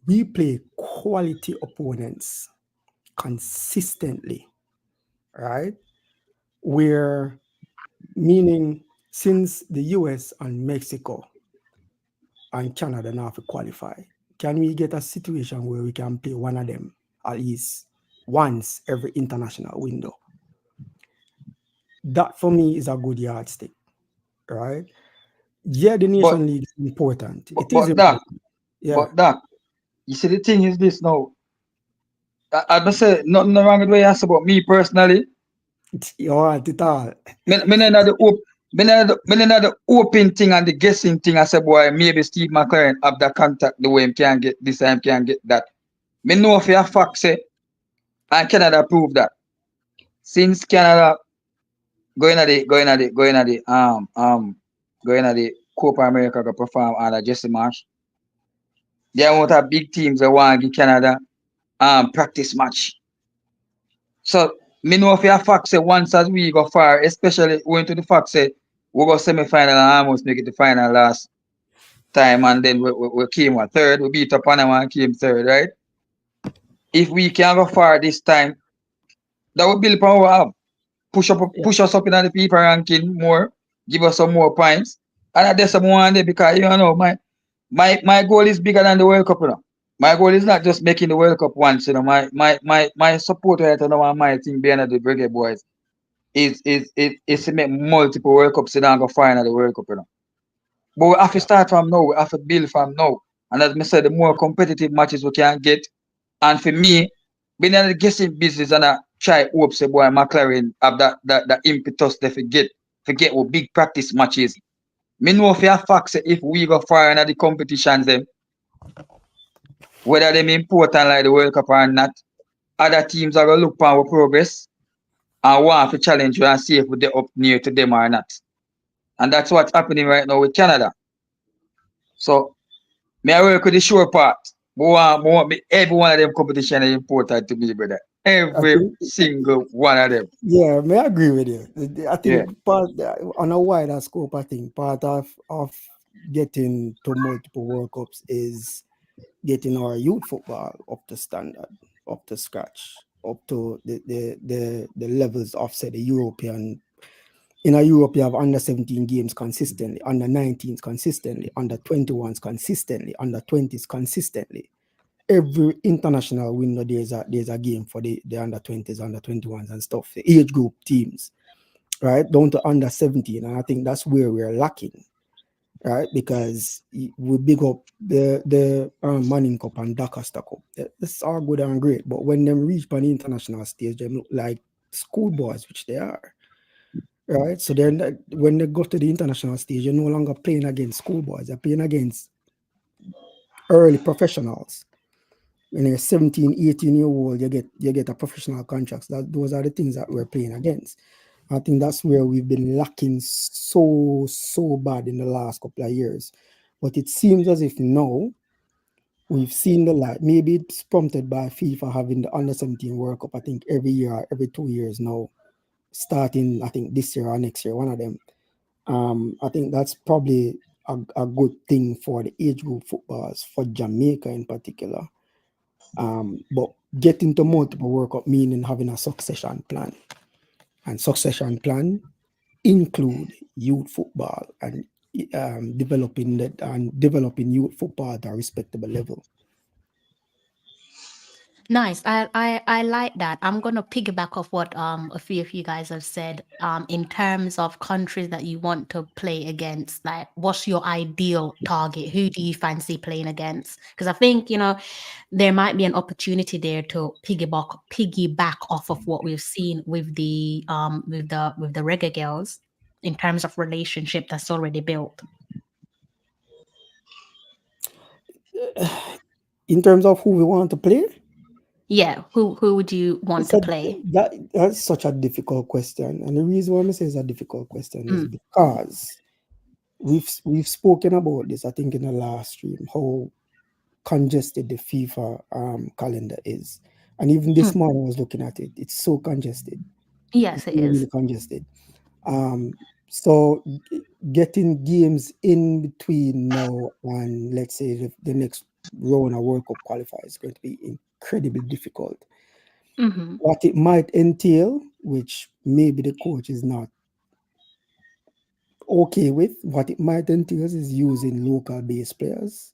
we play quality opponents consistently, right? Where, meaning, since the US and Mexico and Canada now have to qualify, can we get a situation where we can play one of them at least once every international window? That for me is a good yardstick, right? Yeah, the Nation League is important. It is important. But that, you see, the thing is this now. I must say, nothing wrong with what you ask about me personally. You want it all. Me not the open thing and the guessing thing. I said, boy, maybe Steve McClaren have the contact the way he can get this and can get that. Me know for a fact say, and Canada prove that. Since Canada going at the Copa America to perform under Jesse Marsh, they want have big teams that want to give Canada practice match. So me know for a fact say once as we go far, especially going to the fact say we go semi-final and almost make it to final last time, and then we came third. We beat up Panama and came third, right? If we can go far this time, that would build upon what we have. Push us up in the FIFA ranking more, give us some more points. And there's some one there because you know my goal is bigger than the World Cup, you know. My goal is not just making the World Cup once, you know. My support right now and my team behind the Reggae Boyz is to make multiple World Cups and go far in the World Cup, you know. But we have to start from now, we have to build from now. And as I said, the more competitive matches we can get. And for me, being in the guessing business and I try hope say boy McClaren have that impetus they forget what big practice matches. Me know for a fact say if we go far in the competitions them, whether them important like the World Cup or not, other teams are gonna look for our progress and want to challenge you and see if we're up near to them or not. And that's what's happening right now with Canada. So me I work with the sure part. Every one of them competition is important to me, brother. Every single one of them. Yeah, may I agree with you. I think part on a wider scope, I think part of getting to multiple World Cups is getting our youth football up to standard, up to scratch, up to the levels of say the European. In Europe, you have under 17 games consistently, under 19s consistently, under 21s consistently, under 20s consistently. Every international window, there's a game for the under 20s, under 21s and stuff, the age group teams, right? Down to under 17. And I think that's where we're lacking, right? Because we big up the Manning Cup and Dakar Cup. That's all good and great. But when them reach on the international stage, they look like schoolboys, which they are. Right, so then when they go to the international stage, you're no longer playing against schoolboys. You're playing against early professionals. When you're 17, 18-year-old, you get a professional contracts. Those are the things that we're playing against. I think that's where we've been lacking so bad in the last couple of years. But it seems as if now we've seen the light. Maybe it's prompted by FIFA having the under 17 World Cup, I think every year, every 2 years now. Starting, I think this year or next year, one of them. I think that's probably a good thing for the age group footballers, for Jamaica in particular. But getting to multiple World Cup meaning having a succession plan. And succession plan include youth football and developing youth football at a respectable level. Nice. I like that. I'm gonna piggyback off what a few of you guys have said. In terms of countries that you want to play against, like what's your ideal target? Who do you fancy playing against? Because I think there might be an opportunity there to piggyback off of what we've seen with the Reggae Girls in terms of relationship that's already built. In terms of who we want to play? Yeah, who would you want to play? That's such a difficult question, and the reason why I say it's a difficult question is because we've spoken about this. I think in the last stream how congested the FIFA calendar is, and even this morning I was looking at it. It's so congested. Yes, it is. Really congested. So getting games in between now and let's say the next round of World Cup qualifiers is going to be incredibly difficult. What it might entail, which maybe the coach is not okay with, what it might entail is using local base players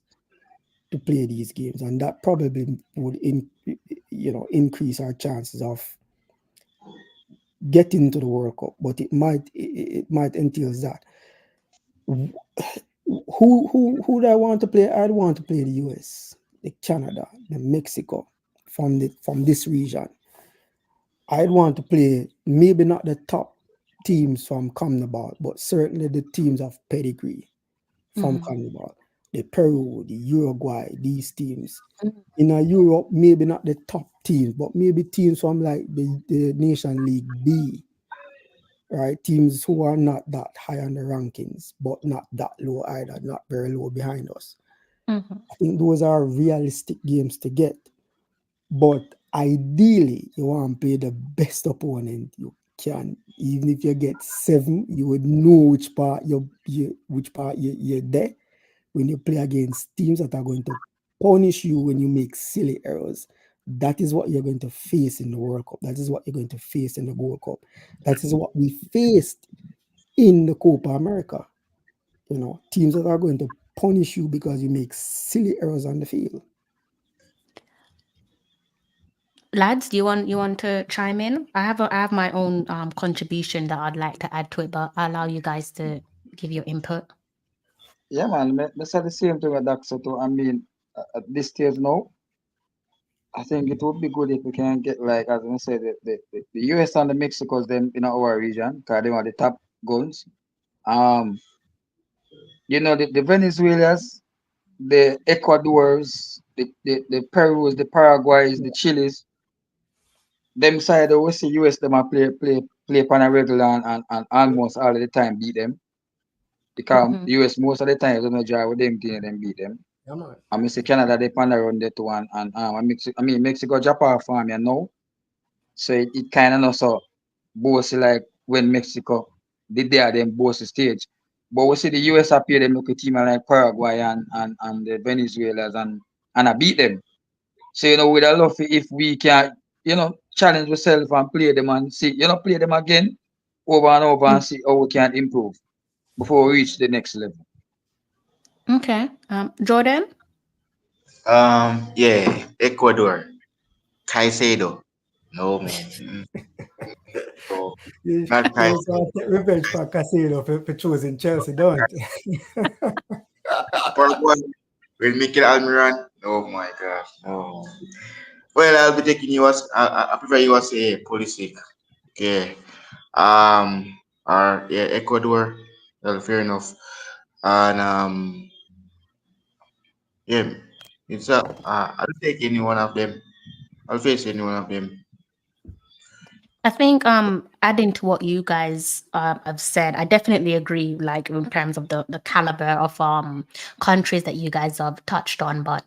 to play these games, and that probably would increase our chances of getting to the World Cup. But it might entail that. Who do I want to play? I'd want to play the US, the Canada, the Mexico, from this region. I'd want to play maybe not the top teams from CONMEBOL, but certainly the teams of pedigree from CONMEBOL. The Peru, the Uruguay, these teams. In Europe, maybe not the top teams, but maybe teams from like the Nation League B, right? Teams who are not that high on the rankings, but not that low either, not very low behind us. I think those are realistic games to get. But ideally, you want to play the best opponent you can. Even if you get 7, you would know which part you're there, when you play against teams that are going to punish you when you make silly errors. That is what you're going to face in the World Cup. That is what you're going to face in the Gold Cup. That is what we faced in the Copa America. You know, teams that are going to punish you because you make silly errors on the field. Lads, do you want to chime in? I have my own contribution that I'd like to add to it, but I'll allow you guys to give your input. Yeah, man. Me say the same thing with Daxo too. I mean, at this stage now, I think it would be good if we can get, like, as I said, the US and the Mexicos them in our region, because they are the top guns. You know, the Venezuelans, the Ecuadors, the Perus, the Paraguays, the Chiles, them side we see US them a play upon a regular and almost all of the time beat them. Because the US most of the time don't draw with them team and them beat them. Yeah, man. I mean, say Canada they pan around that one and Mexico drop off from you now. So it kind of not so bossy like when Mexico did there them bossy stage. But we see the US appear them look a team like Paraguay and the Venezuelans and I beat them. So you know we'd love if we can, you know, challenge ourselves and play them and see, you know, play them again over and over and see how we can improve before we reach the next level. Okay. Jordan? Yeah, Ecuador, Caicedo. No man. So, You not can't Caicedo. take revenge for Casino for choosing Chelsea, don't you? Paraguay will make it Almiron. Oh my gosh, no. Well, I'll be taking you as I prefer you as a Pulisic. Okay. Or yeah, Ecuador. Well, fair enough. And yeah, it's I'll take any one of them. I'll face any one of them. I think adding to what you guys have said, I definitely agree, like in terms of the caliber of countries that you guys have touched on. But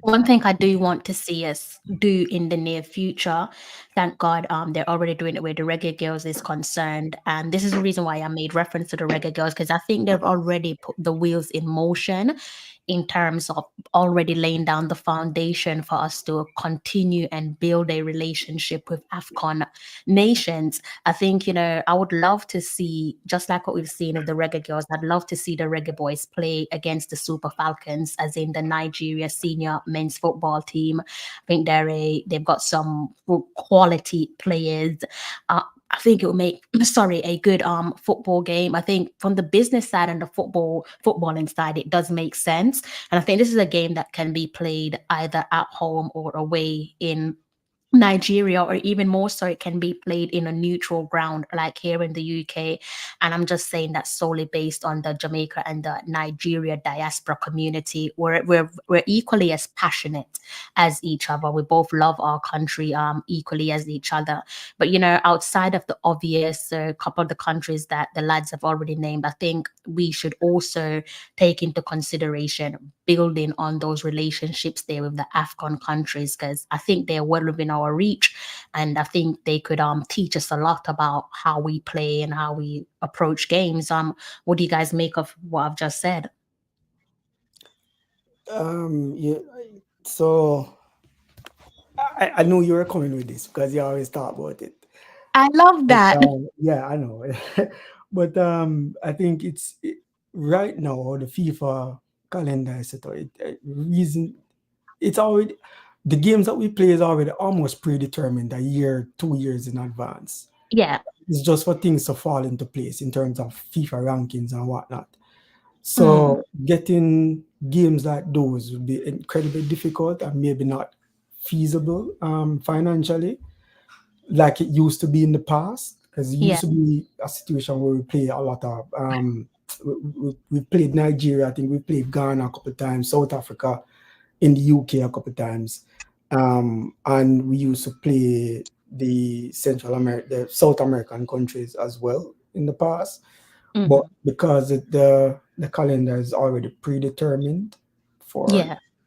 one thing I do want to see us do in the near future, thank God they're already doing it where the Reggae Girls is concerned. And this is the reason why I made reference to the Reggae Girls, because I think they've already put the wheels in motion in terms of already laying down the foundation for us to continue and build a relationship with AFCON nations. I think, you know, I would love to see, just like what we've seen of the Reggae Girls, I'd love to see the Reggae Boys play against the Super Falcons, as in the Nigeria senior men's football team. I think they've got some quality players. I think it will make a good football game. I think from the business side and the footballing side, it does make sense. And I think this is a game that can be played either at home or away in Nigeria, or even more so, it can be played in a neutral ground like here in the UK. And I'm just saying that solely based on the Jamaica and the Nigeria diaspora community. We're equally as passionate as each other. We both love our country equally as each other. But you know, outside of the obvious couple of the countries that the lads have already named, I think we should also take into consideration building on those relationships there with the AFCON countries, because I think they're well within our reach, and I think they could teach us a lot about how we play and how we approach games. What do you guys make of what I've just said? Yeah, so I know you were coming with this because you always talk about it. I love that. Yeah, I know. But I think right now the FIFA calendar is set out. It's already, the games that we play is already almost predetermined a year, 2 years in advance. Yeah. It's just for things to fall into place in terms of FIFA rankings and whatnot. So getting games like those would be incredibly difficult and maybe not feasible financially like it used to be in the past, because it used to be a situation where we play a lot of we played Nigeria, I think we played Ghana a couple of times, South Africa, in the UK a couple of times, and we used to play the South American countries as well in the past. But because the calendar is already predetermined for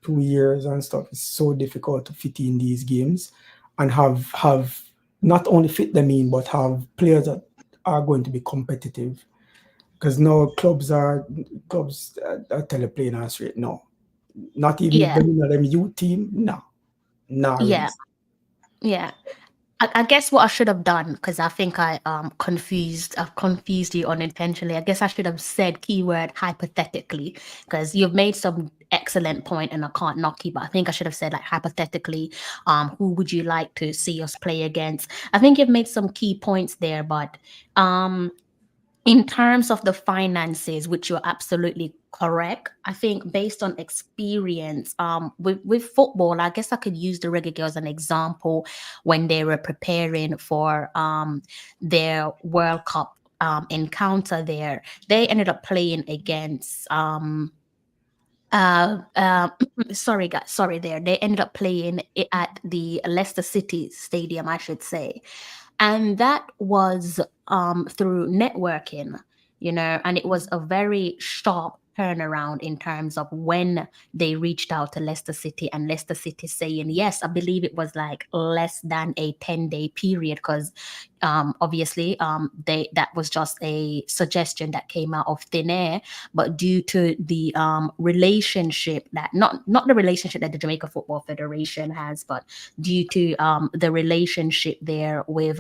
2 years and stuff, it's so difficult to fit in these games and have not only fit them in, but have players that are going to be competitive. because now clubs are playing us straight. No, not even if Yeah, them youth team. No, not yeah, release. yeah. I guess what I should have done, because I think I've confused you unintentionally. I guess I should have said keyword hypothetically, because you've made some excellent point and I can't knock you, but I think I should have said like hypothetically, who would you like to see us play against? I think you've made some key points there, but um in terms of the finances, which you're absolutely correct, I think based on experience, with football, I guess I could use the Reggae Girls as an example when they were preparing for their World Cup encounter there. They ended up playing against uh, uh, sorry guys, sorry there. They ended up playing it at the Leicester City Stadium, I should say, and that was through networking, and it was a very sharp turnaround in terms of when they reached out to Leicester City, and Leicester City saying yes. I believe it was like less than a 10-day period, because obviously they that was just a suggestion that came out of thin air, but due to the relationship that not the relationship that the Jamaica Football Federation has, but due to the relationship there with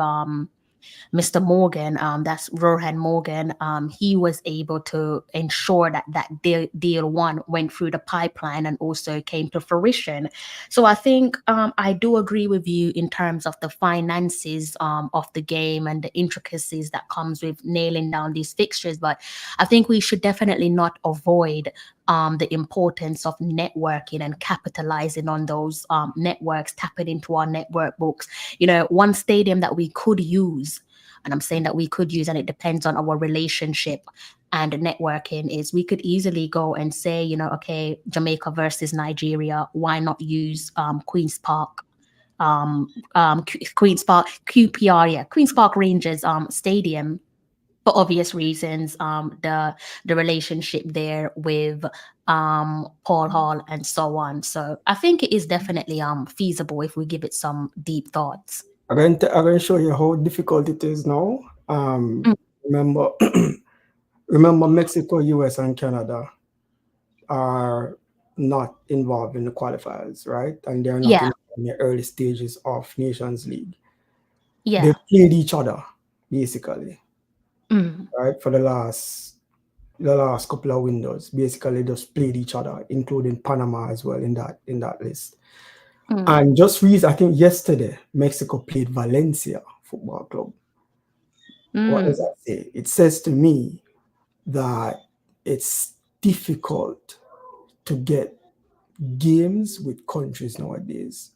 Mr. Morgan, that's Rohan Morgan, he was able to ensure that deal one went through the pipeline and also came to fruition. So I think I do agree with you in terms of the finances of the game and the intricacies that comes with nailing down these fixtures. But I think we should definitely not avoid the importance of networking and capitalizing on those networks, tapping into our network books. One stadium that we could use, and I'm saying that we could use, and it depends on our relationship and networking, is we could easily go and say, okay, Jamaica versus Nigeria, why not use Queen's Park, Queen's Park, QPR, yeah, Queen's Park Rangers stadium, for obvious reasons, the relationship there with Paul Hall and so on. So I think it is definitely feasible if we give it some deep thoughts. I'm going to show you how difficult it is now. Mm. Remember, remember Mexico, US, and Canada are not involved in the qualifiers, right? And they're not Yeah, in the early stages of Nations League. They yeah. played each other basically, Mm, right? For the last couple of windows, basically just played each other, including Panama as well in that list. mm, And just I think yesterday Mexico played Valencia Football Club. What does mm. that say? It says to me that it's difficult to get games with countries nowadays.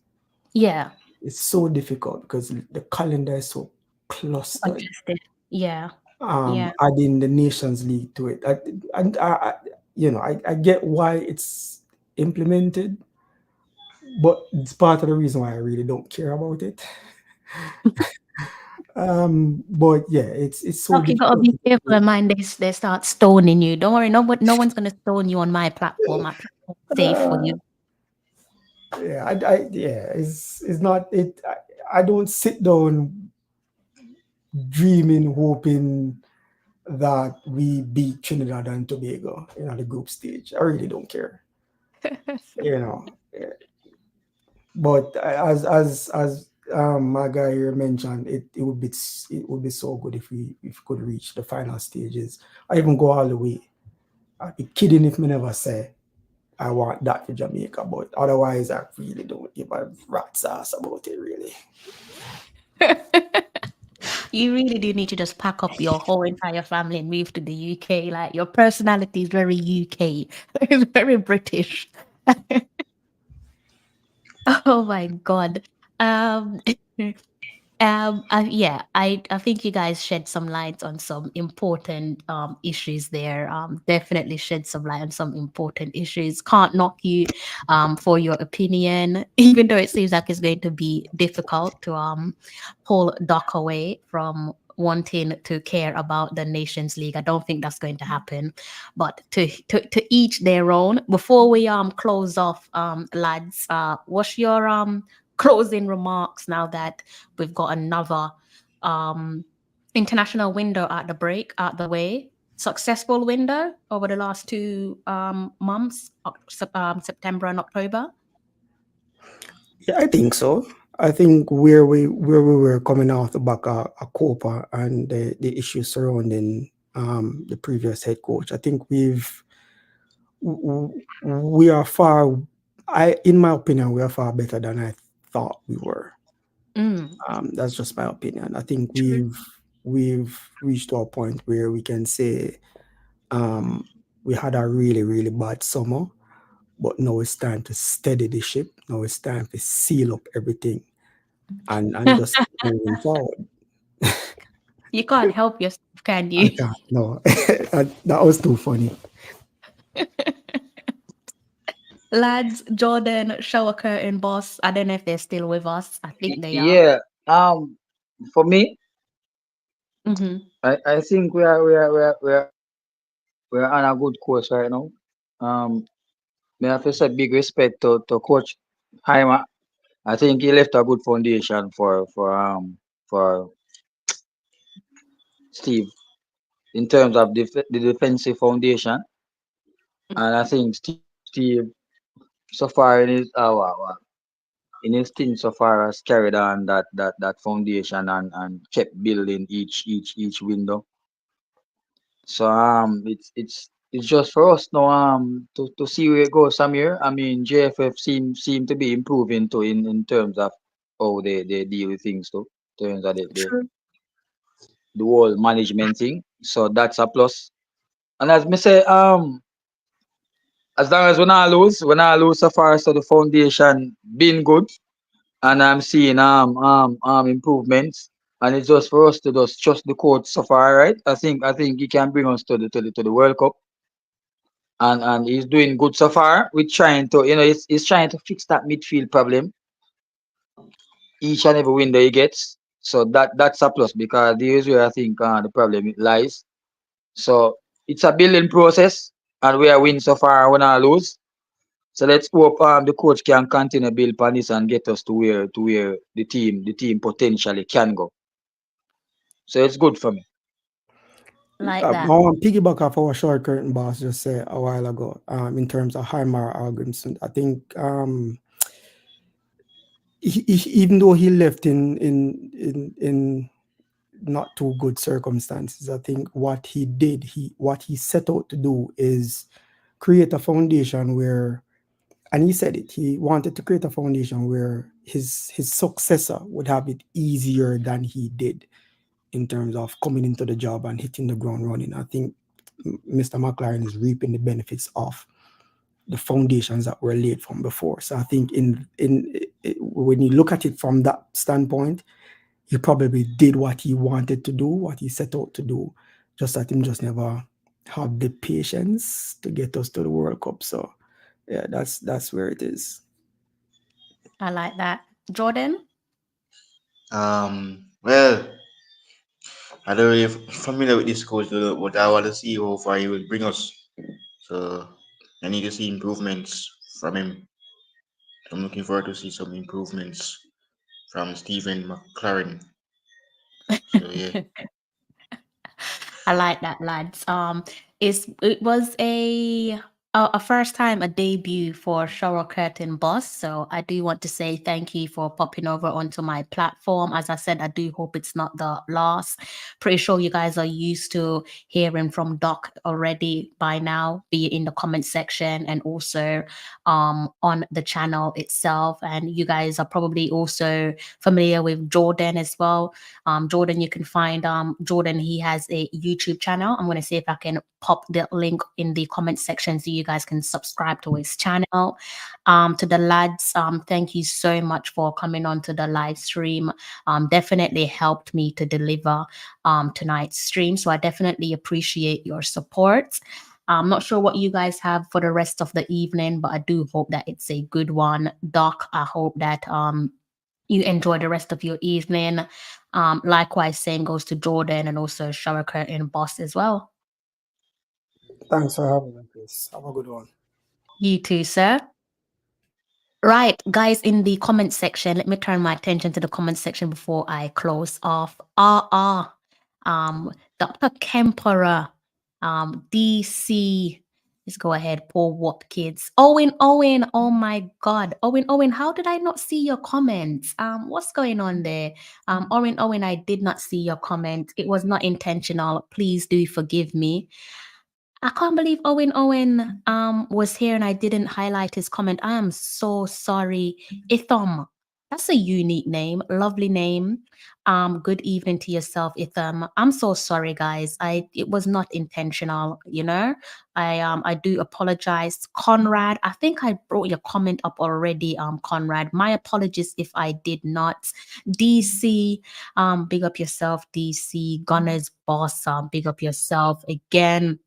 Yeah, It's so difficult because the calendar is so clustered. congested. Yeah, yeah. Adding the Nations League to it, I get why it's implemented, but it's part of the reason why I really don't care about it. But yeah, it's so Look, you gotta difficult. be careful in mind they start stoning you. Don't worry, no one's gonna stone you on my platform. My platform's safe for Uh, you. yeah, it's not it. I don't sit down dreaming, hoping that we beat Trinidad and Tobago in the group stage. I really don't care, you know. But as my guy here mentioned, it would be so good if we could reach the final stages. I even go all the way. I'd be kidding if me never say I want that for Jamaica, but otherwise I really don't give a rat's ass about it really. You really do need to just pack up your whole entire family and move to the UK. Like your personality is very UK. It's very British. Oh my God. Um, yeah, I think you guys shed some light on some important issues there. Definitely shed some light on some important issues. Can't knock you for your opinion, even though it seems like it's going to be difficult to pull Doc away from wanting to care about the Nations League. I don't think that's going to happen. But to each their own. Before we close off, lads, what's your closing remarks now that we've got another international window at the way? successful window over the last 2 months, September and October? Yeah, I think so. I think where we were coming off the back of a Copa and the issues surrounding the previous head coach, I think we are far. In my opinion, we are far better than I thought we were. That's just my opinion. I think we've reached to a point where we can say we had a really, really bad summer, but now it's time to steady the ship. Now it's time to seal up everything and just keep moving forward. You can't help yourself, can I you? can't. No, that was too funny. Lads, Jordan, shower curtain boss. I don't know if they're still with us. I think they are. Yeah. For me, Mm-hmm. I think we're on a good course right now. Me have to say big respect to Coach Heimer. I think he left a good foundation for Steve in terms of the defensive foundation, and I think Steve so far in his stint so far has carried on that foundation and kept building each window. So it's just for us now to see where it goes from here. I mean JFF seem to be improving too in terms of how they deal with things too. In terms of the whole management thing. So that's a plus. And as me say, as long as we not lose so far, so the foundation been good, and I'm seeing improvements, and it's just for us to just trust the coach so far, right? I think he can bring us to the World Cup, and he's doing good so far. We're trying to, he's trying to fix that midfield problem each and every window he gets. So that's a plus because there is where I think the problem lies. So it's a building process, and we are win so far, we not lose. So let's hope the coach can continue build upon this and get us to where the team potentially can go. So it's good for me. Like I that. want to piggyback off our short curtain boss just said a while ago. In terms of Heimer arguments, I think even though he left in not too good circumstances, I think what he set out to do is create a foundation where, and he said it, he wanted to create a foundation where his successor would have it easier than he did in terms of coming into the job and hitting the ground running. I think Mr. McClaren is reaping the benefits of the foundations that were laid from before. So I think when you look at it from that standpoint, he probably did what he wanted to do, what he set out to do, just that him just never had the patience to get us to the World Cup. So yeah, that's where it is. I like that. Jordan? Well, I don't really familiar with this coach, but I want to see how far he will bring us. So I need to see improvements from him. I'm looking forward to see some improvements from Stephen McClaren. So yeah. I like that, lads. It was a first time, a debut for Shower Curtain Boss. So I do want to say thank you for popping over onto my platform. As I said, I do hope it's not the last. Pretty sure you guys are used to hearing from Doc already by now, be it in the comment section and also on the channel itself. And you guys are probably also familiar with Jordan as well. Jordan, you can find Jordan, he has a YouTube channel. I'm going to see if I can pop the link in the comment section so you guys can subscribe to his channel. To the lads, thank you so much for coming on to the live stream. Definitely helped me to deliver tonight's stream. So I definitely appreciate your support. I'm not sure what you guys have for the rest of the evening, but I do hope that it's a good one. Doc, I hope that you enjoy the rest of your evening. Likewise, same goes to Jordan and also Shower Curtain Boss as well. Thanks for having me, Chris. Have a good one. You too, sir. Right, guys, in the comment section, let me turn my attention to the comment section before I close off. Dr. Kempera DC. Let's go ahead. Poor what kids? Owen. Oh my God. Owen. How did I not see your comments? What's going on there? Owen. I did not see your comment. It was not intentional. Please do forgive me. I can't believe Owen was here and I didn't highlight his comment. I am so sorry. Itham. That's a unique name. Lovely name. Good evening to yourself, Itham. I'm so sorry, guys. It was not intentional, you know. I do apologize. Conrad, I think I brought your comment up already, Conrad. My apologies if I did not. DC, big up yourself, DC. Gunners boss, big up yourself again.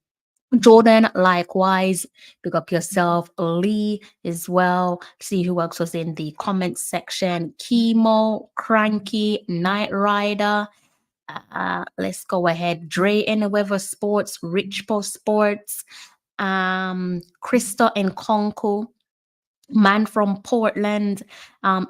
Jordan, likewise, pick up yourself. Lee as well. See who else was in the comments section. Chemo, Cranky, Night Rider. Let's go ahead. Dre in the Weather Sports, Rich Post Sports, Krista and Conco. Man from Portland,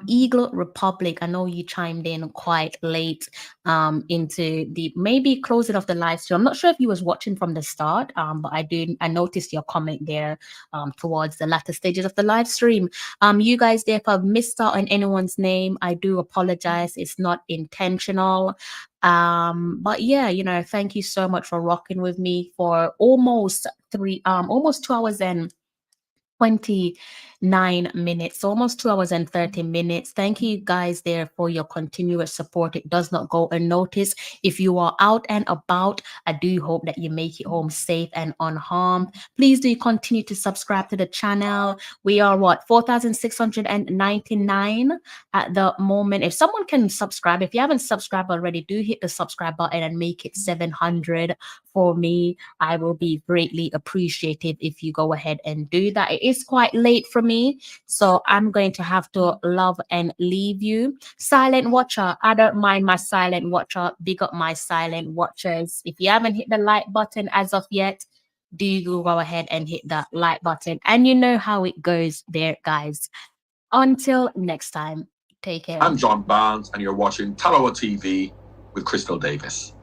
Eagle Republic. I know you chimed in quite late into the maybe closing of the live stream. I'm not sure if you was watching from the start, but I noticed your comment there towards the latter stages of the live stream. You guys there, if I've missed out on anyone's name, I do apologize. It's not intentional. But yeah, you know, thank you so much for rocking with me for almost 2 hours and 29 minutes, almost 2 hours and 30 minutes. Thank you guys there for your continuous support. It does not go unnoticed. If you are out and about, I do hope that you make it home safe and unharmed. Please do continue to subscribe to the channel. We are 4,699 at the moment. If someone can subscribe, if you haven't subscribed already, do hit the subscribe button and make it 700 for me. I will be greatly appreciative if you go ahead and do that. It is quite late for me, so I'm going to have to love and leave you. Silent watcher, I don't mind my silent watcher. Big up my silent watchers. If you haven't hit the like button as of yet, do go ahead and hit that like button. And you know how it goes there, guys. Until next time, take care. I'm John Barnes, and you're watching Talawa TV with Crystal Davis.